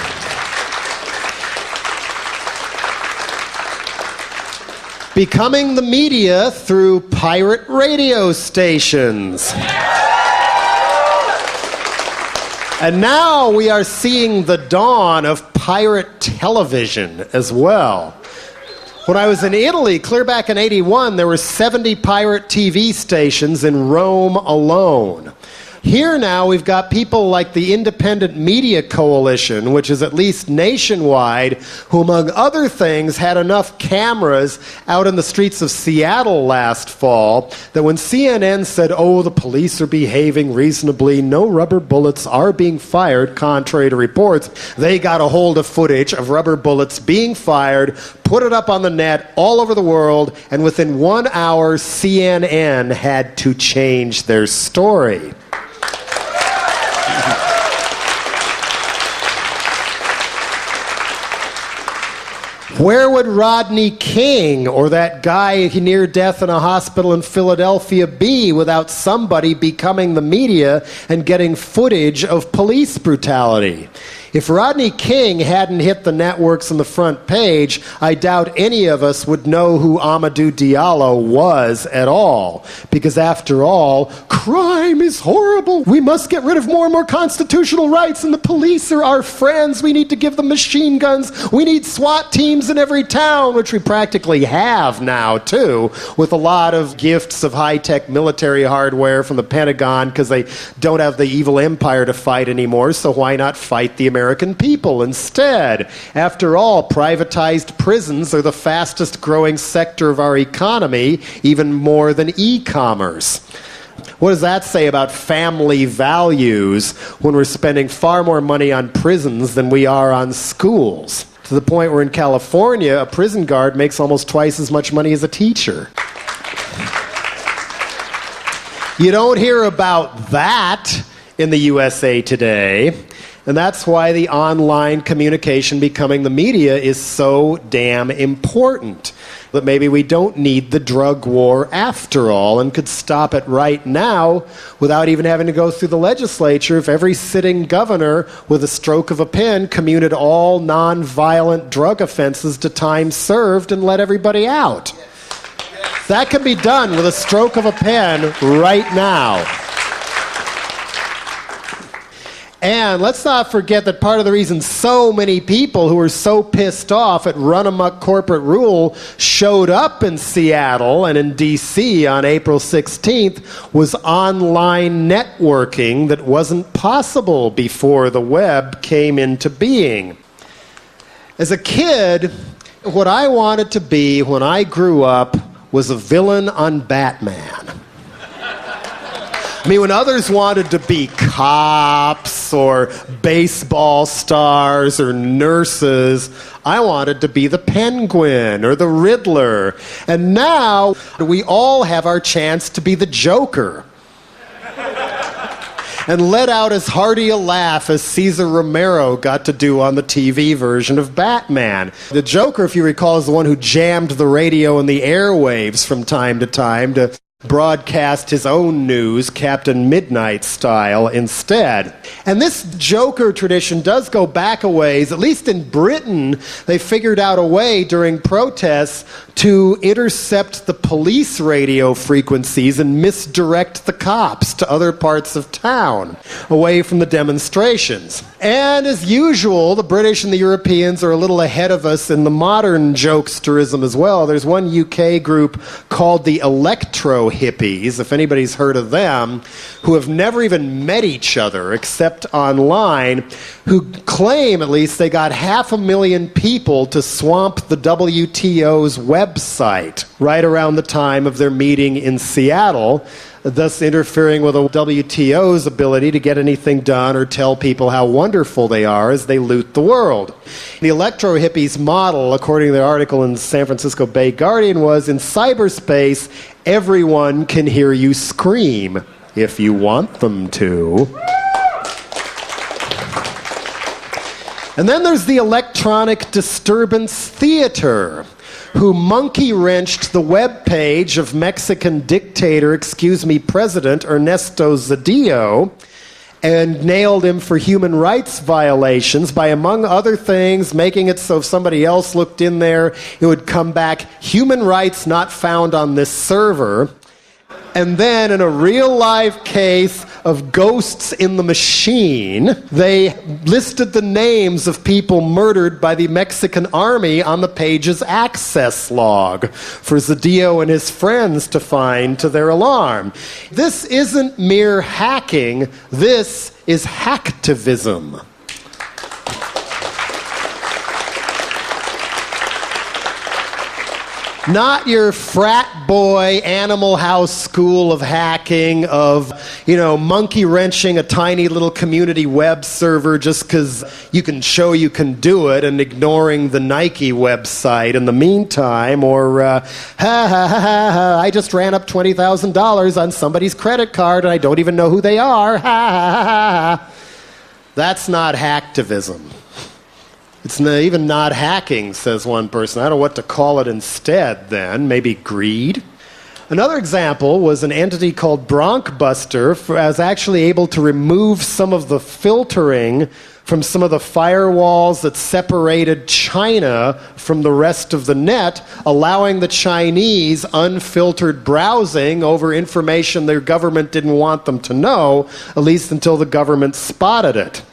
Becoming the media through pirate radio stations. And now we are seeing the dawn of pirate television as well. When I was in Italy, clear back in '81, there were 70 pirate TV stations in Rome alone. Here now we've got people like the Independent Media Coalition, which is at least nationwide, who among other things had enough cameras out in the streets of Seattle last fall that when CNN said, oh, the police are behaving reasonably, no rubber bullets are being fired, contrary to reports, they got a hold of footage of rubber bullets being fired, put it up on the net all over the world, and within 1 hour, CNN had to change their story. Where would Rodney King or that guy near death in a hospital in Philadelphia be without somebody becoming the media and getting footage of police brutality? If Rodney King hadn't hit the networks on the front page, I doubt any of us would know who Amadou Diallo was at all. Because after all, crime is horrible. We must get rid of more and more constitutional rights, and the police are our friends. We need to give them machine guns. We need SWAT teams in every town, which we practically have now, too, with a lot of gifts of high-tech military hardware from the Pentagon because they don't have the evil empire to fight anymore, so why not fight the American American people instead. After all, privatized prisons are the fastest growing sector of our economy, even more than e-commerce. What does that say about family values when we're spending far more money on prisons than we are on schools? To the point where in California, a prison guard makes almost twice as much money as a teacher. You don't hear about that in the USA today, and that's why the online communication becoming the media is so damn important. That maybe we don't need the drug war after all and could stop it right now without even having to go through the legislature if every sitting governor with a stroke of a pen commuted all non-violent drug offenses to time served and let everybody out. That can be done with a stroke of a pen right now. And let's not forget that part of the reason so many people who were so pissed off at run-amok corporate rule showed up in Seattle and in D.C. on April 16th was online networking that wasn't possible before the web came into being. As a kid, what I wanted to be when I grew up was a villain on Batman. I mean, when others wanted to be cops or baseball stars or nurses, I wanted to be the Penguin or the Riddler. And now we all have our chance to be the Joker. And let out as hearty a laugh as Cesar Romero got to do on the TV version of Batman. The Joker, if you recall, is the one who jammed the radio and the airwaves from time to time to broadcast his own news, Captain Midnight style, instead. And this Joker tradition does go back a ways. At least in Britain, they figured out a way during protests to intercept the police radio frequencies and misdirect the cops to other parts of town, away from the demonstrations. And as usual, the British and the Europeans are a little ahead of us in the modern jokesterism as well. There's one UK group called the Electro Hippies, if anybody's heard of them, who have never even met each other except online, who claim, at least, they got 500,000 people to swamp the WTO's website right around the time of their meeting in Seattle, thus interfering with the WTO's ability to get anything done or tell people how wonderful they are as they loot the world. The electro hippies model, according to the article in the San Francisco Bay Guardian, was in cyberspace, everyone can hear you scream if you want them to. And then there's the electronic disturbance theater, who monkey-wrenched the webpage of Mexican dictator, President Ernesto Zedillo, and nailed him for human rights violations by, among other things, making it so if somebody else looked in there, it would come back, human rights not found on this server. And then, in a real-life case of ghosts in the machine, they listed the names of people murdered by the Mexican army on the page's access log for Zedillo and his friends to find to their alarm. This isn't mere hacking, this is hacktivism. Not your frat boy Animal House school of hacking, of, monkey wrenching a tiny little community web server just because you can show you can do it and ignoring the Nike website in the meantime, or, I just ran up $20,000 on somebody's credit card and I don't even know who they are, That's not hacktivism. It's even not hacking, says one person. I don't know what to call it instead then. Maybe greed? Another example was an entity called Bronkbuster was actually able to remove some of the filtering from some of the firewalls that separated China from the rest of the net, allowing the Chinese unfiltered browsing over information their government didn't want them to know, at least until the government spotted it.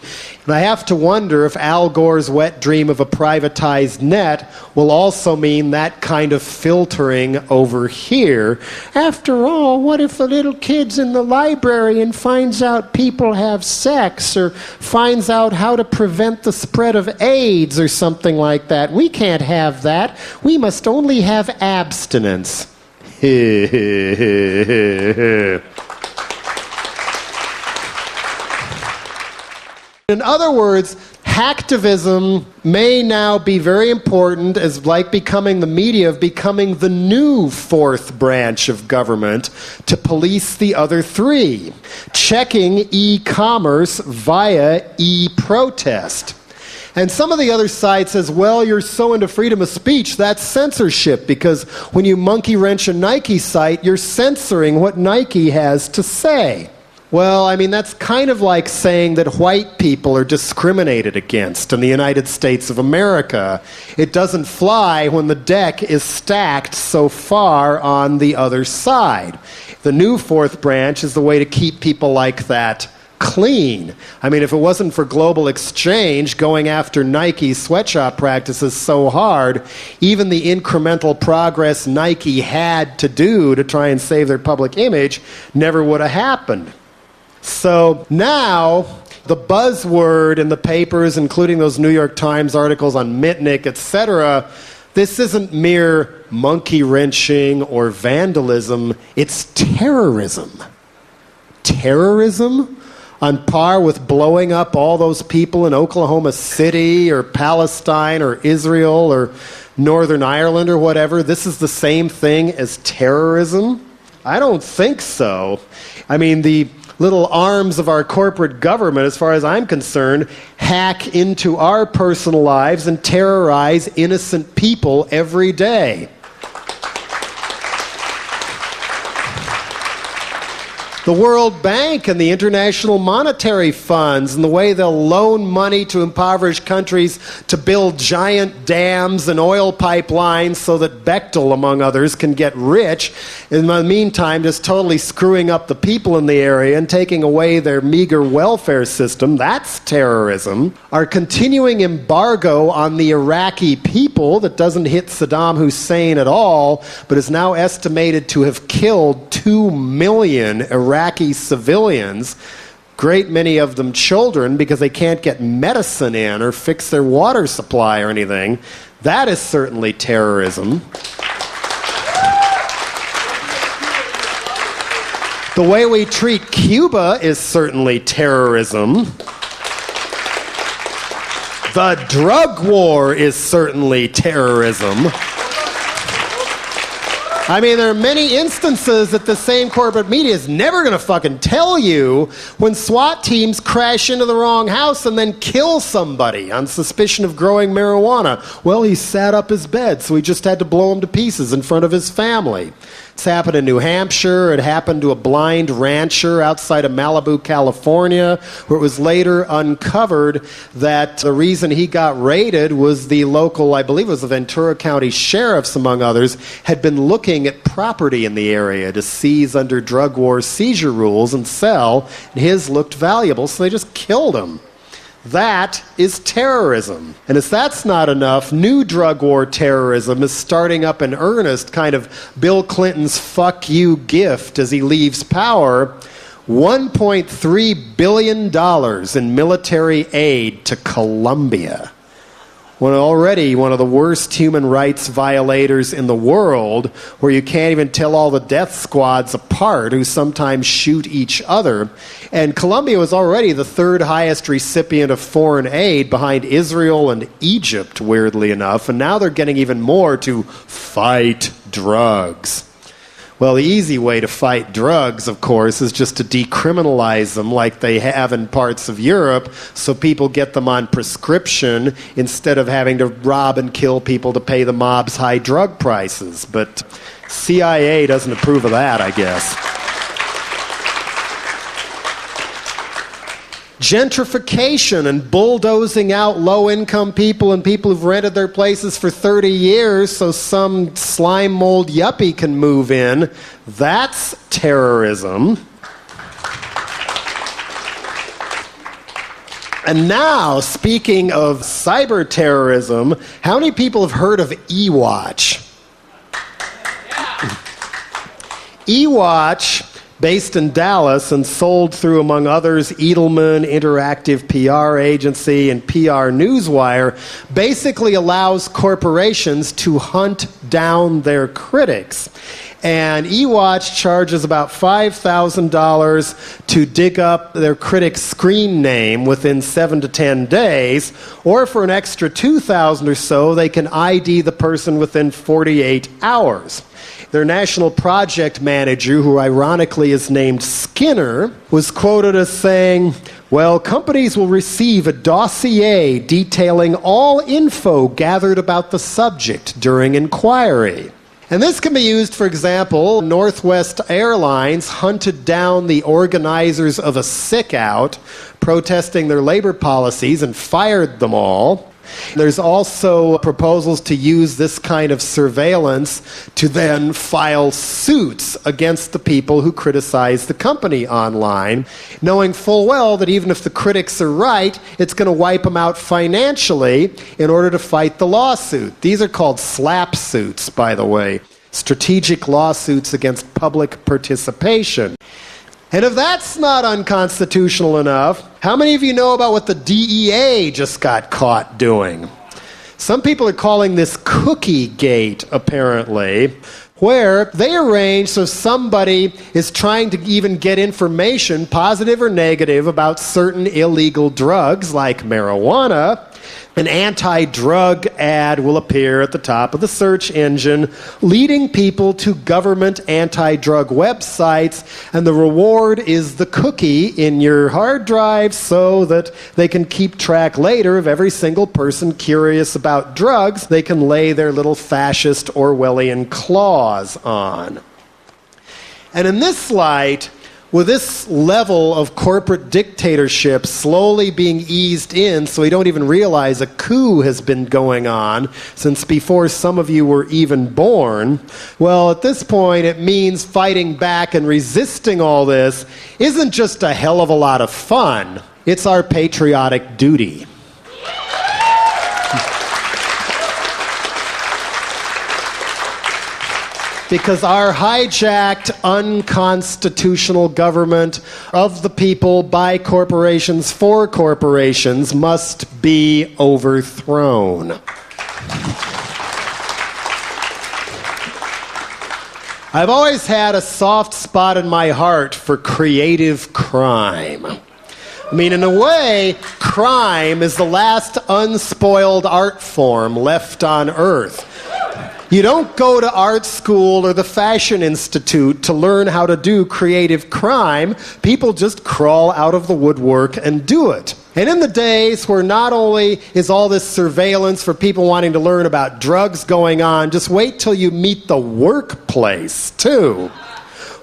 And I have to wonder if Al Gore's wet dream of a privatized net will also mean that kind of filtering over here. After all, what if the little kid's in the library and finds out people have sex, or finds out how to prevent the spread of AIDS or something like that? We can't have that. We must only have abstinence. In other words, hacktivism may now be very important as like becoming the media, of becoming the new fourth branch of government to police the other three, checking e-commerce via e-protest. And some of the other side says, well, you're so into freedom of speech, that's censorship, because when you monkey wrench a Nike site, you're censoring what Nike has to say. Well, I mean, that's kind of like saying that white people are discriminated against in the United States of America. It doesn't fly when the deck is stacked so far on the other side. The new fourth branch is the way to keep people like that clean. I mean, if it wasn't for global exchange going after Nike's sweatshop practices so hard, even the incremental progress Nike had to do to try and save their public image never would have happened. So now, the buzzword in the papers, including those New York Times articles on Mitnick, etc., this isn't mere monkey wrenching or vandalism, it's terrorism. Terrorism? On par with blowing up all those people in Oklahoma City or Palestine or Israel or Northern Ireland or whatever, this is the same thing as terrorism? I don't think so. I mean, the little arms of our corporate government, as far as I'm concerned, hack into our personal lives and terrorize innocent people every day. The World Bank and the International Monetary Funds and the way they'll loan money to impoverished countries to build giant dams and oil pipelines so that Bechtel, among others, can get rich. In the meantime, just totally screwing up the people in the area and taking away their meager welfare system. That's terrorism. Our continuing embargo on the Iraqi people that doesn't hit Saddam Hussein at all, but is now estimated to have killed 2 million Iraqi civilians, great many of them children, because they can't get medicine in or fix their water supply or anything. That is certainly terrorism. The way we treat Cuba is certainly terrorism. The drug war is certainly terrorism. I mean, there are many instances that the same corporate media is never going to fucking tell you when SWAT teams crash into the wrong house and then kill somebody on suspicion of growing marijuana. Well, he sat up his bed, so he just had to blow him to pieces in front of his family. It's happened in New Hampshire. It happened to a blind rancher outside of Malibu, California, where it was later uncovered that the reason he got raided was the local, I believe it was the Ventura County sheriffs, among others, had been looking at property in the area to seize under drug war seizure rules and sell, and his looked valuable, so they just killed him. That is terrorism. And if that's not enough, new drug war terrorism is starting up in earnest, kind of Bill Clinton's fuck you gift as he leaves power. $1.3 billion in military aid to Colombia. When already one of the worst human rights violators in the world, where you can't even tell all the death squads apart who sometimes shoot each other. And Colombia was already the third highest recipient of foreign aid behind Israel and Egypt, weirdly enough, and now they're getting even more to fight drugs. Well, the easy way to fight drugs, of course, is just to decriminalize them like they have in parts of Europe, so people get them on prescription instead of having to rob and kill people to pay the mob's high drug prices. But CIA doesn't approve of that, I guess. Gentrification and bulldozing out low-income people and people who've rented their places for 30 years so some slime mold yuppie can move in. That's terrorism. And now, speaking of cyber terrorism, how many people have heard of eWatch? eWatch, based in Dallas and sold through, among others, Edelman Interactive PR Agency and PR Newswire, basically allows corporations to hunt down their critics. And eWatch charges about $5,000 to dig up their critic's screen name within 7 to 10 days, or for an extra $2,000 or so, they can ID the person within 48 hours. Their national project manager, who ironically is named Skinner, was quoted as saying, "Well, companies will receive a dossier detailing all info gathered about the subject during inquiry." And this can be used, for example, Northwest Airlines hunted down the organizers of a sick-out protesting their labor policies and fired them all. There's also proposals to use this kind of surveillance to then file suits against the people who criticize the company online, knowing full well that even if the critics are right, it's going to wipe them out financially in order to fight the lawsuit. These are called SLAPP suits, by the way, strategic lawsuits against public participation. And if that's not unconstitutional enough, how many of you know about what the DEA just got caught doing? Some people are calling this Cookie Gate, apparently, where they arrange so somebody is trying to even get information, positive or negative, about certain illegal drugs like marijuana. An anti-drug ad will appear at the top of the search engine, leading people to government anti-drug websites, and the reward is the cookie in your hard drive so that they can keep track later of every single person curious about drugs they can lay their little fascist Orwellian claws on. And in this light, with this level of corporate dictatorship slowly being eased in so we don't even realize a coup has been going on since before some of you were even born, well, at this point it means fighting back and resisting all this isn't just a hell of a lot of fun. It's our patriotic duty. Because our hijacked, unconstitutional government of the people, by corporations, for corporations, must be overthrown. I've always had a soft spot in my heart for creative crime. I mean, in a way, crime is the last unspoiled art form left on Earth. You don't go to art school or the Fashion Institute to learn how to do creative crime. People just crawl out of the woodwork and do it. And in the days where not only is all this surveillance for people wanting to learn about drugs going on, just wait till you meet the workplace, too,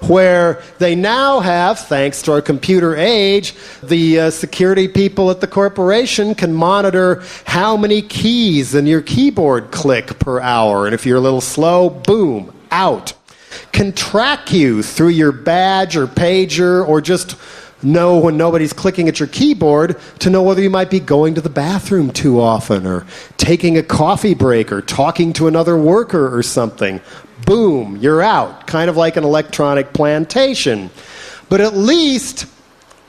where they now have, thanks to our computer age, the security people at the corporation can monitor how many keys in your keyboard click per hour. And if you're a little slow, boom, out. Can track you through your badge or pager, or just know when nobody's clicking at your keyboard to know whether you might be going to the bathroom too often, or taking a coffee break, or talking to another worker or something. Boom, you're out. Kind of like an electronic plantation. But at least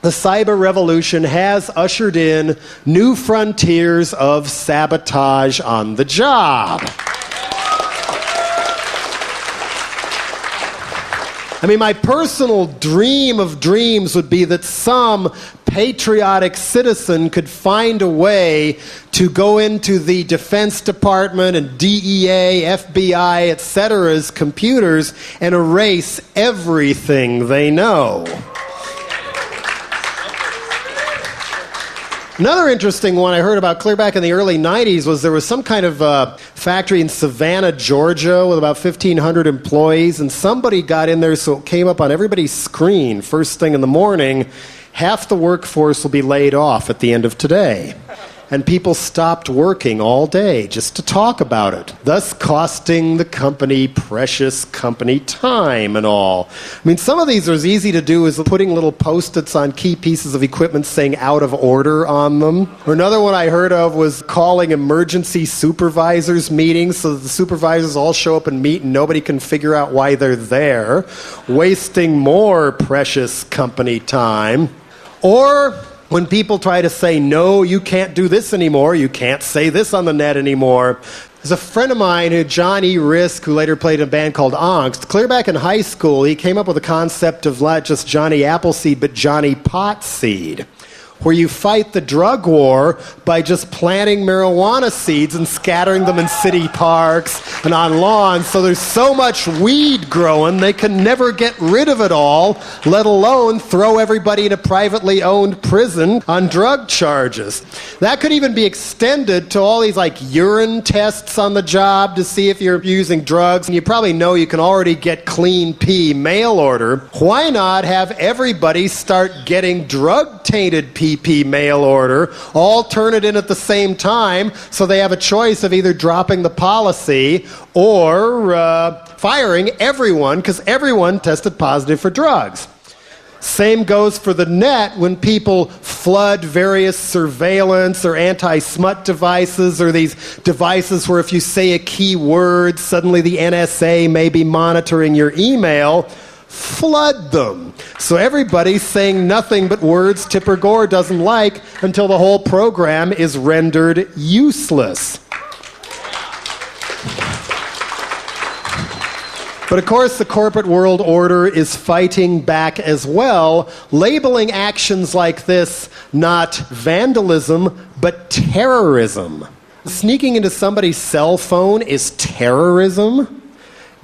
the cyber revolution has ushered in new frontiers of sabotage on the job. I mean, my personal dream of dreams would be that some patriotic citizen could find a way to go into the Defense Department and DEA, FBI, etc.'s computers and erase everything they know. Another interesting one I heard about clear back in the early 90s was there was some kind of factory in Savannah, Georgia with about 1,500 employees, and somebody got in there so it came up on everybody's screen first thing in the morning, half the workforce will be laid off at the end of today. and people stopped working all day just to talk about it, thus costing the company precious company time and all. I mean, some of these are as easy to do as putting little post-its on key pieces of equipment saying out of order on them. Or another one I heard of was calling emergency supervisors meetings so that the supervisors all show up and meet and nobody can figure out why they're there, wasting more precious company time. Or when people try to say, no, you can't do this anymore, you can't say this on the net anymore. There's a friend of mine, John E. Risk, who later played in a band called Angst. Clear back in high school, he came up with a concept of not just Johnny Appleseed, but Johnny Potseed, where you fight the drug war by just planting marijuana seeds and scattering them in city parks and on lawns. So there's so much weed growing, they can never get rid of it all, let alone throw everybody in a privately owned prison on drug charges. That could even be extended to all these like urine tests on the job to see if you're using drugs. And you probably know you can already get clean pee mail order. Why not have everybody start getting drug-tainted pee mail order, all turn it in at the same time so they have a choice of either dropping the policy or firing everyone because everyone tested positive for drugs. Same goes for the net when people flood various surveillance or anti-smut devices or these devices where if you say a key word, suddenly the NSA may be monitoring your email. Flood them. So everybody's saying nothing but words Tipper Gore doesn't like until the whole program is rendered useless. But of course, the corporate world order is fighting back as well, labeling actions like this not vandalism, but terrorism. Sneaking into somebody's cell phone is terrorism.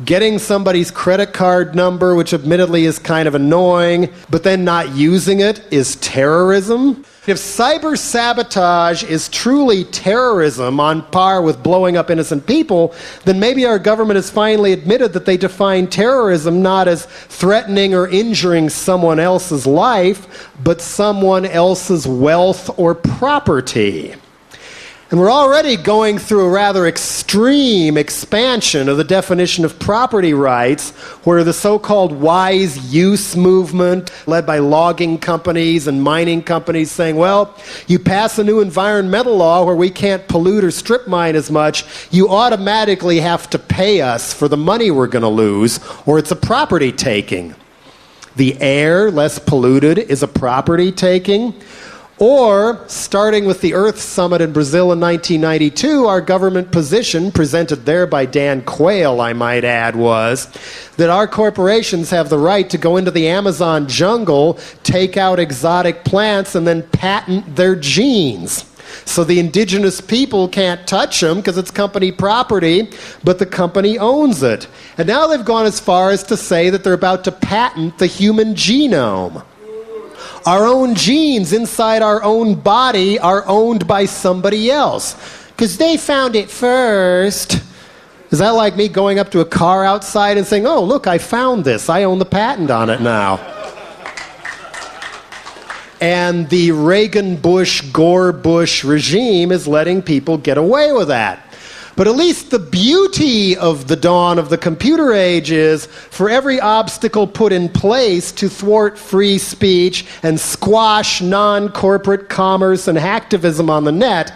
Getting somebody's credit card number, which admittedly is kind of annoying, but then not using it is terrorism. If cyber sabotage is truly terrorism on par with blowing up innocent people, then maybe our government has finally admitted that they define terrorism not as threatening or injuring someone else's life, but someone else's wealth or property. And we're already going through a rather extreme expansion of the definition of property rights, where the so-called wise use movement, led by logging companies and mining companies, saying, well, you pass a new environmental law where we can't pollute or strip mine as much, you automatically have to pay us for the money we're going to lose, or it's a property taking. The air, less polluted, is a property taking. Or, starting with the Earth Summit in Brazil in 1992, our government position, presented there by Dan Quayle, I might add, was that our corporations have the right to go into the Amazon jungle, take out exotic plants, and then patent their genes. So the indigenous people can't touch them because it's company property, but the company owns it. And now they've gone as far as to say that they're about to patent the human genome. Our own genes inside our own body are owned by somebody else because they found it first. Is that like me going up to a car outside and saying, oh, look, I found this. I own the patent on it now. And the Reagan-Bush-Gore-Bush regime is letting people get away with that. But at least the beauty of the dawn of the computer age is, for every obstacle put in place to thwart free speech and squash non-corporate commerce and hacktivism on the net,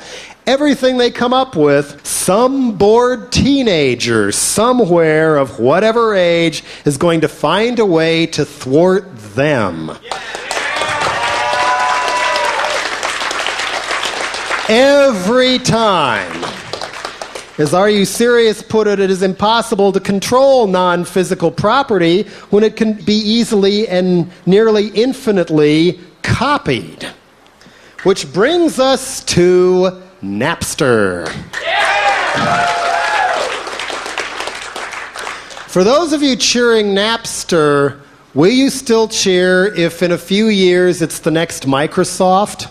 everything they come up with, some bored teenager somewhere of whatever age is going to find a way to thwart them. Every time. As Are You Serious put it, it is impossible to control non-physical property when it can be easily and nearly infinitely copied. Which brings us to Napster. For those of you cheering Napster, will you still cheer if in a few years it's the next Microsoft?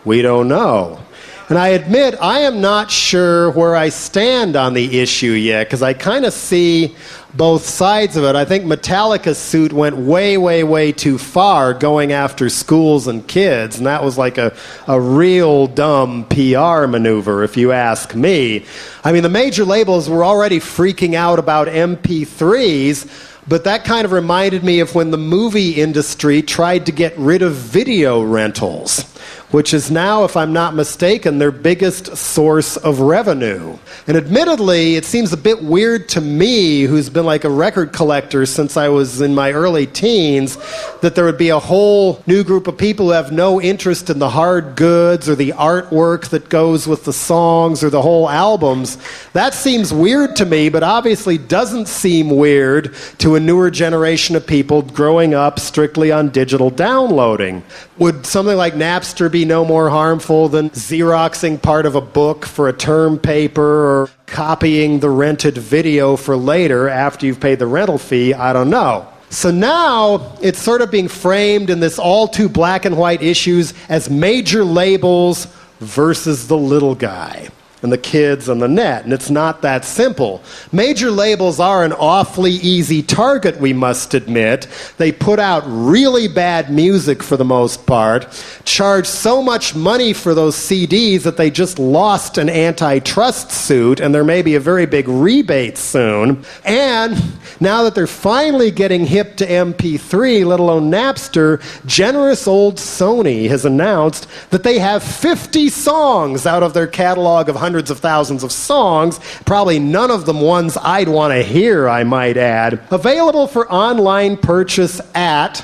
We don't know. And I admit, I am not sure where I stand on the issue yet, because I kind of see both sides of it. I think Metallica's suit went way, way, way too far going after schools and kids, and that was like a real dumb PR maneuver, if you ask me. I mean, the major labels were already freaking out about MP3s, but that kind of reminded me of when the movie industry tried to get rid of video rentals, which is now, if I'm not mistaken, their biggest source of revenue. And admittedly, it seems a bit weird to me, who's been like a record collector since I was in my early teens, that there would be a whole new group of people who have no interest in the hard goods or the artwork that goes with the songs or the whole albums. That seems weird to me, but obviously doesn't seem weird to a newer generation of people growing up strictly on digital downloading. Would something like Napster be no more harmful than Xeroxing part of a book for a term paper or copying the rented video for later after you've paid the rental fee? I don't know. So now it's sort of being framed in this all too black and white issues as major labels versus the little guy and the kids on the net, and it's not that simple. Major labels are an awfully easy target, we must admit. They put out really bad music for the most part, charge so much money for those CDs that they just lost an antitrust suit, and there may be a very big rebate soon. And now that they're finally getting hip to MP3, let alone Napster, generous old Sony has announced that they have 50 songs out of their catalog of hundreds of thousands of songs, probably none of them ones I'd want to hear, I might add, available for online purchase at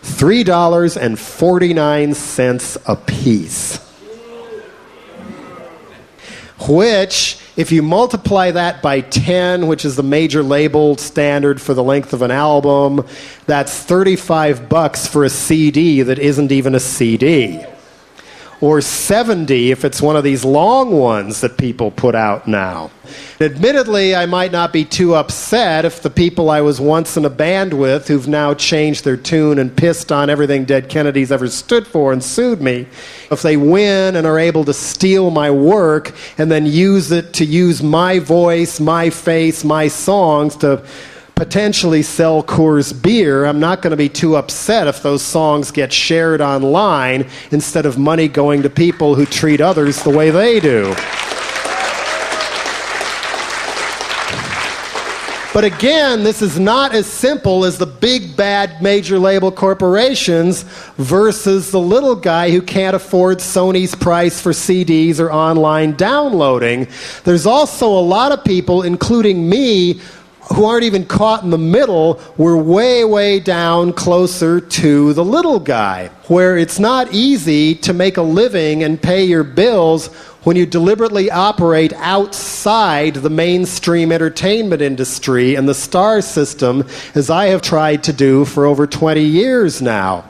$3.49 a piece. Which, if you multiply that by 10, which is the major label standard for the length of an album, that's $35 for a CD that isn't even a CD. Or 70 if it's one of these long ones that people put out now. Admittedly, I might not be too upset if the people I was once in a band with, who've now changed their tune and pissed on everything Dead Kennedys ever stood for and sued me, if they win and are able to steal my work and then use it to use my voice, my face, my songs to potentially sell Coors beer, I'm not going to be too upset if those songs get shared online instead of money going to people who treat others the way they do. But again, this is not as simple as the big bad major label corporations versus the little guy who can't afford Sony's price for CDs or online downloading. There's also a lot of people, including me, who aren't even caught in the middle. We're way, way down closer to the little guy, where it's not easy to make a living and pay your bills when you deliberately operate outside the mainstream entertainment industry and the star system, as I have tried to do for over 20 years now.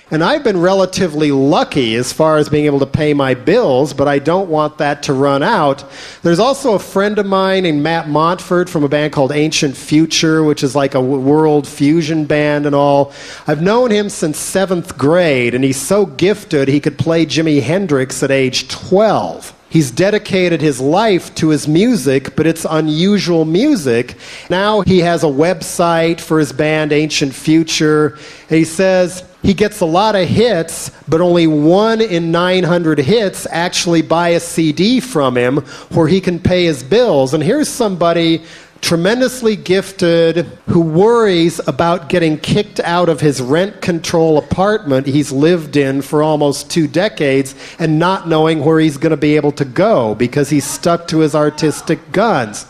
And I've been relatively lucky as far as being able to pay my bills, but I don't want that to run out. There's also a friend of mine named Matt Montfort from a band called Ancient Future, which is like a world fusion band and all. I've known him since 7th grade, and he's so gifted he could play Jimi Hendrix at age 12. He's dedicated his life to his music, but it's unusual music. Now he has a website for his band, Ancient Future. And he says he gets a lot of hits, but only 1 in 900 hits actually buy a CD from him where he can pay his bills. And here's somebody tremendously gifted who worries about getting kicked out of his rent control apartment he's lived in for almost 2 decades and not knowing where he's going to be able to go because he's stuck to his artistic guns.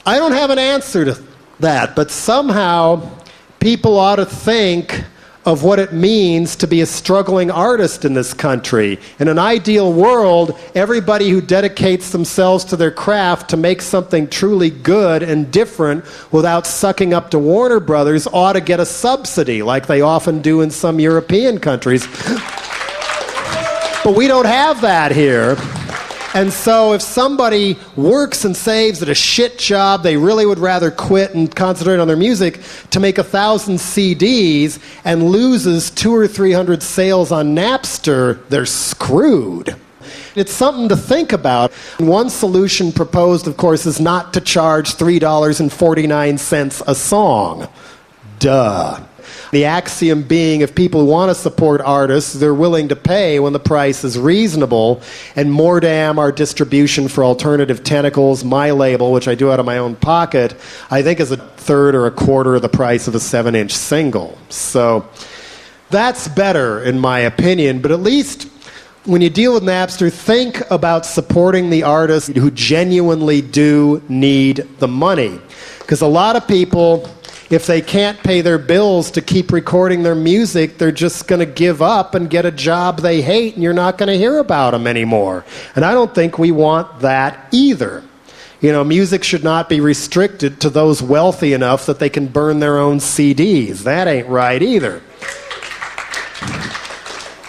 I don't have an answer to that, but somehow people ought to think of what it means to be a struggling artist in this country. In an ideal world, everybody who dedicates themselves to their craft to make something truly good and different without sucking up to Warner Brothers ought to get a subsidy, like they often do in some European countries. But we don't have that here. And so if somebody works and saves at a shit job, they really would rather quit and concentrate on their music to make 1,000 CDs and loses 200 or 300 sales on Napster, they're screwed. It's something to think about. One solution proposed, of course, is not to charge $3.49 a song. Duh. The axiom being, if people want to support artists, they're willing to pay when the price is reasonable. And more damn our distribution for Alternative Tentacles, my label, which I do out of my own pocket, I think is a third or a quarter of the price of a 7-inch single. So that's better, in my opinion. But at least when you deal with Napster, think about supporting the artists who genuinely do need the money. Because a lot of people, if they can't pay their bills to keep recording their music, they're just going to give up and get a job they hate, and you're not going to hear about them anymore. And I don't think we want that either. You know, music should not be restricted to those wealthy enough that they can burn their own CDs. That ain't right either.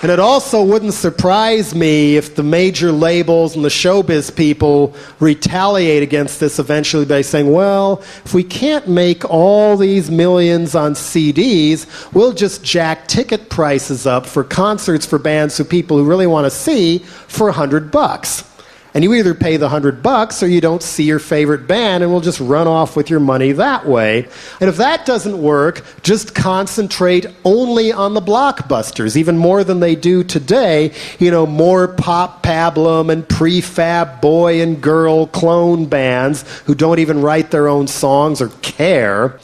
And it also wouldn't surprise me if the major labels and the showbiz people retaliate against this eventually by saying, well, if we can't make all these millions on CDs, we'll just jack ticket prices up for concerts for bands who people who really want to see for $100. And you either pay the $100 or you don't see your favorite band, and we'll just run off with your money that way. And if that doesn't work, just concentrate only on the blockbusters, even more than they do today. You know, more pop pablum and prefab boy and girl clone bands who don't even write their own songs or care.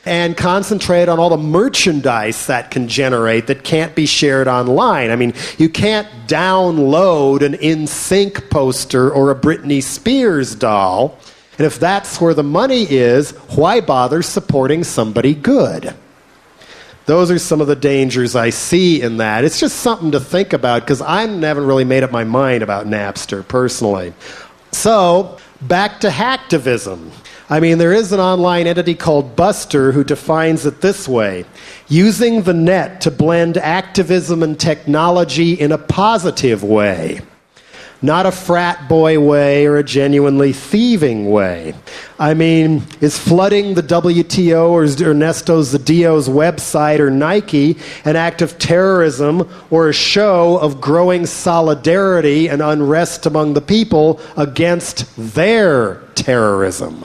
And concentrate on all the merchandise that can generate that can't be shared online. I mean, you can't download an NSYNC poster or a Britney Spears doll. And if that's where the money is, why bother supporting somebody good? Those are some of the dangers I see in that. It's just something to think about, because I haven't really made up my mind about Napster, personally. So, back to hacktivism. I mean, there is an online entity called Buster who defines it this way: using the net to blend activism and technology in a positive way. Not a frat boy way or a genuinely thieving way. I mean, is flooding the WTO or Ernesto Zedillo's website or Nike an act of terrorism or a show of growing solidarity and unrest among the people against their terrorism?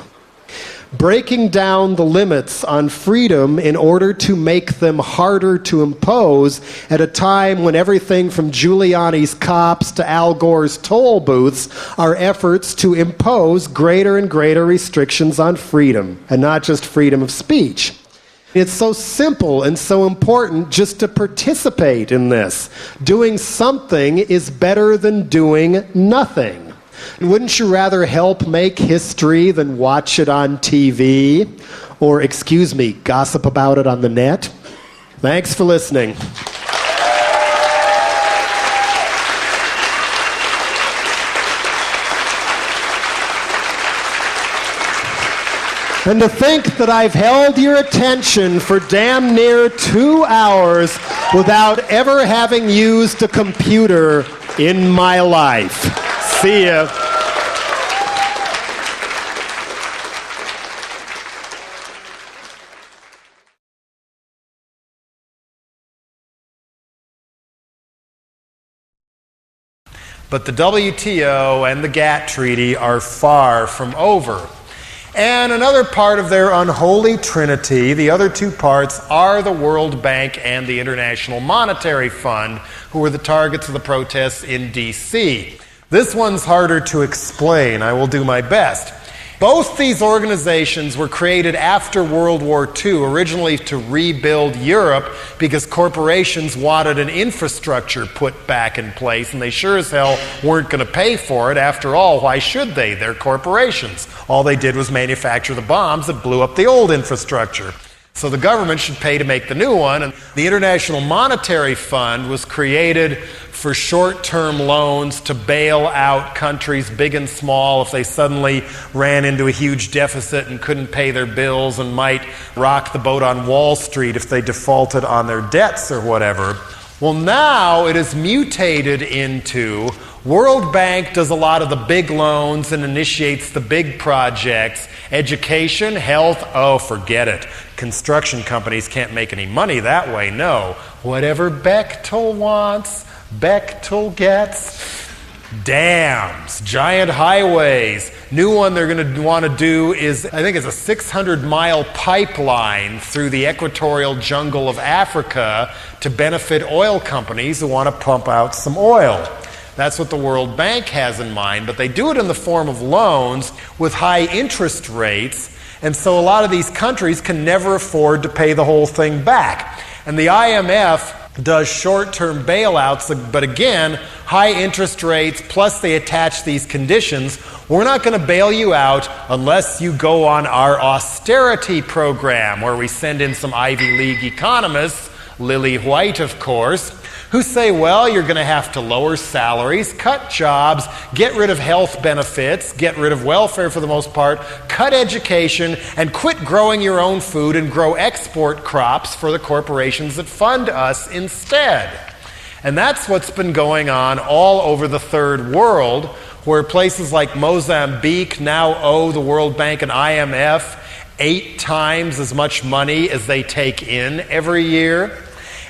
Breaking down the limits on freedom in order to make them harder to impose at a time when everything from Giuliani's cops to Al Gore's toll booths are efforts to impose greater and greater restrictions on freedom, and not just freedom of speech. It's so simple and so important just to participate in this. Doing something is better than doing nothing. Wouldn't you rather help make history than watch it on TV? Or, excuse me, gossip about it on the net? Thanks for listening. And to think that I've held your attention for damn near 2 hours without ever having used a computer in my life. See ya. But the WTO and the GATT Treaty are far from over. And another part of their unholy trinity, the other two parts, are the World Bank and the International Monetary Fund, who were the targets of the protests in D.C. This one's harder to explain. I will do my best. Both these organizations were created after World War II, originally to rebuild Europe because corporations wanted an infrastructure put back in place, and they sure as hell weren't going to pay for it. After all, why should they? They're corporations. All they did was manufacture the bombs that blew up the old infrastructure. So the government should pay to make the new one. And the International Monetary Fund was created for short-term loans to bail out countries big and small if they suddenly ran into a huge deficit and couldn't pay their bills, and might rock the boat on Wall Street if they defaulted on their debts or whatever. Well, now it is mutated into World Bank does a lot of the big loans and initiates the big projects. Education, health, oh, forget it. Construction companies can't make any money that way, no. Whatever Bechtel wants, Bechtel gets. Dams, giant highways. New one they're going to want to do is, I think it's a 600-mile pipeline through the equatorial jungle of Africa to benefit oil companies who want to pump out some oil. That's what the World Bank has in mind, but they do it in the form of loans with high interest rates, and so a lot of these countries can never afford to pay the whole thing back. And the IMF does short-term bailouts, but again, high interest rates, plus they attach these conditions. We're not going to bail you out unless you go on our austerity program, where we send in some Ivy League economists, Lily White, of course, who say, well, you're going to have to lower salaries, cut jobs, get rid of health benefits, get rid of welfare for the most part, cut education, and quit growing your own food and grow export crops for the corporations that fund us instead. And that's what's been going on all over the third world, where places like Mozambique now owe the World Bank and IMF 8 times as much money as they take in every year.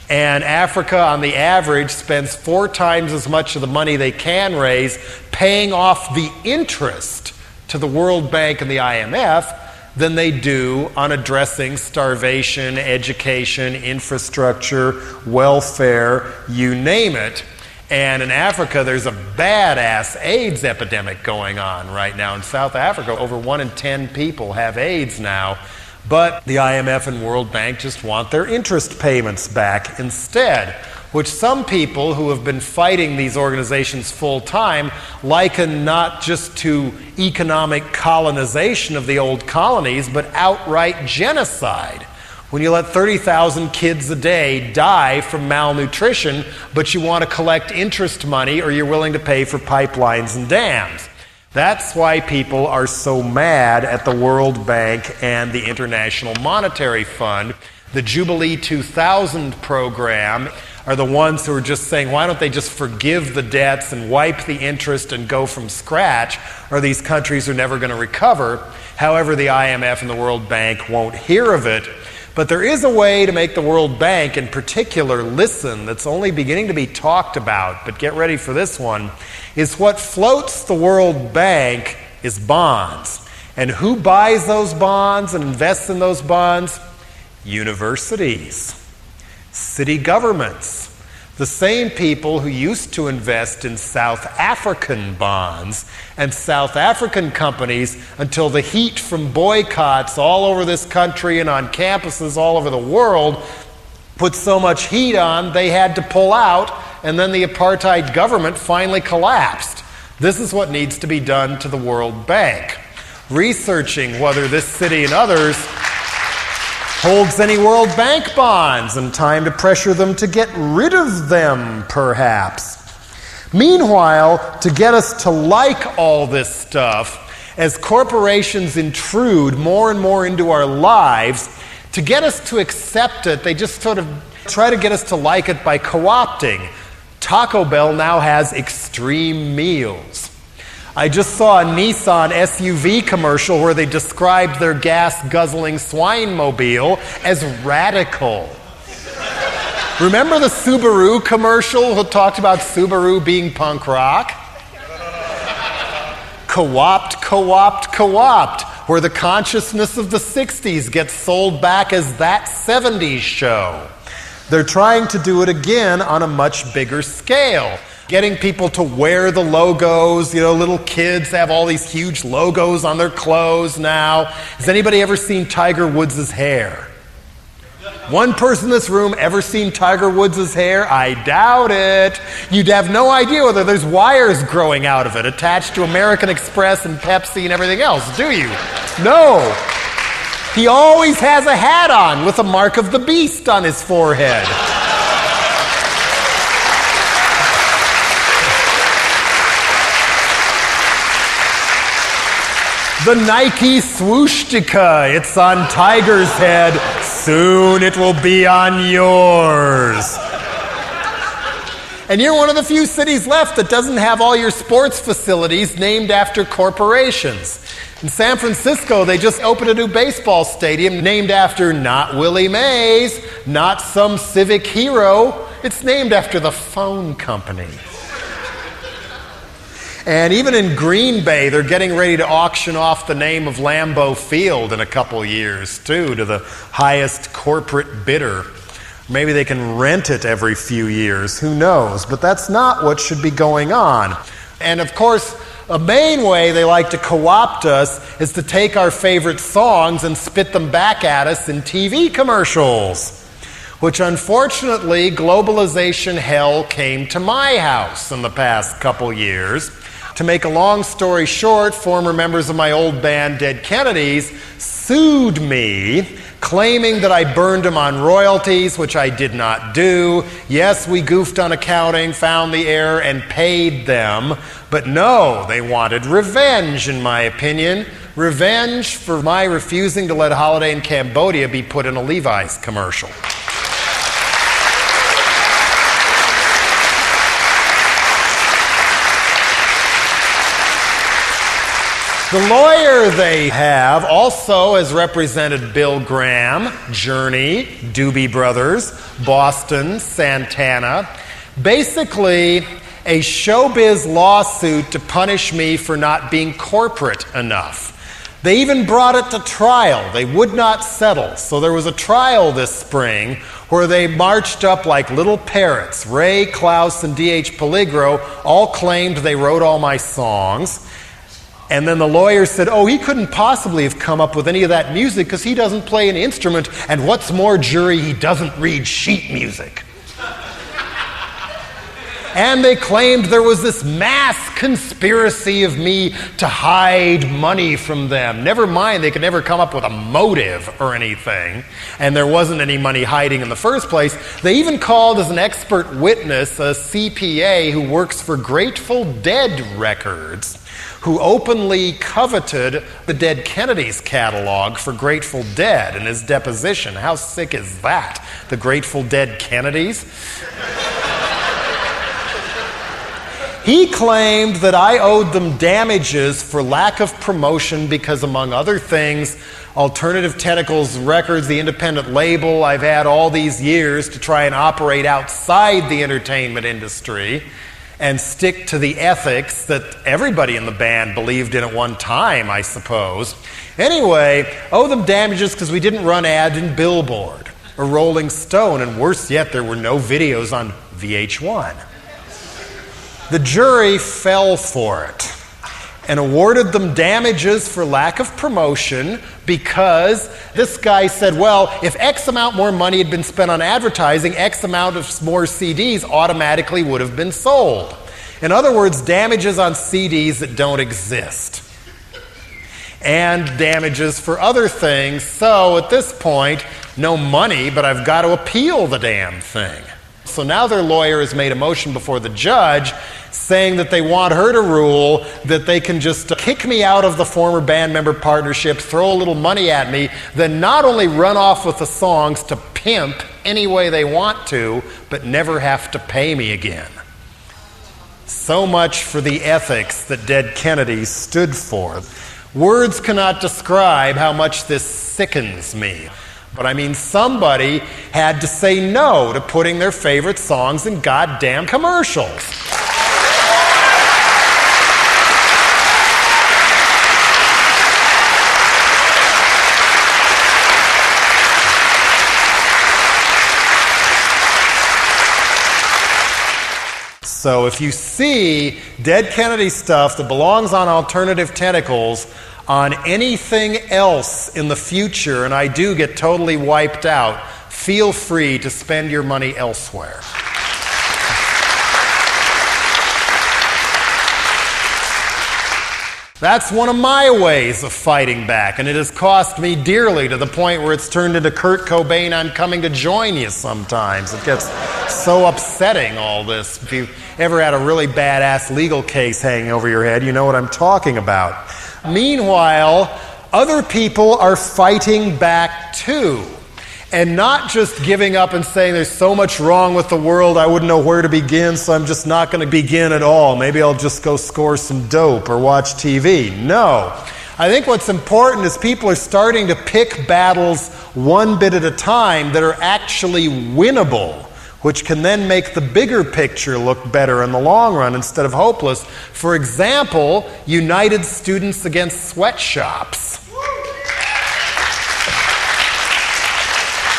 And Africa, on the average, spends 4 times as much of the money they can raise paying off the interest to the World Bank and the IMF than they do on addressing starvation, education, infrastructure, welfare, you name it. And in Africa, there's a badass AIDS epidemic going on right now. In South Africa, over 1 in 10 people have AIDS now. But the IMF and World Bank just want their interest payments back instead, which some people who have been fighting these organizations full time liken not just to economic colonization of the old colonies, but outright genocide. When you let 30,000 kids a day die from malnutrition, but you want to collect interest money or you're willing to pay for pipelines and dams. That's why people are so mad at the World Bank and the International Monetary Fund. The Jubilee 2000 program are the ones who are just saying, why don't they just forgive the debts and wipe the interest and go from scratch, or these countries are never going to recover. However, the IMF and the World Bank won't hear of it. But there is a way to make the World Bank, in particular, listen, that's only beginning to be talked about, but get ready for this one, is what floats the World Bank is bonds. And who buys those bonds and invests in those bonds? Universities, city governments, the same people who used to invest in South African bonds and South African companies until the heat from boycotts all over this country and on campuses all over the world put so much heat on they had to pull out, and then the apartheid government finally collapsed. This is what needs to be done to the World Bank. Researching whether this city and others holds any World Bank bonds, and time to pressure them to get rid of them, perhaps. Meanwhile, to get us to like all this stuff, as corporations intrude more and more into our lives, to get us to accept it, they just sort of try to get us to like it by co-opting. Taco Bell now has extreme meals. I just saw a Nissan SUV commercial where they described their gas-guzzling swine mobile as radical. Remember the Subaru commercial who talked about Subaru being punk rock? Co-opt, co-opt, co-opt, where the consciousness of the 60s gets sold back as that 70s show. They're trying to do it again on a much bigger scale. Getting people to wear the logos. You know, little kids have all these huge logos on their clothes now. Has anybody ever seen Tiger Woods' hair? One person in this room ever seen Tiger Woods' hair? I doubt it. You'd have no idea whether there's wires growing out of it attached to American Express and Pepsi and everything else, do you? No. He always has a hat on with a mark of the beast on his forehead. The Nike swooshdika, it's on Tiger's head. Soon it will be on yours. And you're one of the few cities left that doesn't have all your sports facilities named after corporations. In San Francisco, they just opened a new baseball stadium named after not Willie Mays, not some civic hero. It's named after the phone company. And even in Green Bay, they're getting ready to auction off the name of Lambeau Field in a couple years, too, to the highest corporate bidder. Maybe they can rent it every few years, who knows? But that's not what should be going on. And of course, a main way they like to co-opt us is to take our favorite songs and spit them back at us in TV commercials, which unfortunately, globalization hell came to my house in the past couple years. To make a long story short, former members of my old band, Dead Kennedys, sued me, claiming that I burned them on royalties, which I did not do. Yes, we goofed on accounting, found the error, and paid them. But no, they wanted revenge, in my opinion. Revenge for my refusing to let Holiday in Cambodia be put in a Levi's commercial. The lawyer they have also has represented Bill Graham, Journey, Doobie Brothers, Boston, Santana. Basically, a showbiz lawsuit to punish me for not being corporate enough. They even brought it to trial. They would not settle. So there was a trial this spring where they marched up like little parrots. Ray, Klaus, and D.H. Peligro all claimed they wrote all my songs. And then the lawyer said, oh, he couldn't possibly have come up with any of that music because he doesn't play an instrument, and what's more, jury, he doesn't read sheet music. And they claimed there was this mass conspiracy of me to hide money from them. Never mind, they could never come up with a motive or anything, and there wasn't any money hiding in the first place. They even called as an expert witness a CPA who works for Grateful Dead Records, who openly coveted the Dead Kennedys catalog for Grateful Dead in his deposition. How sick is that? The Grateful Dead Kennedys? He claimed that I owed them damages for lack of promotion because, among other things, Alternative Tentacles Records, the independent label I've had all these years to try and operate outside the entertainment industry and stick to the ethics that everybody in the band believed in at one time, I suppose. Anyway, owe them damages because we didn't run ads in Billboard or Rolling Stone, and worse yet, there were no videos on VH1. The jury fell for it and awarded them damages for lack of promotion because this guy said, well, if X amount more money had been spent on advertising, X amount of more CDs automatically would have been sold. In other words, damages on CDs that don't exist. And damages for other things. So at this point, no money, but I've got to appeal the damn thing. So now their lawyer has made a motion before the judge saying that they want her to rule that they can just kick me out of the former band member partnership, throw a little money at me, then not only run off with the songs to pimp any way they want to, but never have to pay me again. So much for the ethics that Dead Kennedys stood for. Words cannot describe how much this sickens me. But I mean, somebody had to say no to putting their favorite songs in goddamn commercials. So if you see Dead Kennedy stuff that belongs on Alternative Tentacles on anything else in the future, and I do get totally wiped out, feel free to spend your money elsewhere. That's one of my ways of fighting back, and it has cost me dearly to the point where it's turned into Kurt Cobain, I'm coming to join you sometimes. It gets so upsetting, all this. If you've ever had a really badass legal case hanging over your head, you know what I'm talking about. Meanwhile, other people are fighting back too. And not just giving up and saying there's so much wrong with the world, I wouldn't know where to begin, so I'm just not going to begin at all. Maybe I'll just go score some dope or watch TV. No. I think what's important is people are starting to pick battles one bit at a time that are actually winnable. which can then make the bigger picture look better in the long run instead of hopeless. For example, United Students Against Sweatshops.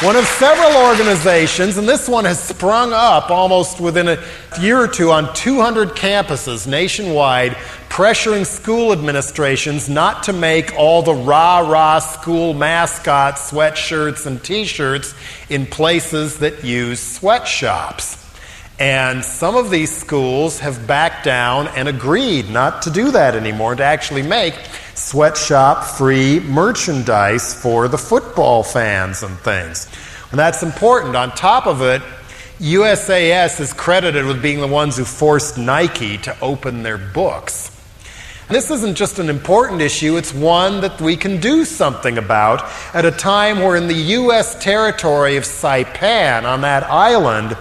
One of several organizations, and this one has sprung up almost within a year or two on 200 campuses nationwide, pressuring school administrations not to make all the rah-rah school mascot sweatshirts and t-shirts in places that use sweatshops. And some of these schools have backed down and agreed not to do that anymore, to actually make sweatshop-free merchandise for the football fans and things. And that's important. On top of it, USAS is credited with being the ones who forced Nike to open their books. And this isn't just an important issue, it's one that we can do something about at a time where in the U.S. territory of Saipan, on that island,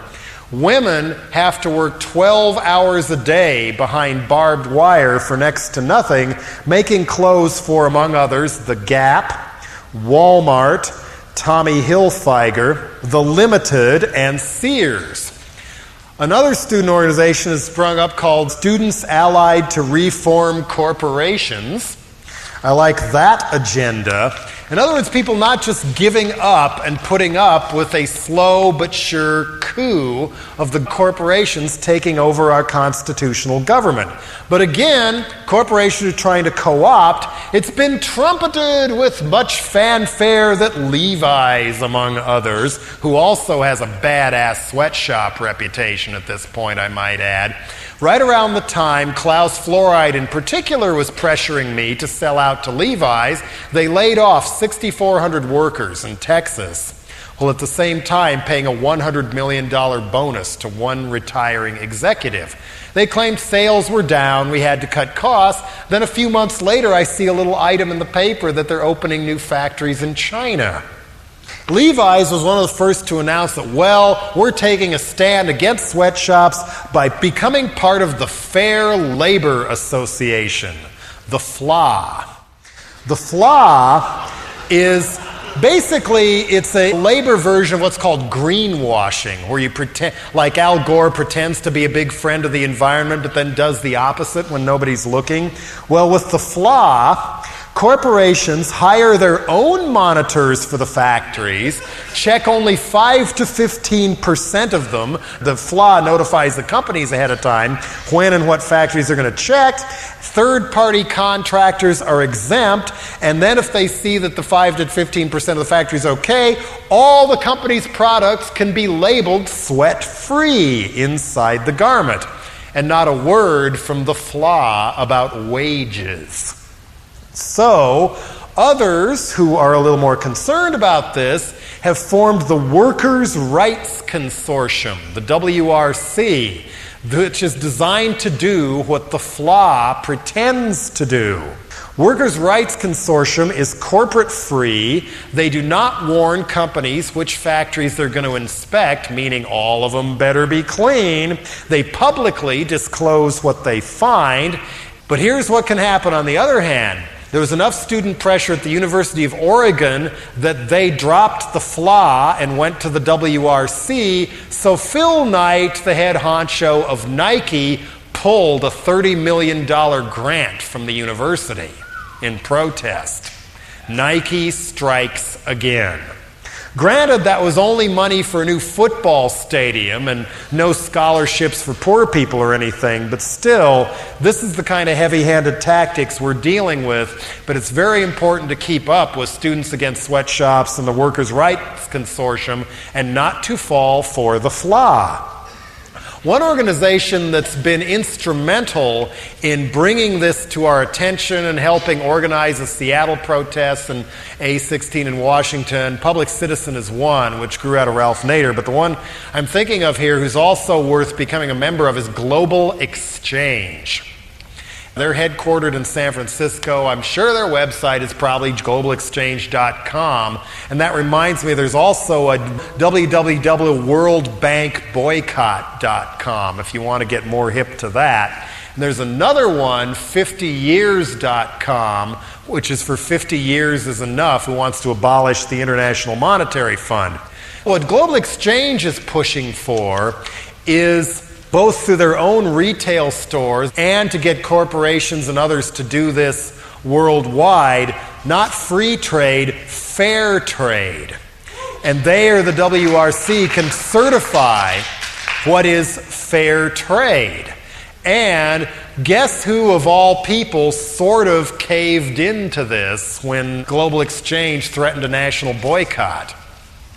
women have to work 12 hours a day behind barbed wire for next to nothing, making clothes for, among others, The Gap, Walmart, Tommy Hilfiger, The Limited, and Sears. Another student organization has sprung up called Students Allied to Reform Corporations. I like that agenda. In other words, people not just giving up and putting up with a slow but sure coup of the corporations taking over our constitutional government. But again, corporations are trying to co-opt. It's been trumpeted with much fanfare that Levi's, among others, who also has a badass sweatshop reputation at this point, I might add, right around the time Klaus Fluoride in particular was pressuring me to sell out to Levi's, they laid off 6,400 workers in Texas, while at the same time paying a $100 million bonus to one retiring executive. They claimed sales were down, we had to cut costs. Then a few months later, I see a little item in the paper that they're opening new factories in China. Levi's was one of the first to announce that, well, we're taking a stand against sweatshops by becoming part of the Fair Labor Association, the FLA. The FLA is basically, it's a labor version of what's called greenwashing, where you pretend, like Al Gore pretends to be a big friend of the environment, but then does the opposite when nobody's looking. Well, with the FLA, corporations hire their own monitors for the factories, check only 5 to 15% of them. The FLA notifies the companies ahead of time when and what factories they're going to check. Third-party contractors are exempt, and then if they see that the 5 to 15% of the factory is okay, all the company's products can be labeled sweat-free inside the garment. And not a word from the FLA about wages. So, others who are a little more concerned about this have formed the Workers' Rights Consortium, the WRC, which is designed to do what the FLA pretends to do. Workers' Rights Consortium is corporate-free. They do not warn companies which factories they're going to inspect, meaning all of them better be clean. They publicly disclose what they find. But here's what can happen on the other hand. There was enough student pressure at the University of Oregon that they dropped the FLA and went to the WRC, so Phil Knight, the head honcho of Nike, pulled a $30 million grant from the university in protest. Nike strikes again. Granted, that was only money for a new football stadium and no scholarships for poor people or anything, but still, this is the kind of heavy-handed tactics we're dealing with, but it's very important to keep up with Students Against Sweatshops and the Workers' Rights Consortium and not to fall for the FLA. One organization that's been instrumental in bringing this to our attention and helping organize the Seattle protests and A16 in Washington, Public Citizen is one, which grew out of Ralph Nader. But the one I'm thinking of here who's also worth becoming a member of is Global Exchange. They're headquartered in San Francisco. I'm sure their website is probably globalexchange.com. And that reminds me, there's also a www.worldbankboycott.com if you want to get more hip to that. And there's another one, 50years.com, which is for 50 years is enough, who wants to abolish the International Monetary Fund. What Global Exchange is pushing for is both through their own retail stores and to get corporations and others to do this worldwide, not free trade, fair trade. And they, or the WRC, can certify what is fair trade. And guess who, of all people, sort of caved into this when Global Exchange threatened a national boycott?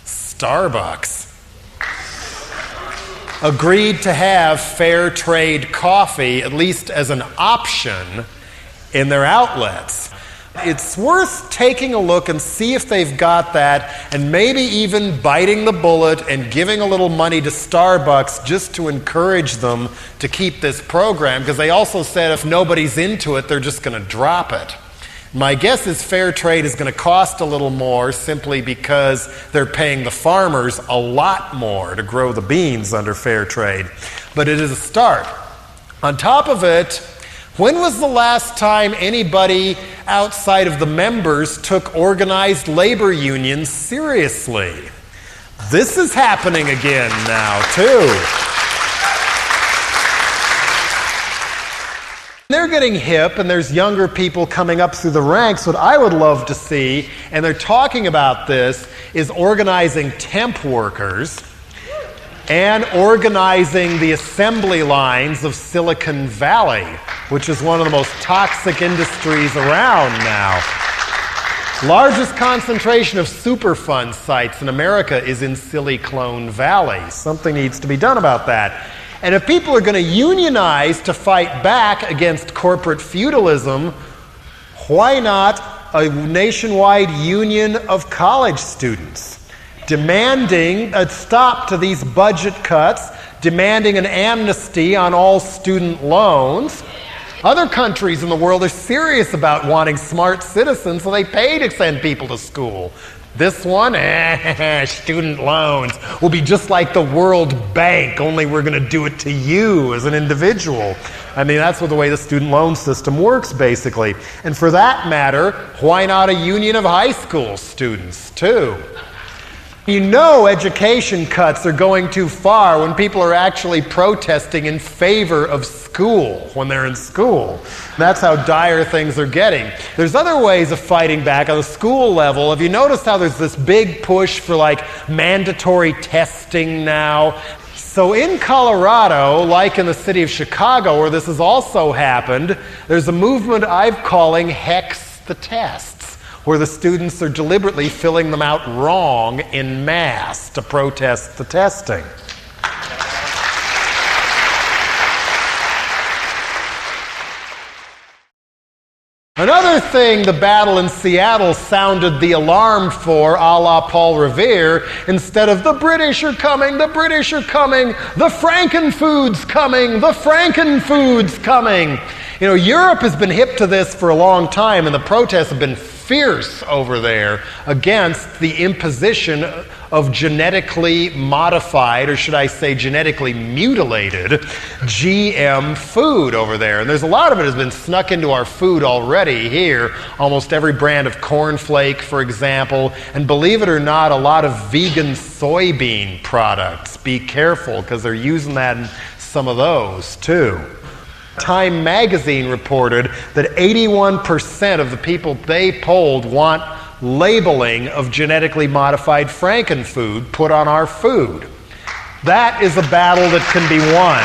Starbucks. Agreed to have fair trade coffee, at least as an option, in their outlets. It's worth taking a look and see if they've got that, and maybe even biting the bullet and giving a little money to Starbucks just to encourage them to keep this program, because they also said if nobody's into it, they're just going to drop it. My guess is fair trade is going to cost a little more simply because they're paying the farmers a lot more to grow the beans under fair trade. But it is a start. On top of it, when was the last time anybody outside of the members took organized labor unions seriously? This is happening again now, too. They're getting hip, and there's younger people coming up through the ranks. What I would love to see, and they're talking about this, is organizing temp workers and organizing the assembly lines of Silicon Valley, which is one of the most toxic industries around now. Largest concentration of Superfund sites in America is in Silicon Valley. Something needs to be done about that. And if people are going to unionize to fight back against corporate feudalism, why not a nationwide union of college students? Demanding a stop to these budget cuts, demanding an amnesty on all student loans. Other countries in the world are serious about wanting smart citizens, so they pay to send people to school. This one, student loans, will be just like the World Bank, only we're going to do it to you as an individual. I mean, that's the way the student loan system works, basically. And for that matter, why not a union of high school students, too? You know education cuts are going too far when people are actually protesting in favor of school when they're in school. That's how dire things are getting. There's other ways of fighting back on the school level. Have you noticed how there's this big push for like mandatory testing now? So in Colorado, like in the city of Chicago, where this has also happened, there's a movement I'm calling Hex the Tests, where the students are deliberately filling them out wrong in mass to protest the testing. Another thing the battle in Seattle sounded the alarm for, a la Paul Revere, instead of the British are coming, the British are coming, the Frankenfood's coming, the Frankenfood's coming. You know, Europe has been hip to this for a long time, and the protests have been fierce over there against the imposition of genetically modified, or should I say genetically mutilated, GM food over there. And there's a lot of it has been snuck into our food already here. Almost every brand of cornflake, for example, and believe it or not, a lot of vegan soybean products. Be careful, because they're using that in some of those too. Time magazine reported that 81% of the people they polled want labeling of genetically modified Frankenfood put on our food. That is a battle that can be won.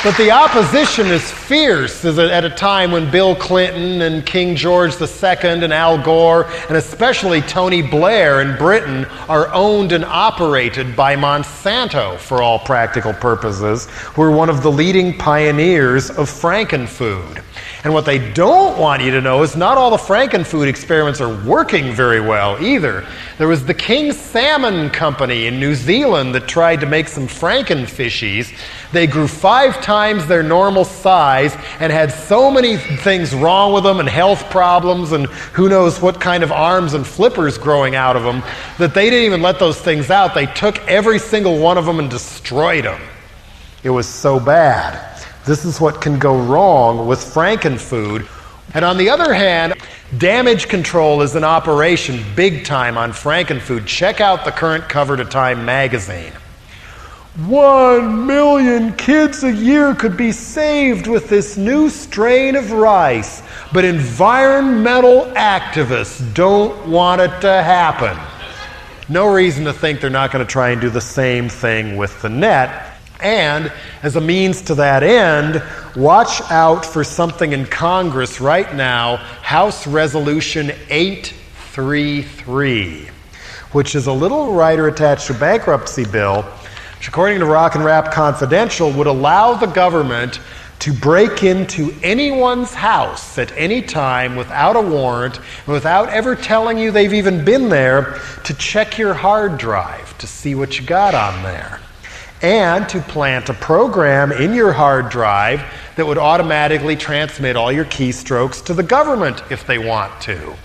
But the opposition is fierce at a time when Bill Clinton and King George II and Al Gore and especially Tony Blair in Britain are owned and operated by Monsanto for all practical purposes, who are one of the leading pioneers of Frankenfood. And what they don't want you to know is not all the Frankenfood experiments are working very well either. There was the King Salmon Company in New Zealand that tried to make some Frankenfishies. They grew 5 times their normal size and had so many things wrong with them and health problems and who knows what kind of arms and flippers growing out of them that they didn't even let those things out. They took every single one of them and destroyed them. It was so bad. This is what can go wrong with Frankenfood. And on the other hand, damage control is in operation big time on Frankenfood. Check out the current cover to Time magazine. 1 million kids a year could be saved with this new strain of rice, but environmental activists don't want it to happen. No reason to think they're not going to try and do the same thing with the net. And as a means to that end, watch out for something in Congress right now, House Resolution 833, which is a little rider attached to a bankruptcy bill, which according to Rock and Rap Confidential would allow the government to break into anyone's house at any time without a warrant and without ever telling you they've even been there, to check your hard drive to see what you got on there. And to plant a program in your hard drive that would automatically transmit all your keystrokes to the government if they want to.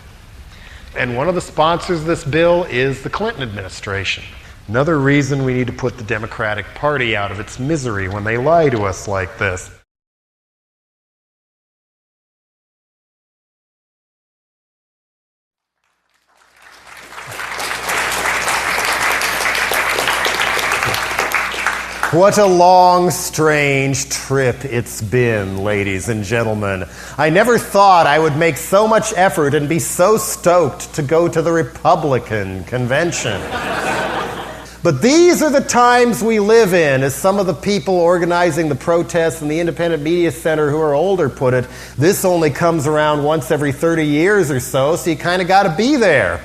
And one of the sponsors of this bill is the Clinton administration. Another reason we need to put the Democratic Party out of its misery when they lie to us like this. What a long, strange trip it's been, ladies and gentlemen. I never thought I would make so much effort and be so stoked to go to the Republican convention. But these are the times we live in, as some of the people organizing the protests in the Independent Media Center who are older put it. This only comes around once every 30 years or so you kind of got to be there.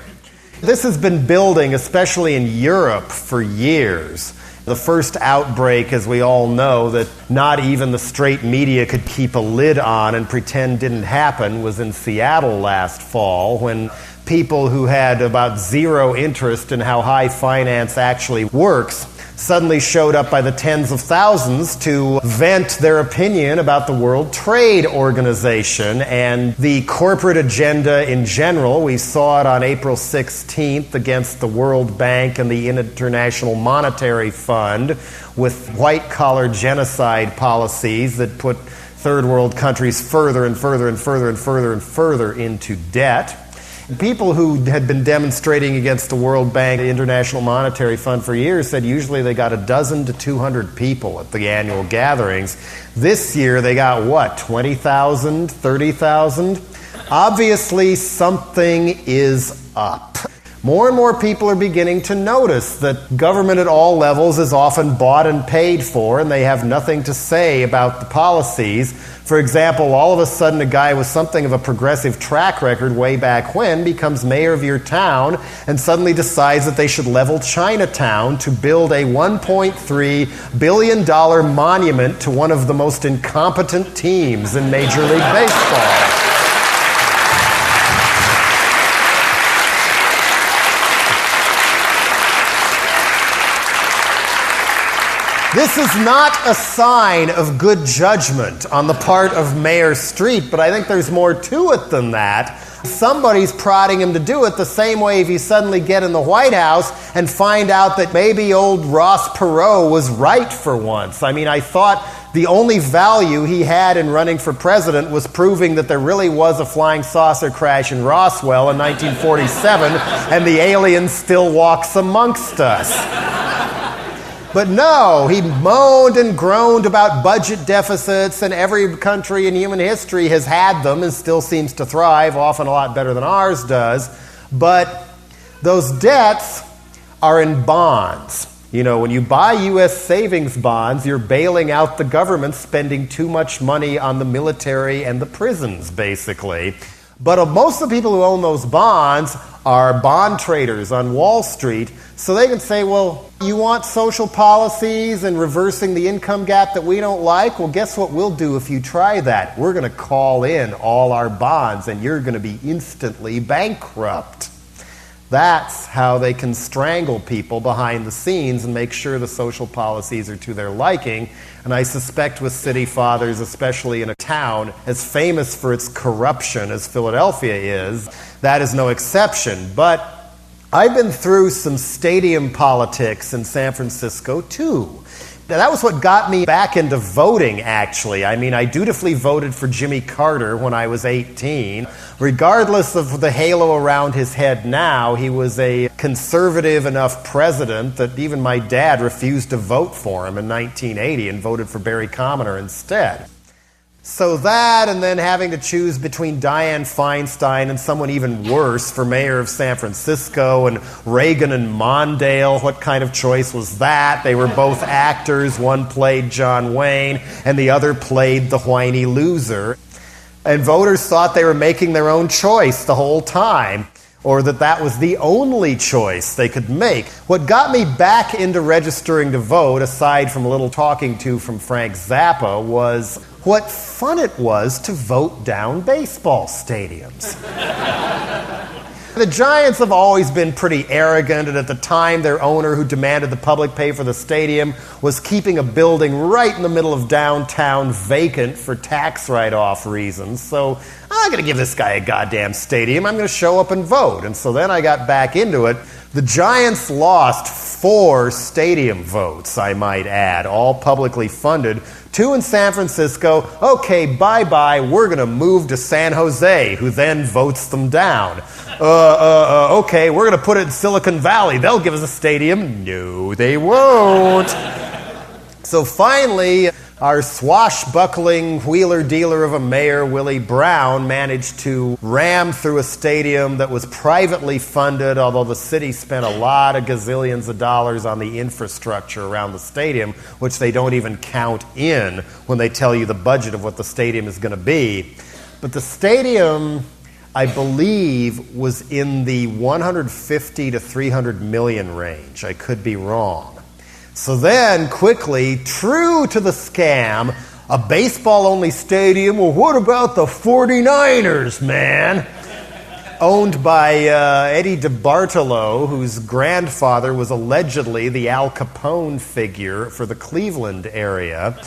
This has been building, especially in Europe, for years. The first outbreak, as we all know, that not even the straight media could keep a lid on and pretend didn't happen, was in Seattle last fall, when people who had about zero interest in how high finance actually works suddenly showed up by the tens of thousands to vent their opinion about the World Trade Organization and the corporate agenda in general. We saw it on April 16th against the World Bank and the International Monetary Fund with white-collar genocide policies that put third world countries further and further and further and further and further into debt. People who had been demonstrating against the World Bank, the International Monetary Fund for years said usually they got 100 to 200 people at the annual gatherings. This year they got what, 20,000, 30,000? Obviously something is up. More and more people are beginning to notice that government at all levels is often bought and paid for, and they have nothing to say about the policies. For example, all of a sudden a guy with something of a progressive track record way back when becomes mayor of your town and suddenly decides that they should level Chinatown to build a $1.3 billion monument to one of the most incompetent teams in Major League Baseball. This is not a sign of good judgment on the part of Mayor Street, but I think there's more to it than that. Somebody's prodding him to do it the same way if you suddenly get in the White House and find out that maybe old Ross Perot was right for once. I mean, I thought the only value he had in running for president was proving that there really was a flying saucer crash in Roswell in 1947 and the alien still walks amongst us. But no, he moaned and groaned about budget deficits, and every country in human history has had them and still seems to thrive, often a lot better than ours does. But those debts are in bonds. You know, when you buy U.S. savings bonds, you're bailing out the government spending too much money on the military and the prisons, basically. But most of the people who own those bonds are bond traders on Wall Street, so they can say, well, you want social policies and reversing the income gap that we don't like? Well, guess what we'll do if you try that? We're going to call in all our bonds, and you're going to be instantly bankrupt. That's how they can strangle people behind the scenes and make sure the social policies are to their liking. And I suspect with city fathers, especially in a town as famous for its corruption as Philadelphia is, that is no exception. But I've been through some stadium politics in San Francisco too. That was what got me back into voting, actually. I mean, I dutifully voted for Jimmy Carter when I was 18. Regardless of the halo around his head now, he was a conservative enough president that even my dad refused to vote for him in 1980 and voted for Barry Commoner instead. So that, and then having to choose between Dianne Feinstein and someone even worse for mayor of San Francisco, and Reagan and Mondale, what kind of choice was that? They were both actors. One played John Wayne, and the other played the whiny loser. And voters thought they were making their own choice the whole time, or that was the only choice they could make. What got me back into registering to vote, aside from a little talking to from Frank Zappa, was what fun it was to vote down baseball stadiums. The Giants have always been pretty arrogant, and at the time their owner, who demanded the public pay for the stadium, was keeping a building right in the middle of downtown vacant for tax write-off reasons. So I'm going to give this guy a goddamn stadium. I'm going to show up and vote. And so then I got back into it. The Giants lost 4 stadium votes, I might add, all publicly funded. 2 in San Francisco. Okay, bye-bye, we're going to move to San Jose, who then votes them down. Okay, we're going to put it in Silicon Valley. They'll give us a stadium. No, they won't. So finally, our swashbuckling wheeler-dealer of a mayor, Willie Brown, managed to ram through a stadium that was privately funded, although the city spent a lot of gazillions of dollars on the infrastructure around the stadium, which they don't even count in when they tell you the budget of what the stadium is going to be. But the stadium, I believe, was in the 150 to 300 million range. I could be wrong. So then, quickly, true to the scam, a baseball-only stadium, well, what about the 49ers, man? Owned by Eddie DeBartolo, whose grandfather was allegedly the Al Capone figure for the Cleveland area.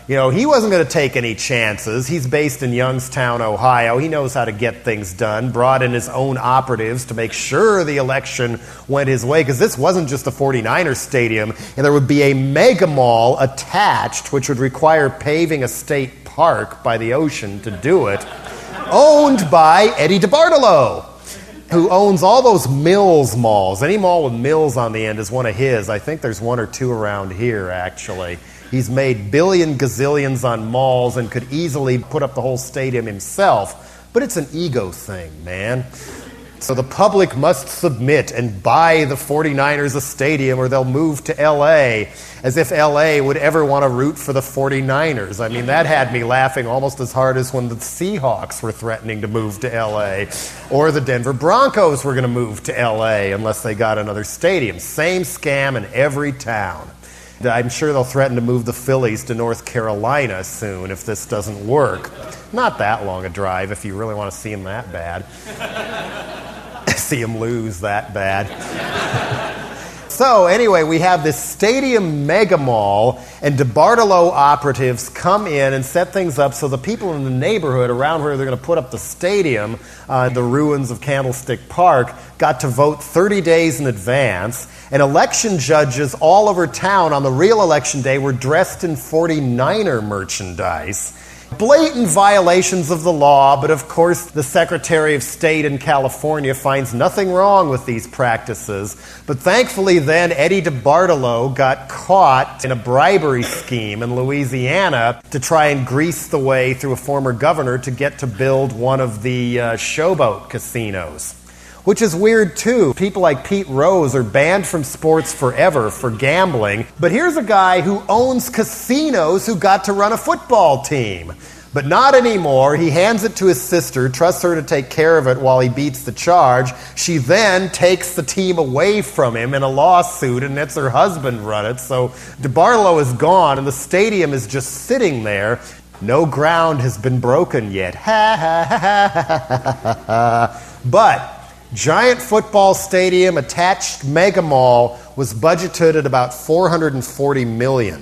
You know, he wasn't going to take any chances. He's based in Youngstown, Ohio. He knows how to get things done. Brought in his own operatives to make sure the election went his way, because this wasn't just a 49ers stadium, and there would be a mega mall attached, which would require paving a state park by the ocean to do it, owned by Eddie DeBartolo, who owns all those Mills malls. Any mall with Mills on the end is one of his. I think there's 1 or 2 around here, actually. He's made billion gazillions on malls and could easily put up the whole stadium himself. But it's an ego thing, man. So the public must submit and buy the 49ers a stadium, or they'll move to L.A., as if L.A. would ever want to root for the 49ers. I mean, that had me laughing almost as hard as when the Seahawks were threatening to move to L.A., or the Denver Broncos were going to move to L.A. unless they got another stadium. Same scam in every town. I'm sure they'll threaten to move the Phillies to North Carolina soon if this doesn't work. Not that long a drive if you really want to see them that bad. See them lose that bad. So anyway, we have this stadium mega mall, and DeBartolo operatives come in and set things up so the people in the neighborhood around where they're going to put up the stadium, the ruins of Candlestick Park, got to vote 30 days in advance. And election judges all over town on the real election day were dressed in 49er merchandise. Blatant violations of the law, but of course the Secretary of State in California finds nothing wrong with these practices. But thankfully then Eddie DeBartolo got caught in a bribery scheme in Louisiana to try and grease the way through a former governor to get to build one of the showboat casinos. Which is weird, too. People like Pete Rose are banned from sports forever for gambling. But here's a guy who owns casinos who got to run a football team. But not anymore. He hands it to his sister, trusts her to take care of it while he beats the charge. She then takes the team away from him in a lawsuit and lets her husband run it. So DeBartolo is gone and the stadium is just sitting there. No ground has been broken yet. Ha ha ha ha ha ha. But giant football stadium, attached mega mall, was budgeted at about $440 million.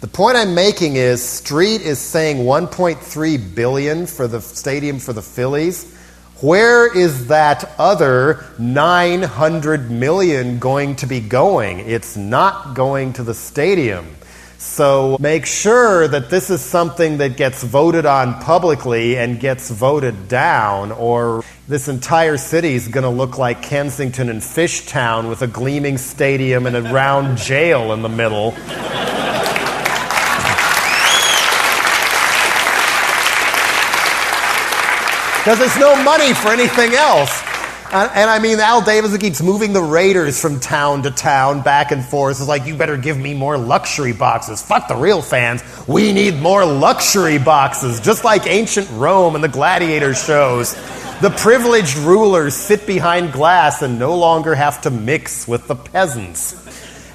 The point I'm making is Street is saying $1.3 billion for the stadium for the Phillies. Where is that other $900 million going to be going? It's not going to the stadium. So make sure that this is something that gets voted on publicly and gets voted down, or this entire city is going to look like Kensington and Fishtown with a gleaming stadium and a round jail in the middle. Because there's no money for anything else. And I mean, Al Davidson keeps moving the Raiders from town to town, back and forth. It's like, you better give me more luxury boxes. Fuck the real fans. We need more luxury boxes. Just like ancient Rome and the gladiator shows. The privileged rulers sit behind glass and no longer have to mix with the peasants.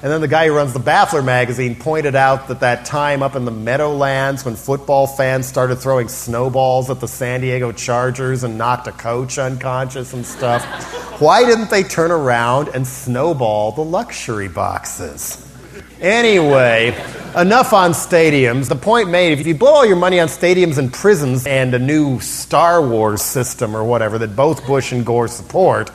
And then the guy who runs the Baffler magazine pointed out that time up in the Meadowlands when football fans started throwing snowballs at the San Diego Chargers and knocked a coach unconscious and stuff, why didn't they turn around and snowball the luxury boxes? Anyway, enough on stadiums. The point made, if you blow all your money on stadiums and prisons and a new Star Wars system or whatever that both Bush and Gore support,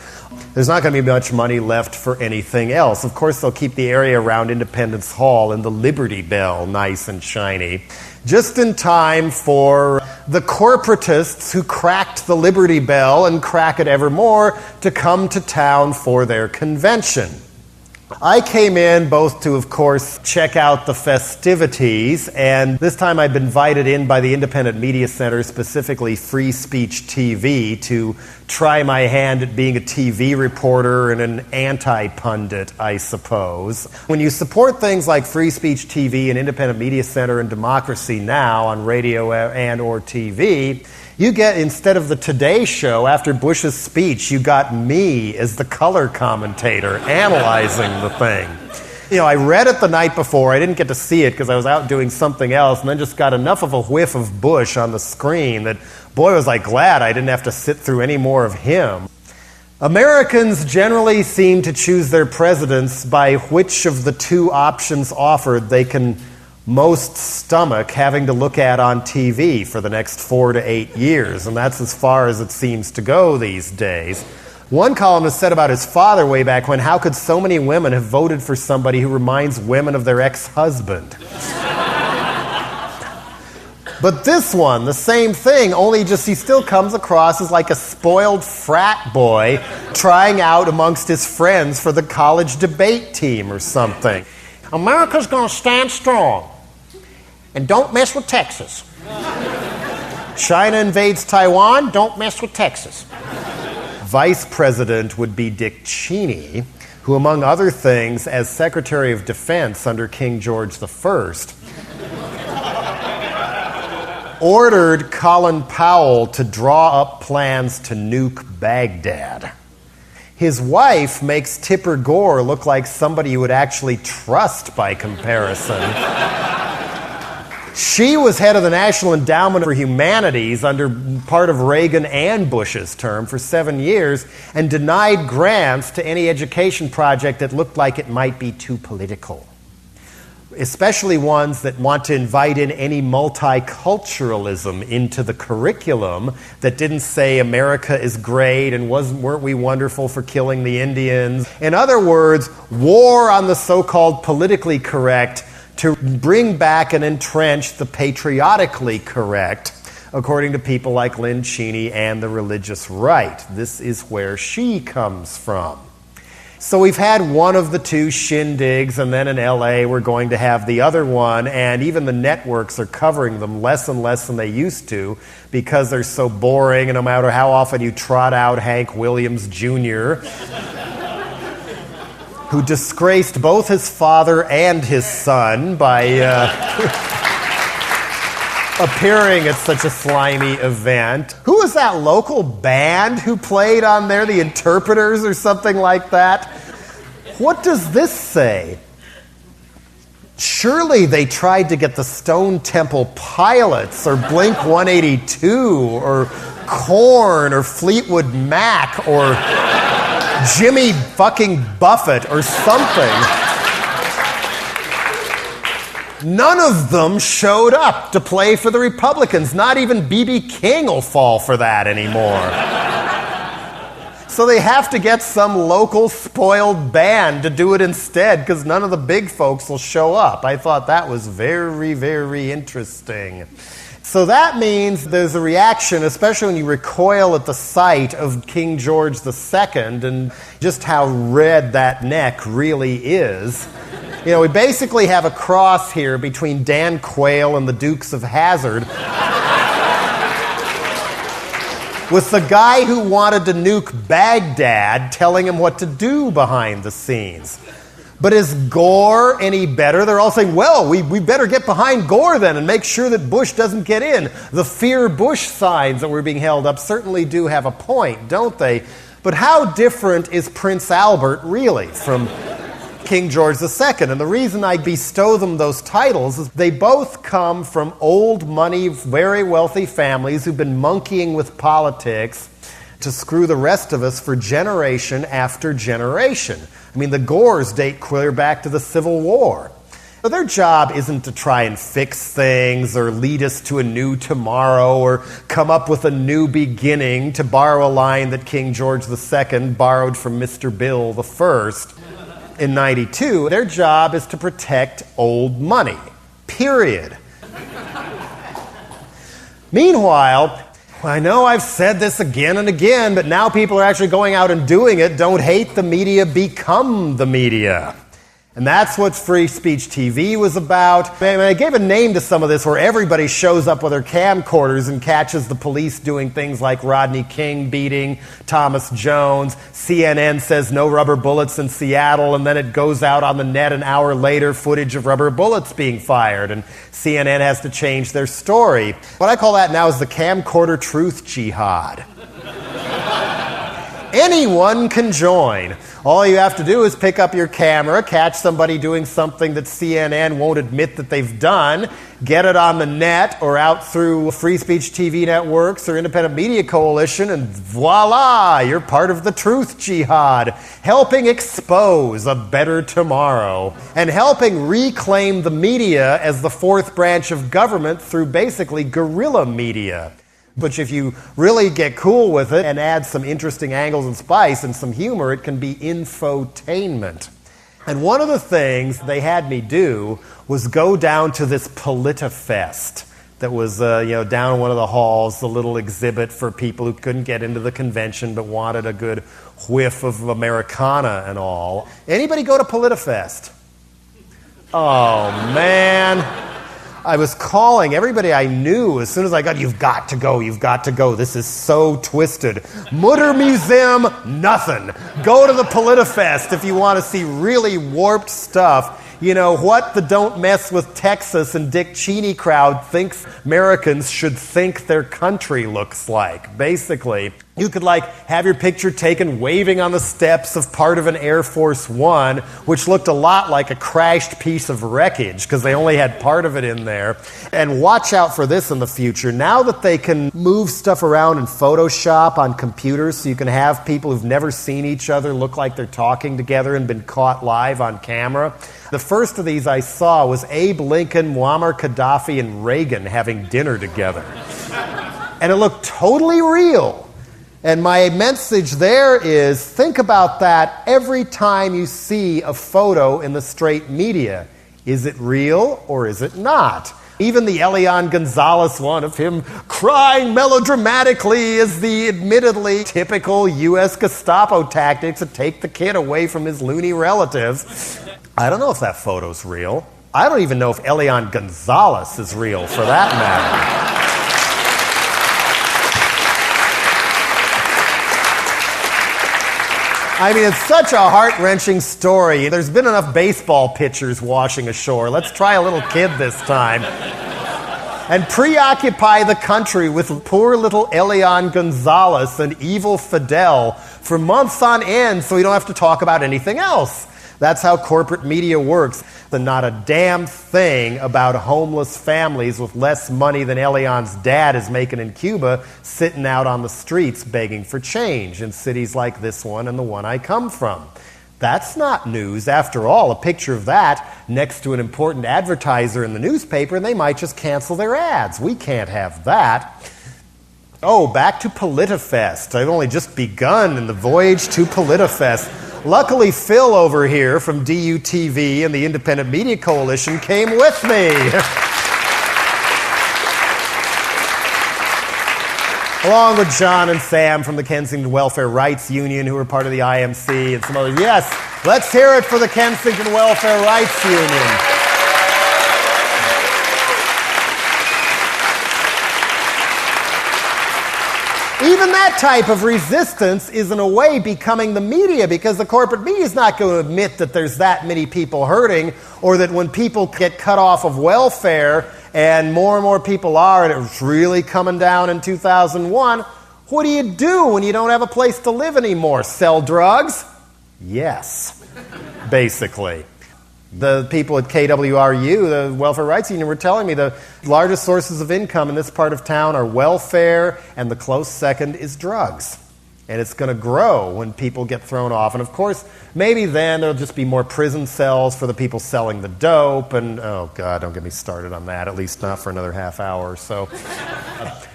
there's not going to be much money left for anything else. Of course, they'll keep the area around Independence Hall and the Liberty Bell nice and shiny, just in time for the corporatists who cracked the Liberty Bell and crack it evermore to come to town for their convention. I came in both to, of course, check out the festivities, and this time I've been invited in by the Independent Media Center, specifically Free Speech TV, to try my hand at being a TV reporter and an anti-pundit, I suppose. When you support things like Free Speech TV and Independent Media Center and Democracy Now! On radio and or TV, you get, instead of the Today Show, after Bush's speech, you got me as the color commentator analyzing the thing. You know, I read it the night before. I didn't get to see it because I was out doing something else, and then just got enough of a whiff of Bush on the screen that, boy, was I glad I didn't have to sit through any more of him. Americans generally seem to choose their presidents by which of the two options offered they can most stomach having to look at on TV for the next 4 to 8 years, and that's as far as it seems to go these days. One columnist said about his father way back when, how could so many women have voted for somebody who reminds women of their ex-husband? But this one, the same thing, only just he still comes across as like a spoiled frat boy trying out amongst his friends for the college debate team or something. America's going to stand strong. And don't mess with Texas. China invades Taiwan, don't mess with Texas. Vice President would be Dick Cheney, who, among other things, as Secretary of Defense under King George I, ordered Colin Powell to draw up plans to nuke Baghdad. His wife makes Tipper Gore look like somebody you would actually trust by comparison. She was head of the National Endowment for Humanities under part of Reagan and Bush's term for 7 years and denied grants to any education project that looked like it might be too political, especially ones that want to invite in any multiculturalism into the curriculum that didn't say America is great and weren't we wonderful for killing the Indians. In other words, war on the so-called politically correct to bring back and entrench the patriotically correct, according to people like Lynn Cheney and the religious right. This is where she comes from. So we've had one of the two shindigs, and then in LA we're going to have the other one, and even the networks are covering them less and less than they used to because they're so boring, and no matter how often you trot out Hank Williams Jr., who disgraced both his father and his son by appearing at such a slimy event. Who was that local band who played on there, the Interpreters or something like that? What does this say? Surely they tried to get the Stone Temple Pilots or Blink-182 or Korn or Fleetwood Mac or Jimmy fucking Buffett or something. None of them showed up to play for the Republicans. Not even B.B. King will fall for that anymore. So they have to get some local spoiled band to do it instead because none of the big folks will show up. I thought that was very, very interesting. So that means there's a reaction, especially when you recoil at the sight of King George II and just how red that neck really is. You know, we basically have a cross here between Dan Quayle and the Dukes of Hazzard. With the guy who wanted to nuke Baghdad telling him what to do behind the scenes. But is Gore any better? They're all saying, well, we better get behind Gore then and make sure that Bush doesn't get in. The fear Bush signs that were being held up certainly do have a point, don't they? But how different is Prince Albert really from King George II? And the reason I bestow them those titles is they both come from old money, very wealthy families who've been monkeying with politics to screw the rest of us for generation after generation. I mean, the Gores date clear back to the Civil War. But their job isn't to try and fix things or lead us to a new tomorrow or come up with a new beginning, to borrow a line that King George II borrowed from Mr. Bill I. In 92, their job is to protect old money, period. Meanwhile, I know I've said this again and again, but now people are actually going out and doing it. Don't hate the media, become the media. And that's what Free Speech TV was about. I gave a name to some of this where everybody shows up with their camcorders and catches the police doing things like Rodney King beating Thomas Jones. CNN says no rubber bullets in Seattle, and then it goes out on the net an hour later, footage of rubber bullets being fired, and CNN has to change their story. What I call that now is the camcorder truth jihad. Anyone can join. All you have to do is pick up your camera, catch somebody doing something that CNN won't admit that they've done, get it on the net or out through Free Speech TV networks or Independent Media Coalition, and voila, you're part of the truth jihad, helping expose a better tomorrow and helping reclaim the media as the fourth branch of government through basically guerrilla media. But if you really get cool with it and add some interesting angles and spice and some humor, it can be infotainment. And one of the things they had me do was go down to this PolitiFest that was down in one of the halls, the little exhibit for people who couldn't get into the convention but wanted a good whiff of Americana and all. Anybody go to PolitiFest? Oh, man. I was calling everybody I knew as soon as I got, you've got to go, this is so twisted. Mutter Museum, nothing. Go to the PolitiFest if you want to see really warped stuff. You know, what the Don't Mess with Texas and Dick Cheney crowd thinks Americans should think their country looks like, basically. You could, have your picture taken waving on the steps of part of an Air Force One, which looked a lot like a crashed piece of wreckage because they only had part of it in there. And watch out for this in the future. Now that they can move stuff around in Photoshop on computers so you can have people who've never seen each other look like they're talking together and been caught live on camera. The first of these I saw was Abe Lincoln, Muammar Gaddafi, and Reagan having dinner together. And it looked totally real. And my message there is, think about that every time you see a photo in the straight media. Is it real or is it not? Even the Elian Gonzalez one of him crying melodramatically is the admittedly typical U.S. Gestapo tactics to take the kid away from his loony relatives. I don't know if that photo's real. I don't even know if Elian Gonzalez is real, for that matter. I mean, it's such a heart-wrenching story. There's been enough baseball pitchers washing ashore. Let's try a little kid this time. And preoccupy the country with poor little Elian Gonzalez and evil Fidel for months on end so we don't have to talk about anything else. That's how corporate media works. And not a damn thing about homeless families with less money than Elian's dad is making in Cuba sitting out on the streets begging for change in cities like this one and the one I come from. That's not news. After all, a picture of that next to an important advertiser in the newspaper, and they might just cancel their ads. We can't have that. Oh, back to PolitiFest. I've only just begun in the voyage to PolitiFest. Luckily, Phil over here from DUTV and the Independent Media Coalition came with me. Along with John and Sam from the Kensington Welfare Rights Union, who are part of the IMC, and some others. Yes, let's hear it for the Kensington Welfare Rights Union. Even that type of resistance is in a way becoming the media, because the corporate media is not going to admit that there's that many people hurting, or that when people get cut off of welfare, and more people are, and it's really coming down in 2001, what do you do when you don't have a place to live anymore? Sell drugs? Yes, basically. The people at KWRU, the Welfare Rights Union, were telling me the largest sources of income in this part of town are welfare, and the close second is drugs. And it's going to grow when people get thrown off. And of course, maybe then there'll just be more prison cells for the people selling the dope. And, oh God, don't get me started on that, at least not for another half hour or so.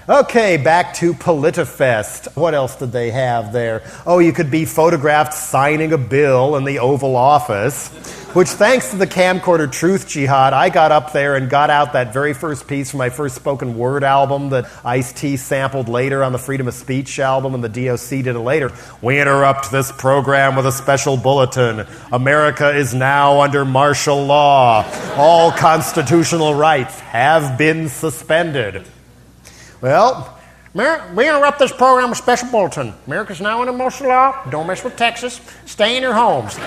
Okay, back to PolitiFest. What else did they have there? Oh, you could be photographed signing a bill in the Oval Office, which, thanks to the camcorder Truth Jihad, I got up there and got out that very first piece from my first spoken word album that Ice-T sampled later on the Freedom of Speech album, and the DOC did it later. We interrupt this program with a special bulletin. America is now under martial law. All constitutional rights have been suspended. Well, we interrupt this program with special bulletin. America's now under martial law. Don't mess with Texas. Stay in your homes.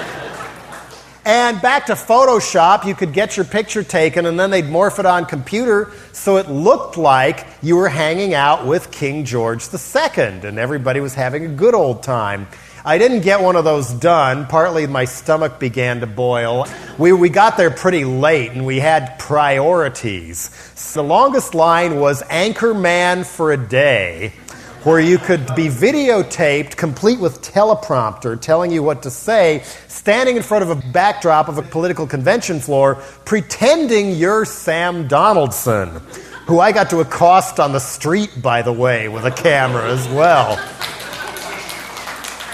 And back to Photoshop, you could get your picture taken and then they'd morph it on computer so it looked like you were hanging out with King George II and everybody was having a good old time. I didn't get one of those done. Partly my stomach began to boil. We got there pretty late and we had priorities. So the longest line was Anchorman for a day, where you could be videotaped, complete with teleprompter, telling you what to say, standing in front of a backdrop of a political convention floor, pretending you're Sam Donaldson, who I got to accost on the street, by the way, with a camera as well.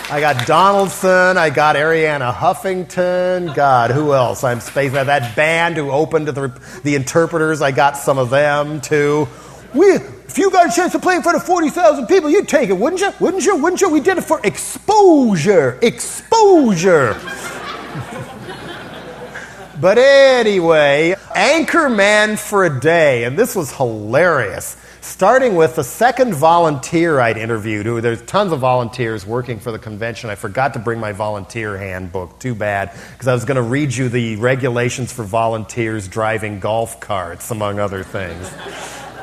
I got Donaldson, I got Arianna Huffington, God, who else? I'm spacing out. That band who opened to the interpreters, I got some of them, too. If you got a chance to play in front of 40,000 people, you'd take it, wouldn't you? Wouldn't you? Wouldn't you? We did it for exposure. Exposure. But anyway, Anchorman for a day, and this was hilarious. Starting with the second volunteer I'd interviewed. There's tons of volunteers working for the convention. I forgot to bring my volunteer handbook. Too bad, because I was going to read you the regulations for volunteers driving golf carts, among other things.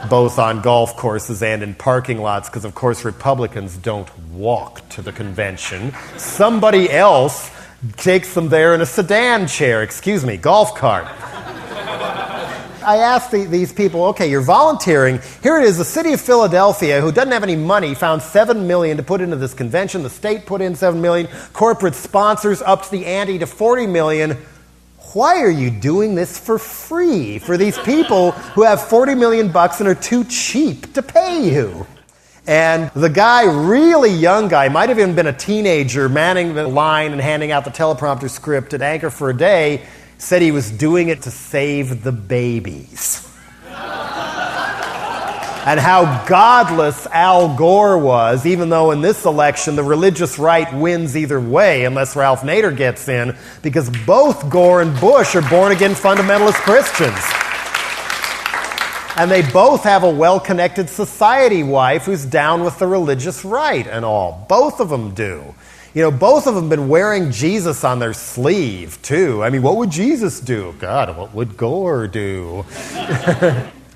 Both on golf courses and in parking lots, because of course Republicans don't walk to the convention. Somebody else takes them there in a sedan chair, golf cart. I asked these people, okay, you're volunteering. Here it is, the city of Philadelphia, who doesn't have any money, found $7 million to put into this convention. The state put in $7 million. Corporate sponsors upped the ante to $40 million. Why are you doing this for free for these people who have $40 million and are too cheap to pay you? And the guy, really young guy, might have even been a teenager, manning the line and handing out the teleprompter script at Anchor for a Day, said he was doing it to save the babies. And how godless Al Gore was, even though in this election the religious right wins either way unless Ralph Nader gets in, because both Gore and Bush are born-again fundamentalist Christians. And they both have a well-connected society wife who's down with the religious right and all. Both of them do. You know, both of them have been wearing Jesus on their sleeve, too. I mean, what would Jesus do? God, what would Gore do?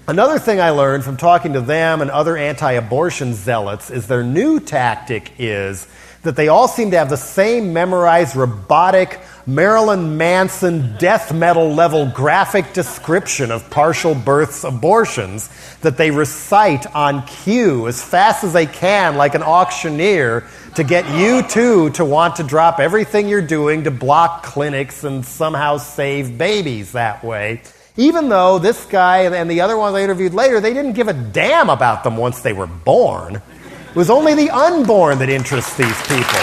Another thing I learned from talking to them and other anti-abortion zealots is their new tactic is that they all seem to have the same memorized, robotic, Marilyn Manson death metal level graphic description of partial births abortions that they recite on cue as fast as they can, like an auctioneer, to get you too to want to drop everything you're doing to block clinics and somehow save babies that way. Even though this guy and the other ones I interviewed later, they didn't give a damn about them once they were born. It was only the unborn that interests these people.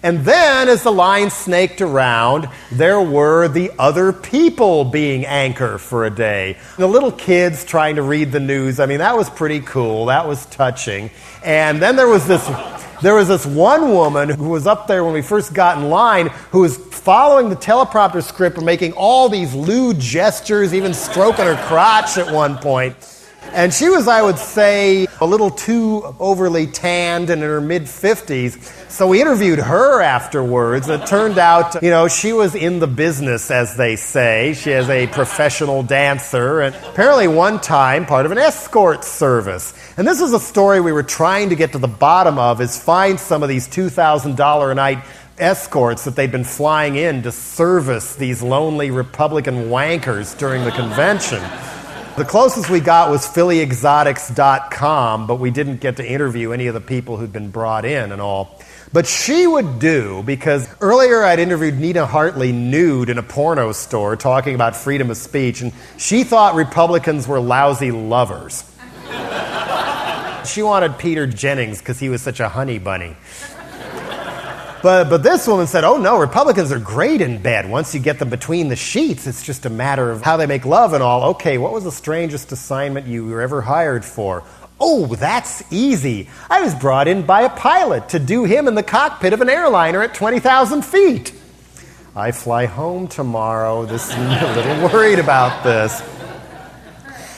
And then, as the line snaked around, there were the other people being anchor for a day. The little kids trying to read the news, I mean, that was pretty cool. That was touching. And then there was this one woman who was up there when we first got in line who was following the teleprompter script and making all these lewd gestures, even stroking her crotch at one point. And she was, I would say, a little too overly tanned and in her mid-50s. So we interviewed her afterwards. It turned out, she was in the business, as they say. She is a professional dancer. And apparently one time, part of an escort service. And this is a story we were trying to get to the bottom of, is find some of these $2,000 a night escorts that they'd been flying in to service these lonely Republican wankers during the convention. The closest we got was phillyexotics.com, but we didn't get to interview any of the people who'd been brought in and all. But she would do, because earlier I'd interviewed Nina Hartley nude in a porno store talking about freedom of speech, and she thought Republicans were lousy lovers. She wanted Peter Jennings because he was such a honey bunny. But this woman said, oh no, Republicans are great in bed. Once you get them between the sheets, it's just a matter of how they make love and all. Okay, what was the strangest assignment you were ever hired for? Oh, that's easy. I was brought in by a pilot to do him in the cockpit of an airliner at 20,000 feet. I fly home tomorrow. I'm a little worried about this.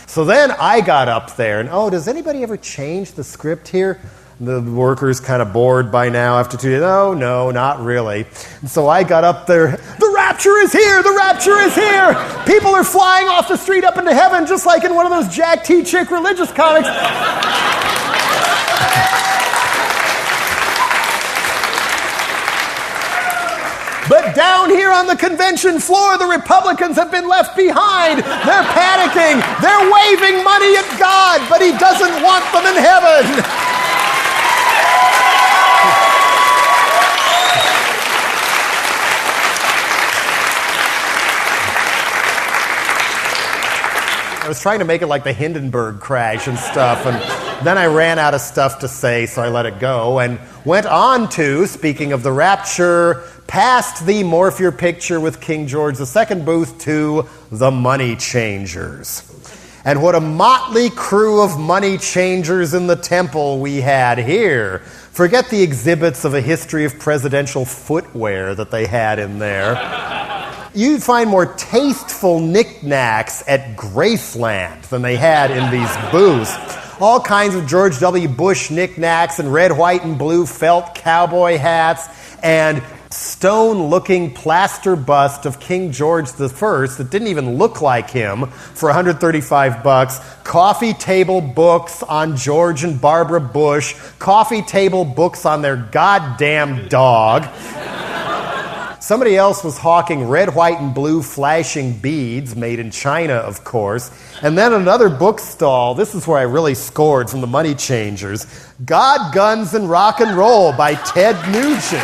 So then I got up there, and does anybody ever change the script here? The worker's kind of bored by now after 2 days. Oh, no, not really. And so I got up there. The rapture is here! The rapture is here! People are flying off the street up into heaven, just like in one of those Jack T. Chick religious comics. But down here on the convention floor, the Republicans have been left behind. They're panicking. They're waving money at God, but He doesn't want them in heaven. I was trying to make it like the Hindenburg crash and stuff, and then I ran out of stuff to say, so I let it go, and went on to, speaking of the rapture, past the Morph Your Picture with King George II booth to the Money Changers. And what a motley crew of money changers in the temple we had here. Forget the exhibits of a history of presidential footwear that they had in there. You'd find more tasteful knickknacks at Graceland than they had in these booths. All kinds of George W. Bush knickknacks and red, white, and blue felt cowboy hats and stone-looking plaster bust of King George I that didn't even look like him for $135. Coffee table books on George and Barbara Bush. Coffee table books on their goddamn dog. Somebody else was hawking red, white, and blue flashing beads, made in China, of course. And then another book stall, this is where I really scored from the Money Changers, God, Guns, and Rock and Roll by Ted Nugent.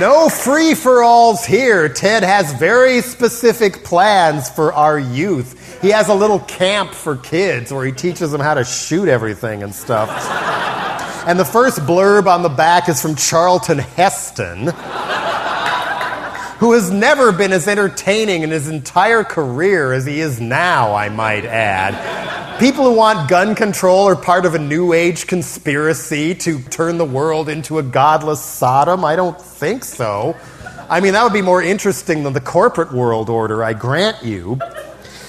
No free-for-alls here. Ted has very specific plans for our youth. He has a little camp for kids where he teaches them how to shoot everything and stuff. And the first blurb on the back is from Charlton Heston, who has never been as entertaining in his entire career as he is now, I might add. People who want gun control are part of a New Age conspiracy to turn the world into a godless Sodom? I don't think so. I mean, that would be more interesting than the corporate world order, I grant you.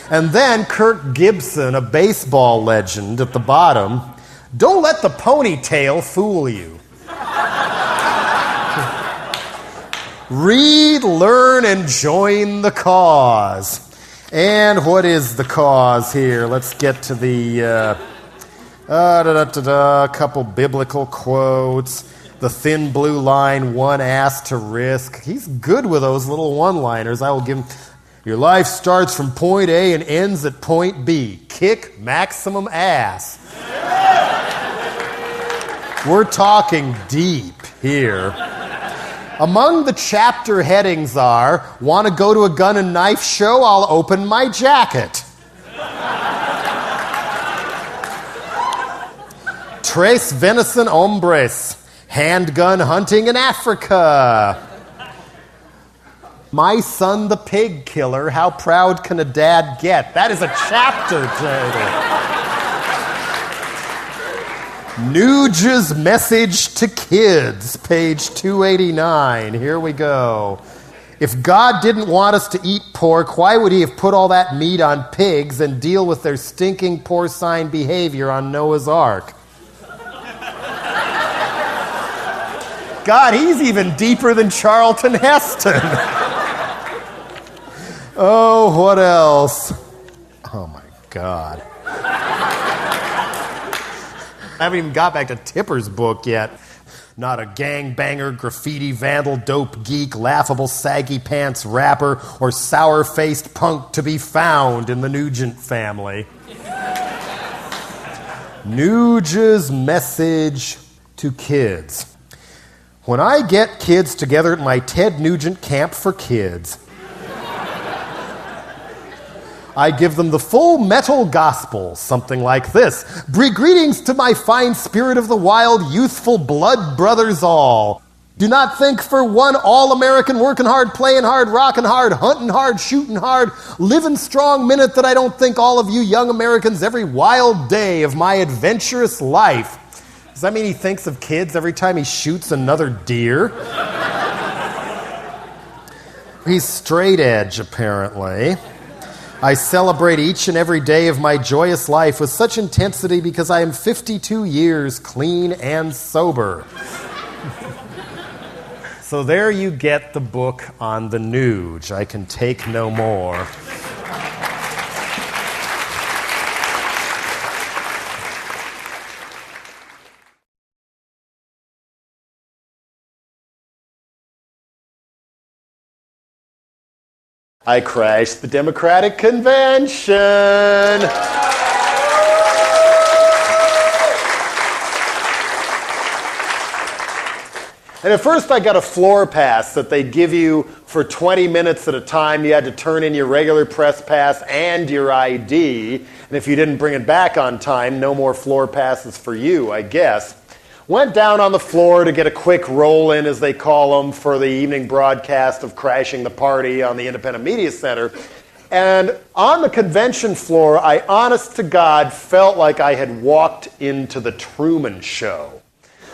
And then Kirk Gibson, a baseball legend, at the bottom. Don't let the ponytail fool you. Read, learn, and join the cause. And what is the cause here? Let's get to the couple biblical quotes. The thin blue line, one ass to risk. He's good with those little one-liners. I will give him. Your life starts from point A and ends at point B. Kick maximum ass. We're talking deep here. Among the chapter headings are, want to go to a gun and knife show? I'll open my jacket. Tres venison hombres. Handgun hunting in Africa. My son the pig killer. How proud can a dad get? That is a chapter title. Nuge's message to kids. Page 289. Here we go. If God didn't want us to eat pork, why would he have put all that meat on pigs and deal with their stinking porcine behavior on Noah's Ark? God, he's even deeper than Charlton Heston. Oh, what else? Oh, my God. I haven't even got back to Tipper's book yet. Not a gangbanger, graffiti vandal, dope geek, laughable saggy pants rapper, or sour-faced punk to be found in the Nugent family. Nuge's message to kids. When I get kids together at my Ted Nugent camp for kids, I give them the full metal gospel, something like this. Greetings to my fine spirit of the wild, youthful blood brothers all. Do not think for one all-American working hard, playing hard, rocking hard, hunting hard, shooting hard, living strong minute that I don't think all of you young Americans every wild day of my adventurous life. Does that mean he thinks of kids every time he shoots another deer? He's straight edge, apparently. I celebrate each and every day of my joyous life with such intensity because I am 52 years clean and sober. So there you get the book on the Nuge. I can take no more. I crashed the Democratic Convention. And at first I got a floor pass that they give you for 20 minutes at a time. You had to turn in your regular press pass and your ID. And if you didn't bring it back on time, no more floor passes for you, I guess. Went down on the floor to get a quick roll-in, as they call them, for the evening broadcast of Crashing the Party on the Independent Media Center. And on the convention floor, I, honest to God, felt like I had walked into the Truman Show.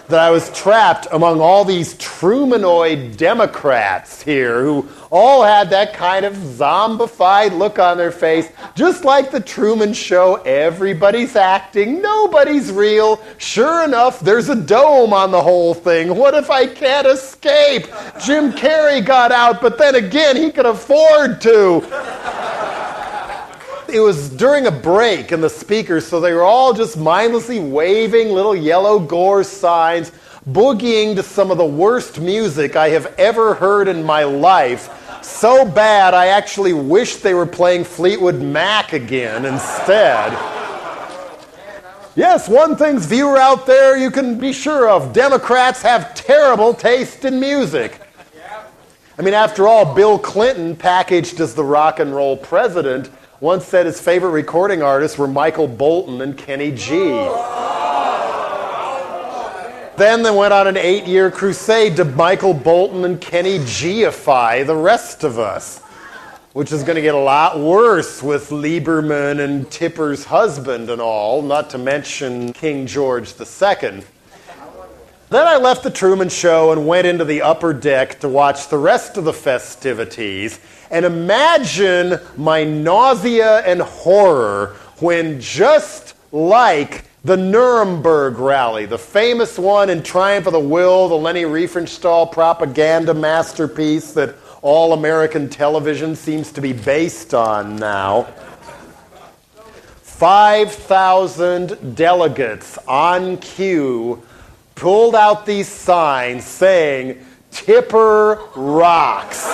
That I was trapped among all these Trumanoid Democrats here who all had that kind of zombified look on their face. Just like the Truman Show, everybody's acting, nobody's real. Sure enough, there's a dome on the whole thing. What if I can't escape? Jim Carrey got out, but then again, he could afford to. It was during a break in the speakers, so they were all just mindlessly waving little yellow Gore signs, boogieing to some of the worst music I have ever heard in my life. So bad, I actually wish they were playing Fleetwood Mac again instead. Yes, one thing's, viewer out there, you can be sure of. Democrats have terrible taste in music. I mean, after all, Bill Clinton, packaged as the rock and roll president, once said his favorite recording artists were Michael Bolton and Kenny G. Then they went on an 8-year crusade to Michael Bolton and Kenny G-ify the rest of us, which is going to get a lot worse with Lieberman and Tipper's husband and all, not to mention King George II. Then I left the Truman Show and went into the upper deck to watch the rest of the festivities. And imagine my nausea and horror when, just like the Nuremberg rally, the famous one in Triumph of the Will, the Leni Riefenstahl propaganda masterpiece that all American television seems to be based on now, 5,000 delegates on cue pulled out these signs saying, "Tipper rocks."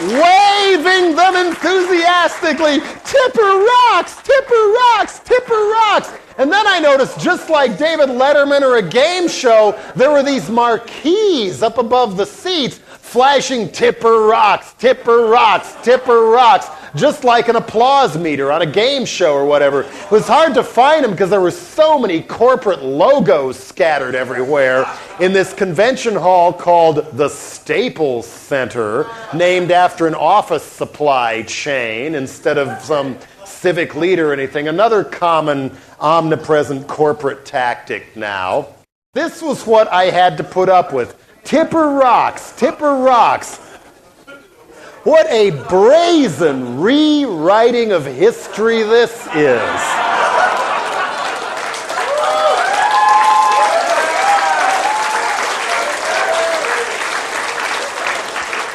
waving them enthusiastically. Tipper rocks, Tipper rocks, Tipper rocks. And then I noticed, just like David Letterman or a game show, there were these marquees up above the seats flashing Tipper rocks, Tipper rocks, Tipper rocks, just like an applause meter on a game show or whatever. It was hard to find them because there were so many corporate logos scattered everywhere in this convention hall called the Staples Center, named after an office supply chain instead of some civic leader or anything. Another common omnipresent corporate tactic now. This was what I had to put up with. Tipper rocks, Tipper rocks. What a brazen rewriting of history this is.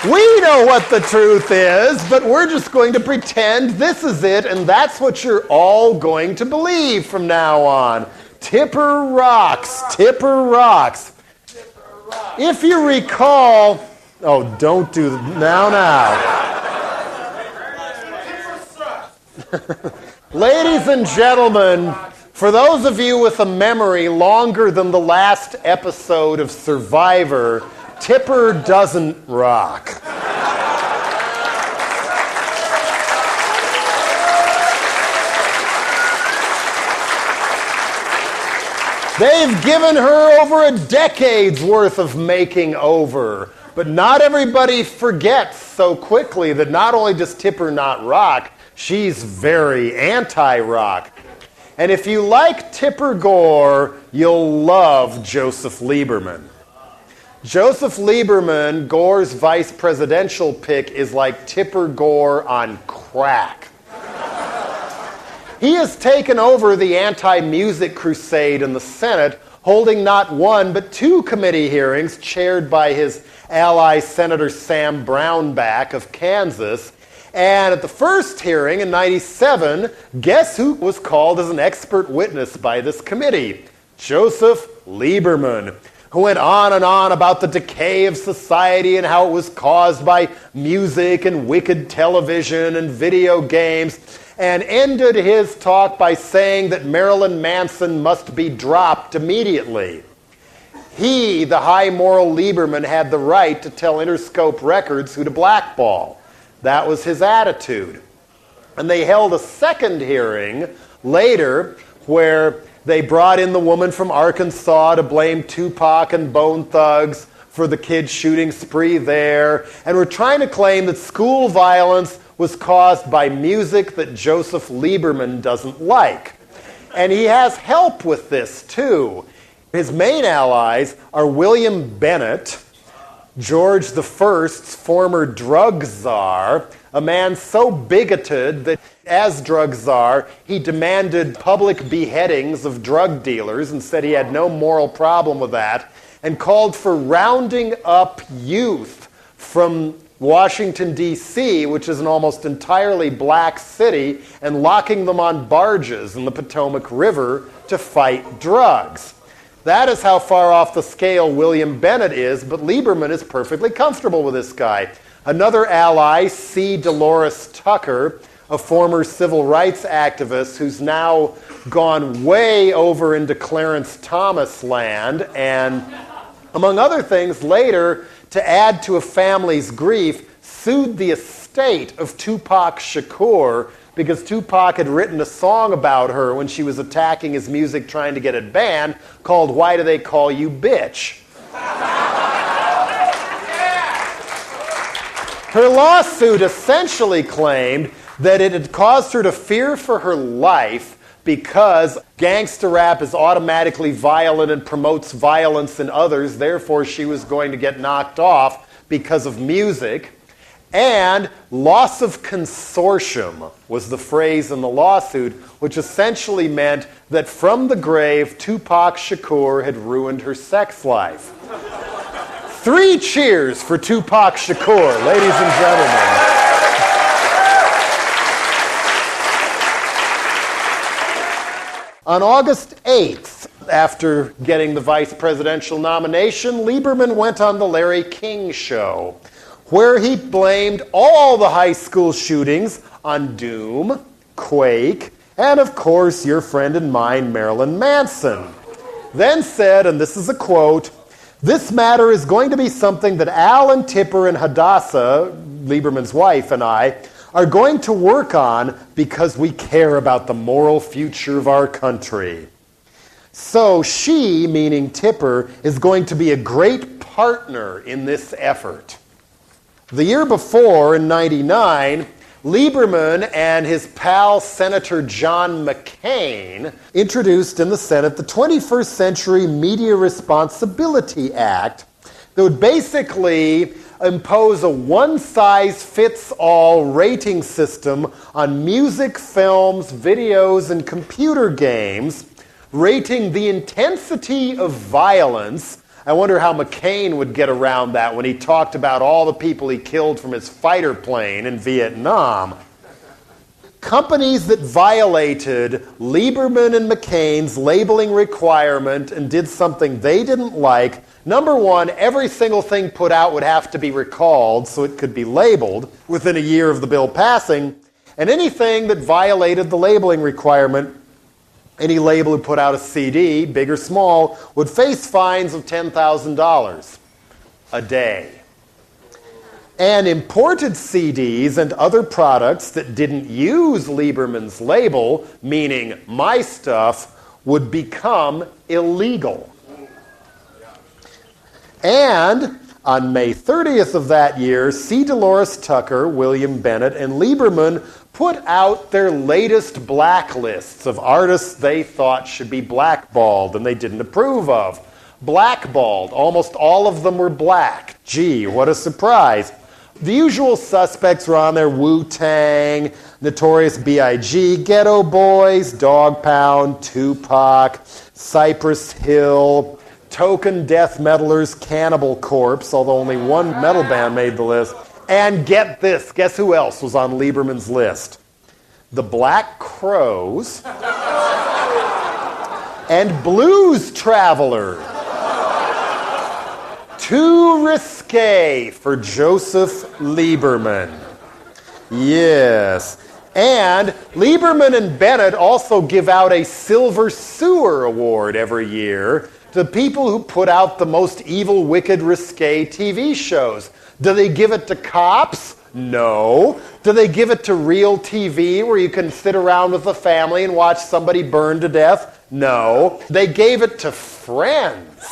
We know what the truth is, but we're just going to pretend this is it, and that's what you're all going to believe from now on. Tipper rocks, Tipper rocks. If you recall, oh, don't do that. Now. Ladies and gentlemen, for those of you with a memory longer than the last episode of Survivor, Tipper doesn't rock. They've given her over a decade's worth of making over. But not everybody forgets so quickly that not only does Tipper not rock, she's very anti-rock. And if you like Tipper Gore, you'll love Joseph Lieberman. Joseph Lieberman, Gore's vice presidential pick, is like Tipper Gore on crack. He has taken over the anti-music crusade in the Senate, holding not one but two committee hearings chaired by his ally Senator Sam Brownback of Kansas. And at the first hearing in '97, guess who was called as an expert witness by this committee? Joseph Lieberman, who went on and on about the decay of society and how it was caused by music and wicked television and video games, and ended his talk by saying that Marilyn Manson must be dropped immediately. He, the high moral Lieberman, had the right to tell Interscope Records who to blackball. That was his attitude. And they held a second hearing later where they brought in the woman from Arkansas to blame Tupac and Bone Thugs for the kid shooting spree there, and were trying to claim that school violence was caused by music that Joseph Lieberman doesn't like. And he has help with this, too. His main allies are William Bennett, George I's former drug czar, a man so bigoted that as drug czar, he demanded public beheadings of drug dealers and said he had no moral problem with that, and called for rounding up youth from Washington, D.C., which is an almost entirely black city, and locking them on barges in the Potomac River to fight drugs. That is how far off the scale William Bennett is, but Lieberman is perfectly comfortable with this guy. Another ally, C. Dolores Tucker, a former civil rights activist who's now gone way over into Clarence Thomas land, and among other things, later, to add to a family's grief, sued the estate of Tupac Shakur because Tupac had written a song about her when she was attacking his music trying to get it banned called Why Do They Call You Bitch? Her lawsuit essentially claimed that it had caused her to fear for her life because gangsta rap is automatically violent and promotes violence in others, therefore she was going to get knocked off because of music. And loss of consortium was the phrase in the lawsuit, which essentially meant that from the grave, Tupac Shakur had ruined her sex life. 3 cheers for Tupac Shakur, ladies and gentlemen. On August 8th, after getting the vice presidential nomination, Lieberman went on the Larry King Show, where he blamed all the high school shootings on Doom, Quake, and of course your friend and mine, Marilyn Manson. Then said, and this is a quote, "This matter is going to be something that Al and Tipper and Hadassah, Lieberman's wife, and I are going to work on because we care about the moral future of our country." So she, meaning Tipper, is going to be a great partner in this effort. The year before, in '99, Lieberman and his pal Senator John McCain introduced in the Senate the 21st Century Media Responsibility Act that would basically impose a one-size-fits-all rating system on music, films, videos, and computer games, rating the intensity of violence. I wonder how McCain would get around that when he talked about all the people he killed from his fighter plane in Vietnam. Companies that violated Lieberman and McCain's labeling requirement and did something they didn't like, number one, every single thing put out would have to be recalled so it could be labeled within a year of the bill passing, and anything that violated the labeling requirement, any label who put out a CD, big or small, would face fines of $10,000 a day. And imported CDs and other products that didn't use Lieberman's label, meaning my stuff, would become illegal. And on May 30th of that year, C. Dolores Tucker, William Bennett, and Lieberman put out their latest blacklists of artists they thought should be blackballed and they didn't approve of. Blackballed. Almost all of them were black. Gee, what a surprise. The usual suspects were on there: Wu-Tang, Notorious B.I.G., Ghetto Boys, Dog Pound, Tupac, Cypress Hill, token death metalers, Cannibal Corpse, although only one metal band made the list. And get this, guess who else was on Lieberman's list? The Black Crowes and Blues Traveler. Too risque for Joseph Lieberman. Yes. And Lieberman and Bennett also give out a Silver Sewer Award every year to people who put out the most evil, wicked, risque TV shows. Do they give it to cops? No. Do they give it to real TV where you can sit around with the family and watch somebody burn to death? No. They gave it to Friends.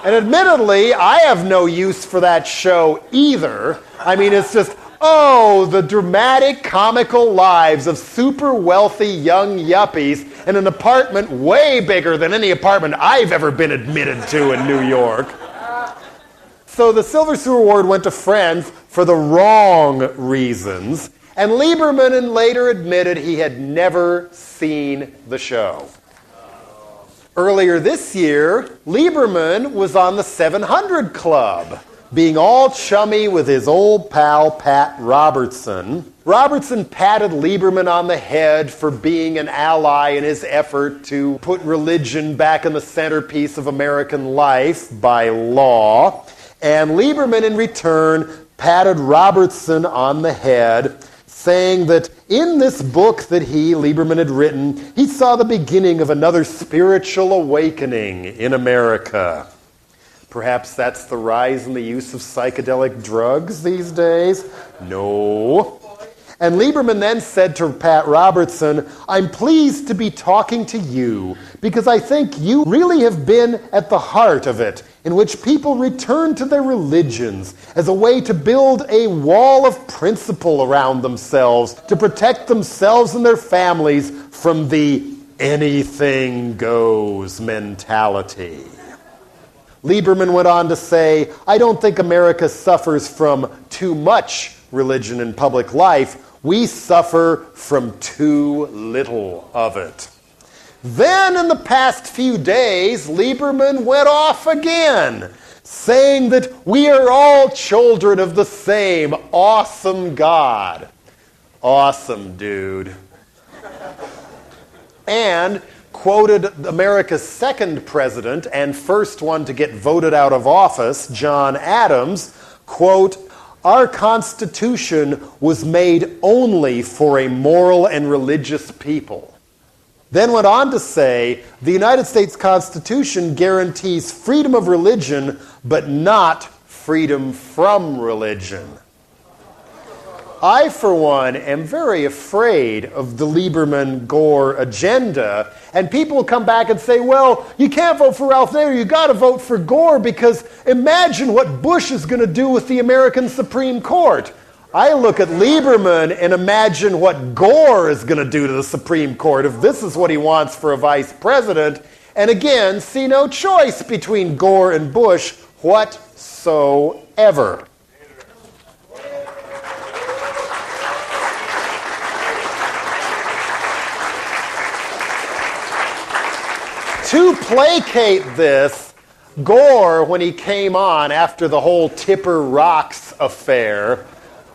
And admittedly, I have no use for that show either. I mean, it's just, oh, the dramatic, comical lives of super wealthy young yuppies in an apartment way bigger than any apartment I've ever been admitted to in New York. So the Silver Sewer Award went to Friends for the wrong reasons, and Lieberman later admitted he had never seen the show. Earlier this year, Lieberman was on the 700 Club, being all chummy with his old pal Pat Robertson. Robertson patted Lieberman on the head for being an ally in his effort to put religion back in the centerpiece of American life by law. And Lieberman, in return, patted Robertson on the head, saying that in this book that Lieberman had written, he saw the beginning of another spiritual awakening in America. Perhaps that's the rise in the use of psychedelic drugs these days? No. And Lieberman then said to Pat Robertson, "I'm pleased to be talking to you because I think you really have been at the heart of it, in which people return to their religions as a way to build a wall of principle around themselves, to protect themselves and their families from the anything goes mentality." Lieberman went on to say, "I don't think America suffers from too much religion in public life. We suffer from too little of it." Then in the past few days, Lieberman went off again, saying that we are all children of the same awesome God. Awesome, dude. And quoted America's second president and first one to get voted out of office, John Adams, quote, "Our Constitution was made only for a moral and religious people." Then went on to say, "The United States Constitution guarantees freedom of religion, but not freedom from religion." I, for one, am very afraid of the Lieberman-Gore agenda, and people will come back and say, well, you can't vote for Ralph Nader, you got to vote for Gore, because imagine what Bush is going to do with the American Supreme Court. I look at Lieberman and imagine what Gore is going to do to the Supreme Court if this is what he wants for a vice president, and again, see no choice between Gore and Bush whatsoever. To placate this, Gore, when he came on after the whole Tipper Rocks affair,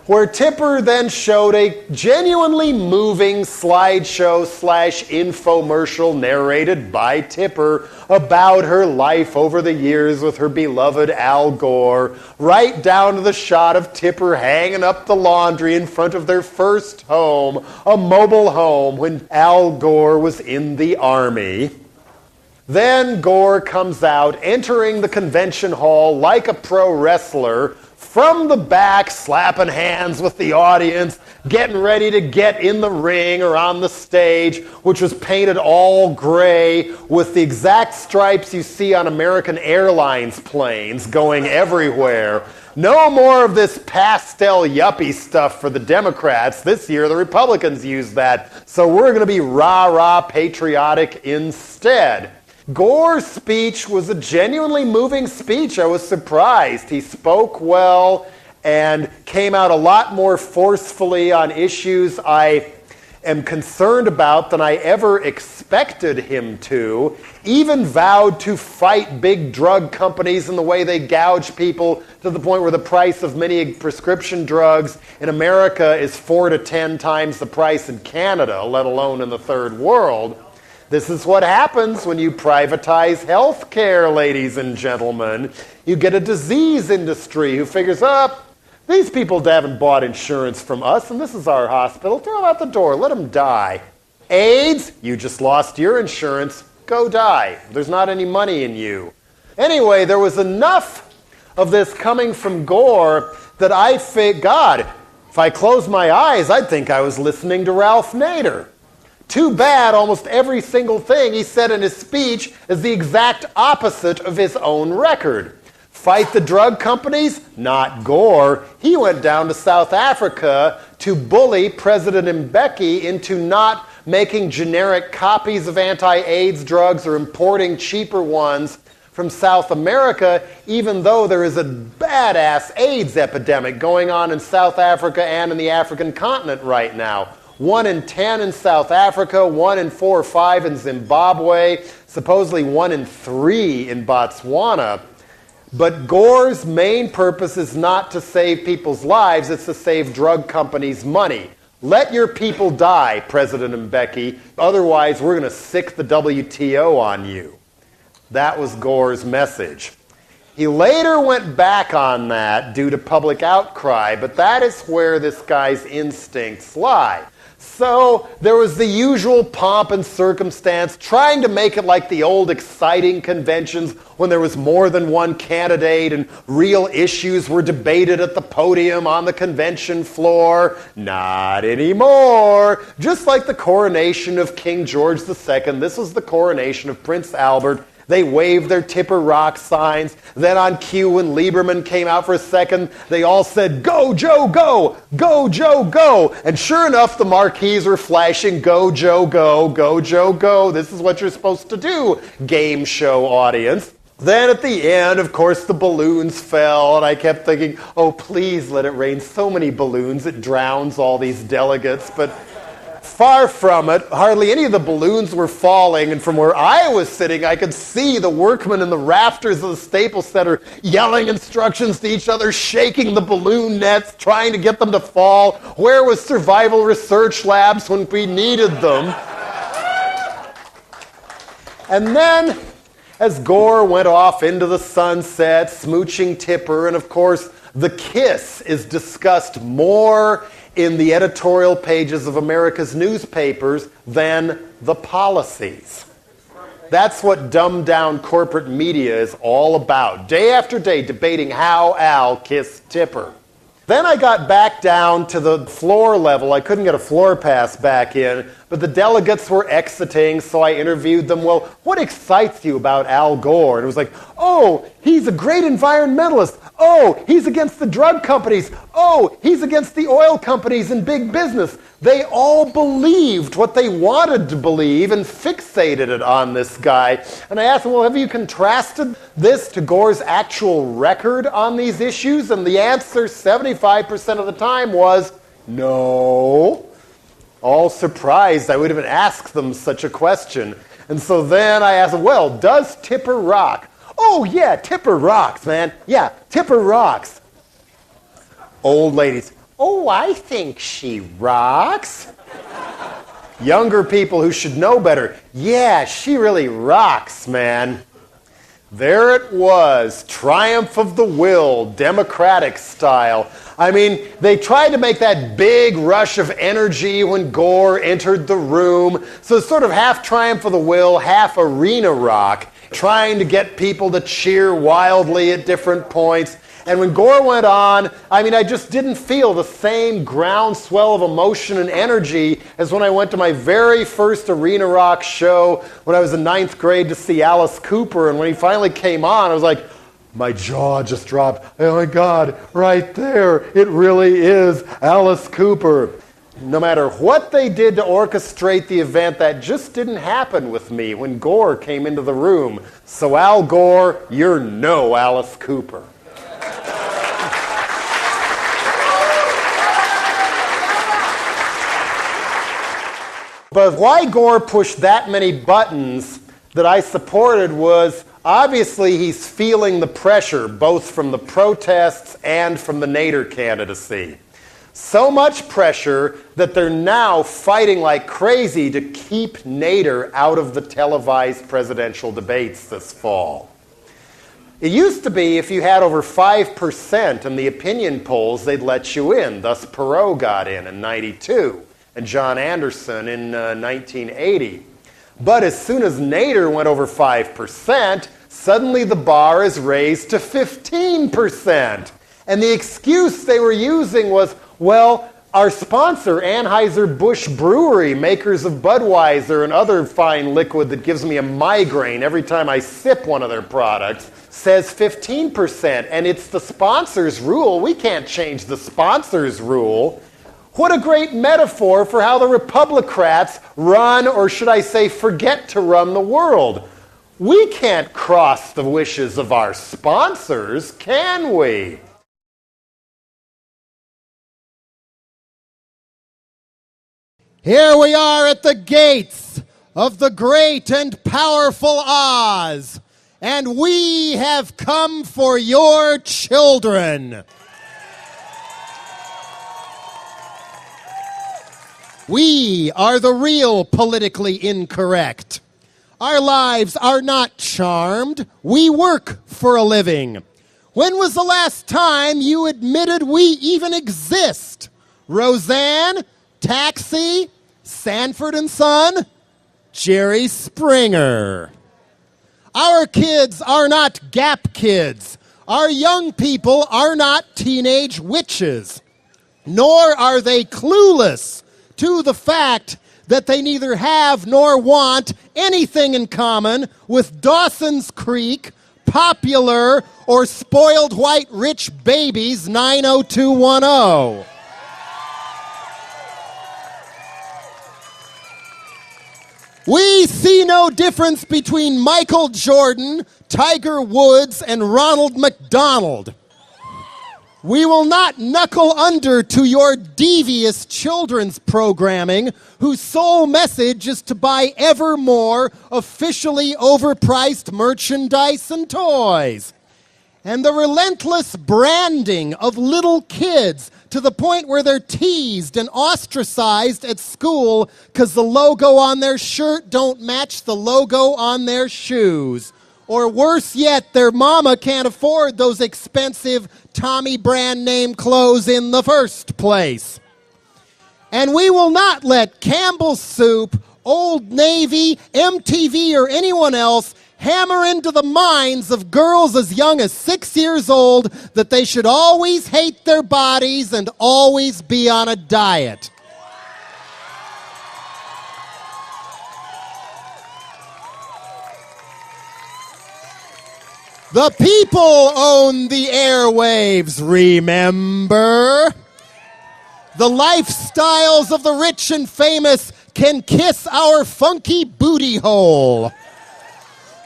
where Tipper then showed a genuinely moving slideshow / infomercial narrated by Tipper about her life over the years with her beloved Al Gore, right down to the shot of Tipper hanging up the laundry in front of their first home, a mobile home, when Al Gore was in the Army. Then Gore comes out, entering the convention hall like a pro wrestler, from the back, slapping hands with the audience, getting ready to get in the ring or on the stage, which was painted all gray with the exact stripes you see on American Airlines planes going everywhere. No more of this pastel yuppie stuff for the Democrats. This year the Republicans used that, so we're going to be rah-rah patriotic instead. Gore's speech was a genuinely moving speech. I was surprised. He spoke well and came out a lot more forcefully on issues I am concerned about than I ever expected him to. Even vowed to fight big drug companies in the way they gouge people, to the point where the price of many prescription drugs in America is 4 to 10 times the price in Canada, let alone in the third world. This is what happens when you privatize health care, ladies and gentlemen. You get a disease industry who figures, these people haven't bought insurance from us, and this is our hospital. Throw them out the door. Let them die. AIDS, you just lost your insurance. Go die. There's not any money in you. Anyway, there was enough of this coming from Gore that I think, God, if I closed my eyes, I'd think I was listening to Ralph Nader. Too bad almost every single thing he said in his speech is the exact opposite of his own record. Fight the drug companies? Not Gore. He went down to South Africa to bully President Mbeki into not making generic copies of anti-AIDS drugs or importing cheaper ones from South America, even though there is a badass AIDS epidemic going on in South Africa and in the African continent right now. 1 in 10 in South Africa, 1 in 4 or 5 in Zimbabwe, supposedly 1 in 3 in Botswana. But Gore's main purpose is not to save people's lives, it's to save drug companies' money. Let your people die, President Mbeki, otherwise we're going to sick the WTO on you. That was Gore's message. He later went back on that due to public outcry, but that is where this guy's instincts lie. So there was the usual pomp and circumstance, trying to make it like the old exciting conventions when there was more than one candidate and real issues were debated at the podium on the convention floor. Not anymore. Just like the coronation of King George II, this was the coronation of Prince Albert. They waved their Tipper Rock signs. Then on cue, when Lieberman came out for a second, they all said, "Go, Joe, go! Go, Joe, go!" And sure enough, the marquees were flashing, "Go, Joe, go! Go, Joe, go!" This is what you're supposed to do, game show audience. Then at the end, of course, the balloons fell, and I kept thinking, oh, please let it rain so many balloons, it drowns all these delegates. But far from it, hardly any of the balloons were falling, and from where I was sitting, I could see the workmen in the rafters of the Staples Center yelling instructions to each other, shaking the balloon nets, trying to get them to fall. Where was Survival Research Labs when we needed them? And then, as Gore went off into the sunset, smooching Tipper, and of course, The kiss is discussed more in the editorial pages of America's newspapers than the policies. That's what dumbed-down corporate media is all about. Day after day debating how Al kissed Tipper. Then I got back down to the floor level. I couldn't get a floor pass back in, but the delegates were exiting, so I interviewed them. Well, what excites you about Al Gore? And it was like, oh, he's a great environmentalist. Oh, he's against the drug companies. Oh, he's against the oil companies and big business. They all believed what they wanted to believe and fixated it on this guy. And I asked them, well, have you contrasted this to Gore's actual record on these issues? And the answer 75% of the time was no. All surprised I would even ask them such a question. And so then I asked them, well, does Tipper rock? Oh, yeah, Tipper rocks, man. Yeah, Tipper rocks. Old ladies, oh, I think she rocks. Younger people who should know better, yeah, she really rocks, man. There it was, triumph of the will, democratic style. I mean, they tried to make that big rush of energy when Gore entered the room. So it's sort of half triumph of the will, half arena rock, trying to get people to cheer wildly at different points. And when Gore went on, I mean, I just didn't feel the same groundswell of emotion and energy as when I went to my very first arena rock show when I was in 9th grade to see Alice Cooper. And when he finally came on, I was like, my jaw just dropped. Oh my God, right there, it really is Alice Cooper. No matter what they did to orchestrate the event, that just didn't happen with me when Gore came into the room. So Al Gore, you're no Alice Cooper. But why Gore pushed that many buttons that I supported was obviously he's feeling the pressure both from the protests and from the Nader candidacy. So much pressure that they're now fighting like crazy to keep Nader out of the televised presidential debates this fall. It used to be if you had over 5% in the opinion polls, they'd let you in. Thus Perot got in '92 and John Anderson in 1980. But as soon as Nader went over 5%, suddenly the bar is raised to 15%. And the excuse they were using was, well, our sponsor, Anheuser-Busch Brewery, makers of Budweiser and other fine liquid that gives me a migraine every time I sip one of their products, says 15%. And it's the sponsor's rule. We can't change the sponsor's rule. What a great metaphor for how the Republicrats run, or should I say forget to run the world. We can't cross the wishes of our sponsors, can we? Here we are at the gates of the great and powerful Oz, and we have come for your children. We are the real politically incorrect. Our lives are not charmed. We work for a living. When was the last time you admitted we even exist? Roseanne? Taxi? Sanford and Son? Jerry Springer. Our kids are not Gap kids. Our young people are not teenage witches. Nor are they clueless to the fact that they neither have nor want anything in common with Dawson's Creek, Popular, or Spoiled White Rich Babies 90210. We see no difference between Michael Jordan, Tiger Woods, and Ronald McDonald. We will not knuckle under to your devious children's programming, whose sole message is to buy ever more officially overpriced merchandise and toys. And the relentless branding of little kids to the point where they're teased and ostracized at school because the logo on their shirt don't match the logo on their shoes. Or worse yet, their mama can't afford those expensive Tommy brand name clothes in the first place. And we will not let Campbell's Soup, Old Navy, MTV, or anyone else hammer into the minds of girls as young as 6 years old that they should always hate their bodies and always be on a diet. The people own the airwaves, remember? The lifestyles of the rich and famous can kiss our funky booty hole.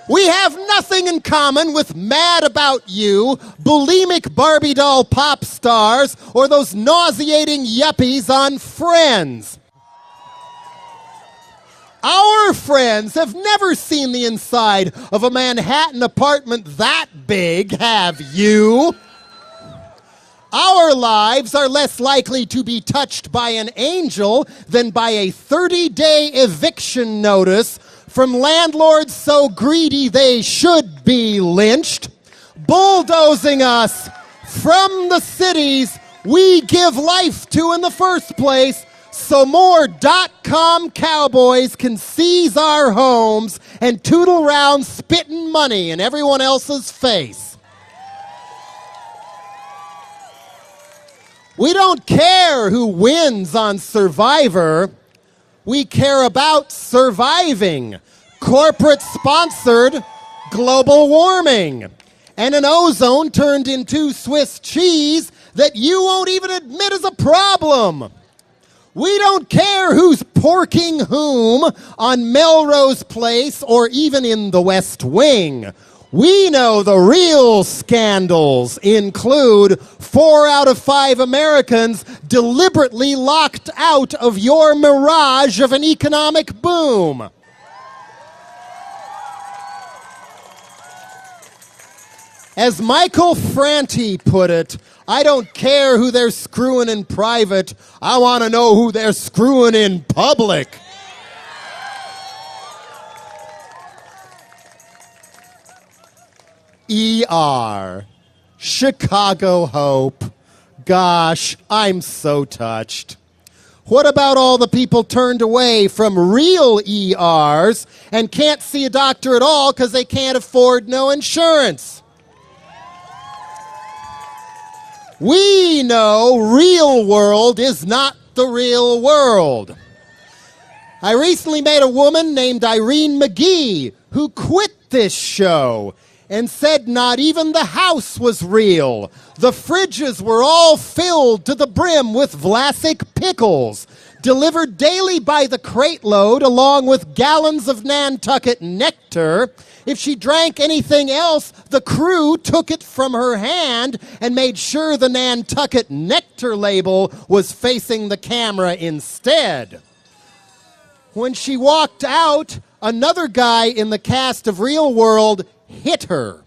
We have nothing in common with Mad About You, bulimic Barbie doll pop stars, or those nauseating yuppies on Friends. Our friends have never seen the inside of a Manhattan apartment that big, have you? Our lives are less likely to be touched by an angel than by a 30-day eviction notice from landlords so greedy they should be lynched, bulldozing us from the cities we give life to in the first place, so more .com cowboys can seize our homes and tootle around spitting money in everyone else's face. We don't care who wins on Survivor. We care about surviving corporate-sponsored global warming and an ozone turned into Swiss cheese that you won't even admit is a problem. We don't care who's porking whom on Melrose Place or even in the West Wing. We know the real scandals include 4 out of 5 Americans deliberately locked out of your mirage of an economic boom. As Michael Franti put it, I don't care who they're screwing in private. I want to know who they're screwing in public. ER. Chicago Hope. Gosh, I'm so touched. What about all the people turned away from real ERs and can't see a doctor at all because they can't afford no insurance? We know real world is not the real world. I recently met a woman named Irene McGee who quit this show and said not even the house was real. The fridges were all filled to the brim with Vlasic pickles, delivered daily by the crate load along with gallons of Nantucket nectar. If she drank anything else, the crew took it from her hand and made sure the Nantucket nectar label was facing the camera instead. When she walked out, another guy in the cast of Real World hit her,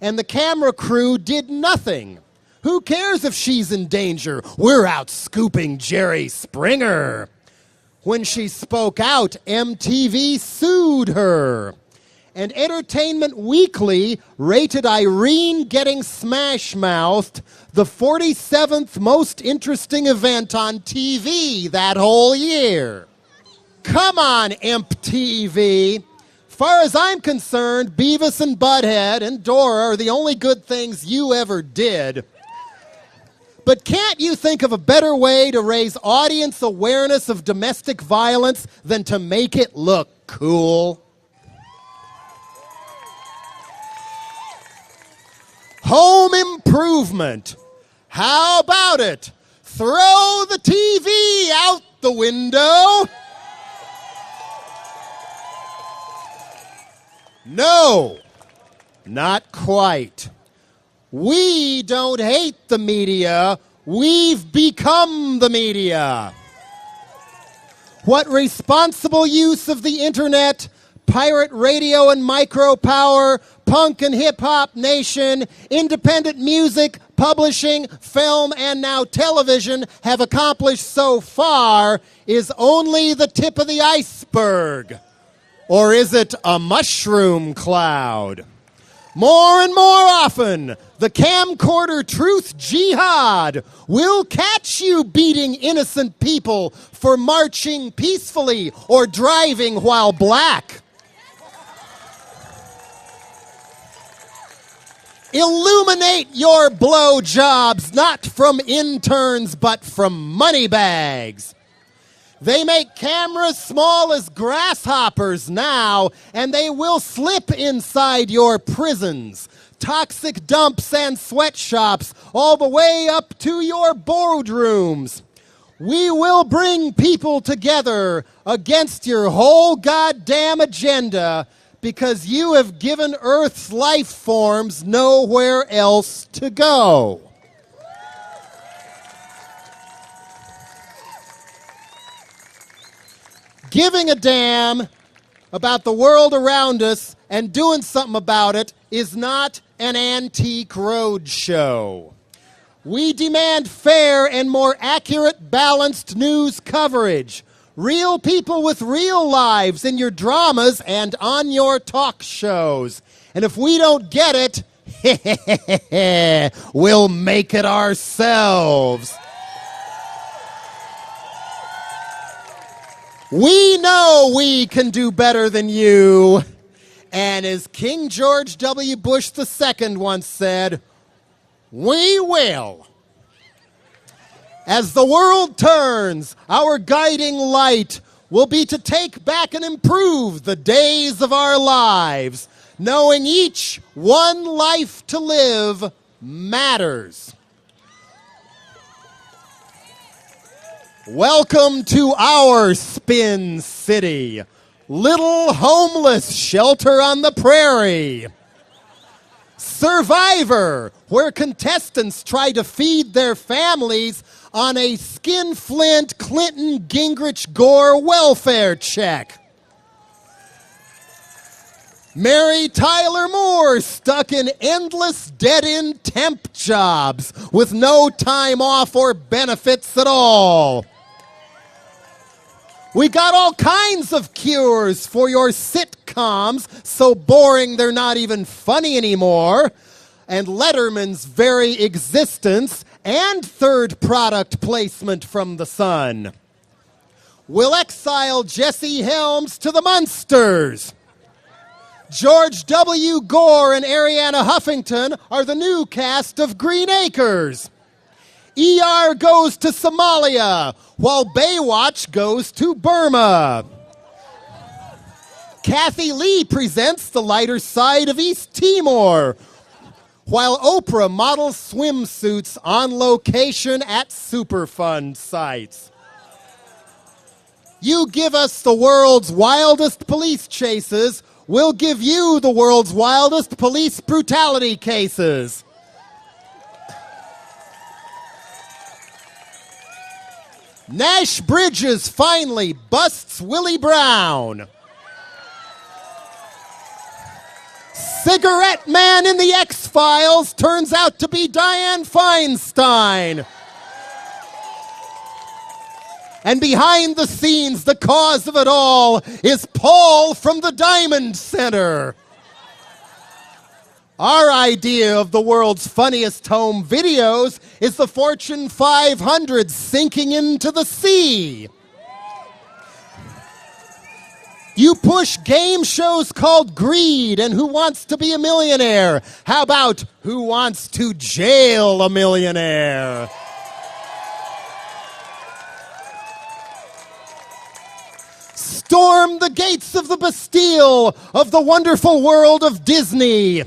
and the camera crew did nothing. Who cares if she's in danger? We're out scooping Jerry Springer. When she spoke out, MTV sued her. And Entertainment Weekly rated Irene getting smash-mouthed the 47th most interesting event on TV that whole year. Come on, MTV. Far as I'm concerned, Beavis and Butthead and Dora are the only good things you ever did. But can't you think of a better way to raise audience awareness of domestic violence than to make it look cool? Home improvement. How about it? Throw the TV out the window. No, not quite. We don't hate the media. We've become the media. What responsible use of the internet, pirate radio and micropower, punk and hip-hop nation, independent music, publishing, film, and now television have accomplished so far is only the tip of the iceberg. Or is it a mushroom cloud? More and more often, the camcorder truth jihad will catch you beating innocent people for marching peacefully or driving while black. Illuminate your blowjobs not from interns but from money bags. They make cameras small as grasshoppers now, and they will slip inside your prisons, toxic dumps and sweatshops, all the way up to your boardrooms. We will bring people together against your whole goddamn agenda because you have given Earth's life forms nowhere else to go. Giving a damn about the world around us and doing something about it is not an antique roadshow. We demand fair and more accurate, balanced news coverage. Real people with real lives in your dramas and on your talk shows. And if we don't get it, we'll make it ourselves. We know we can do better than you. And as King George W. Bush II once said, we will. As the world turns, our guiding light will be to take back and improve the days of our lives, knowing each one life to live matters. Welcome to our Spin City, little homeless shelter on the prairie. Survivor, where contestants try to feed their families on a skinflint Clinton Gingrich Gore welfare check. Mary Tyler Moore stuck in endless dead-end temp jobs with no time off or benefits at all. We got all kinds of cures for your sitcoms, so boring they're not even funny anymore, and Letterman's very existence and third product placement from the Sun. We'll exile Jesse Helms to the Munsters. George W. Gore and Arianna Huffington are the new cast of Green Acres. ER goes to Somalia, while Baywatch goes to Burma. Kathy Lee presents the lighter side of East Timor, while Oprah models swimsuits on location at Superfund sites. You give us the world's wildest police chases, we'll give you the world's wildest police brutality cases. Nash Bridges finally busts Willie Brown. Cigarette Man in the X-Files turns out to be Dianne Feinstein. And behind the scenes, the cause of it all is Paul from the Diamond Center. Our idea of the world's funniest home videos is the Fortune 500 sinking into the sea. You push game shows called Greed and Who Wants to Be a Millionaire. How about Who Wants to Jail a Millionaire? Storm the gates of the Bastille of the wonderful world of Disney.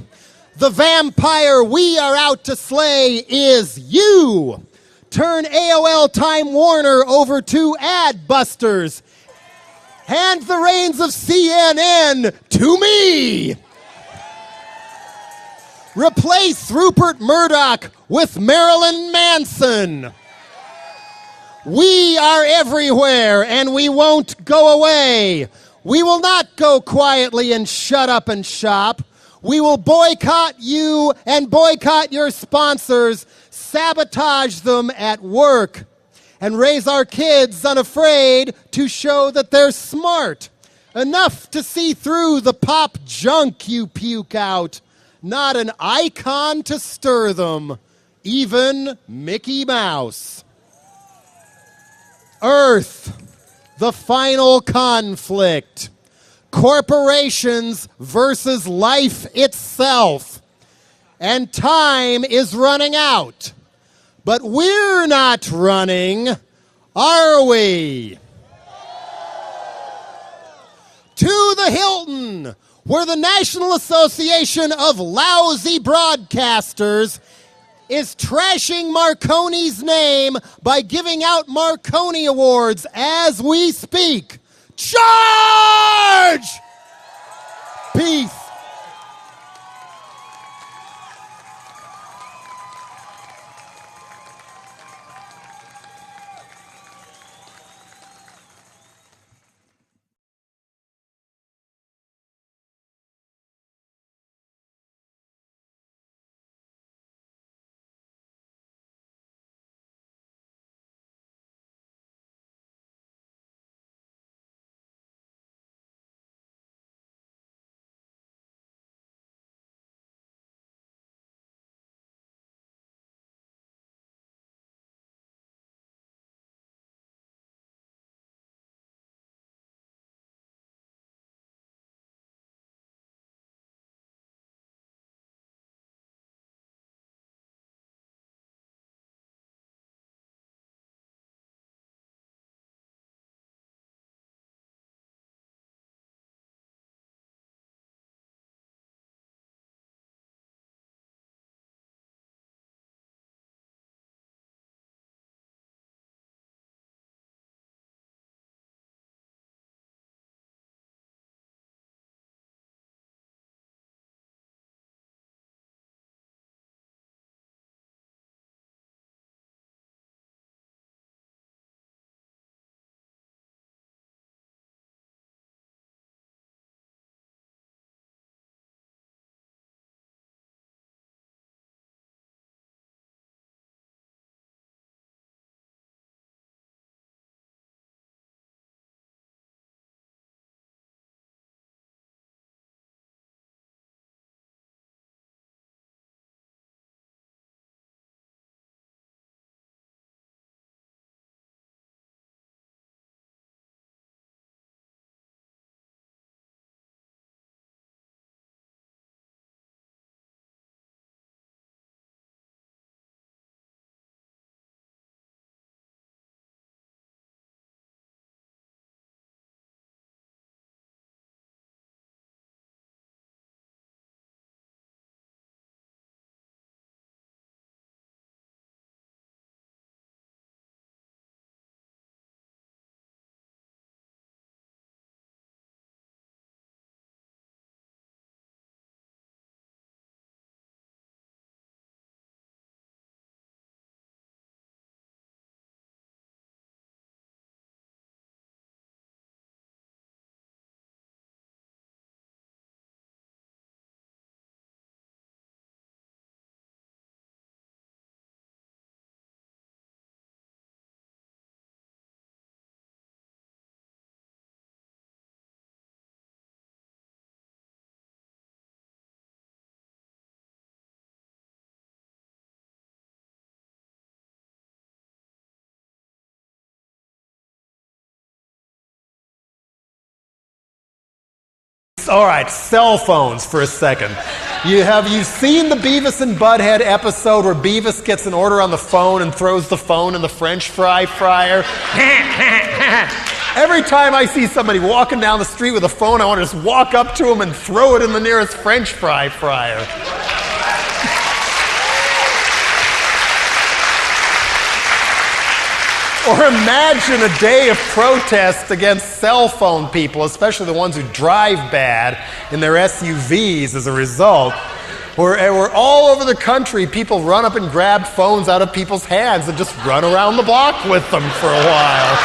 The vampire we are out to slay is you. Turn AOL Time Warner over to Adbusters. Hand the reins of CNN to me. Replace Rupert Murdoch with Marilyn Manson. We are everywhere and we won't go away. We will not go quietly and shut up and shop. We will boycott you and boycott your sponsors, sabotage them at work, and raise our kids unafraid to show that they're smart. Enough to see through the pop junk you puke out. not an icon to stir them, even Mickey Mouse. Earth, the final conflict. Corporations versus life itself. And time is running out. But we're not running, are we? To the Hilton, where the National Association of Lousy Broadcasters is trashing Marconi's name by giving out Marconi Awards as we speak. Charge! Peace. All right, cell phones for a second. You've seen the Beavis and Butthead episode where Beavis gets an order on the phone and throws the phone in the French fry fryer? Every time I see somebody walking down the street with a phone, I want to just walk up to them and throw it in the nearest French fry fryer. Or imagine a day of protest against cell phone people, especially the ones who drive bad in their SUVs as a result. Where all over the country, people run up and grab phones out of people's hands and just run around the block with them for a while.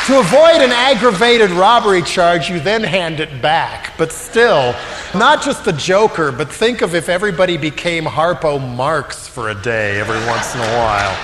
To avoid an aggravated robbery charge, you then hand it back. But still, not just the Joker, but think of if everybody became Harpo Marx for a day every once in a while.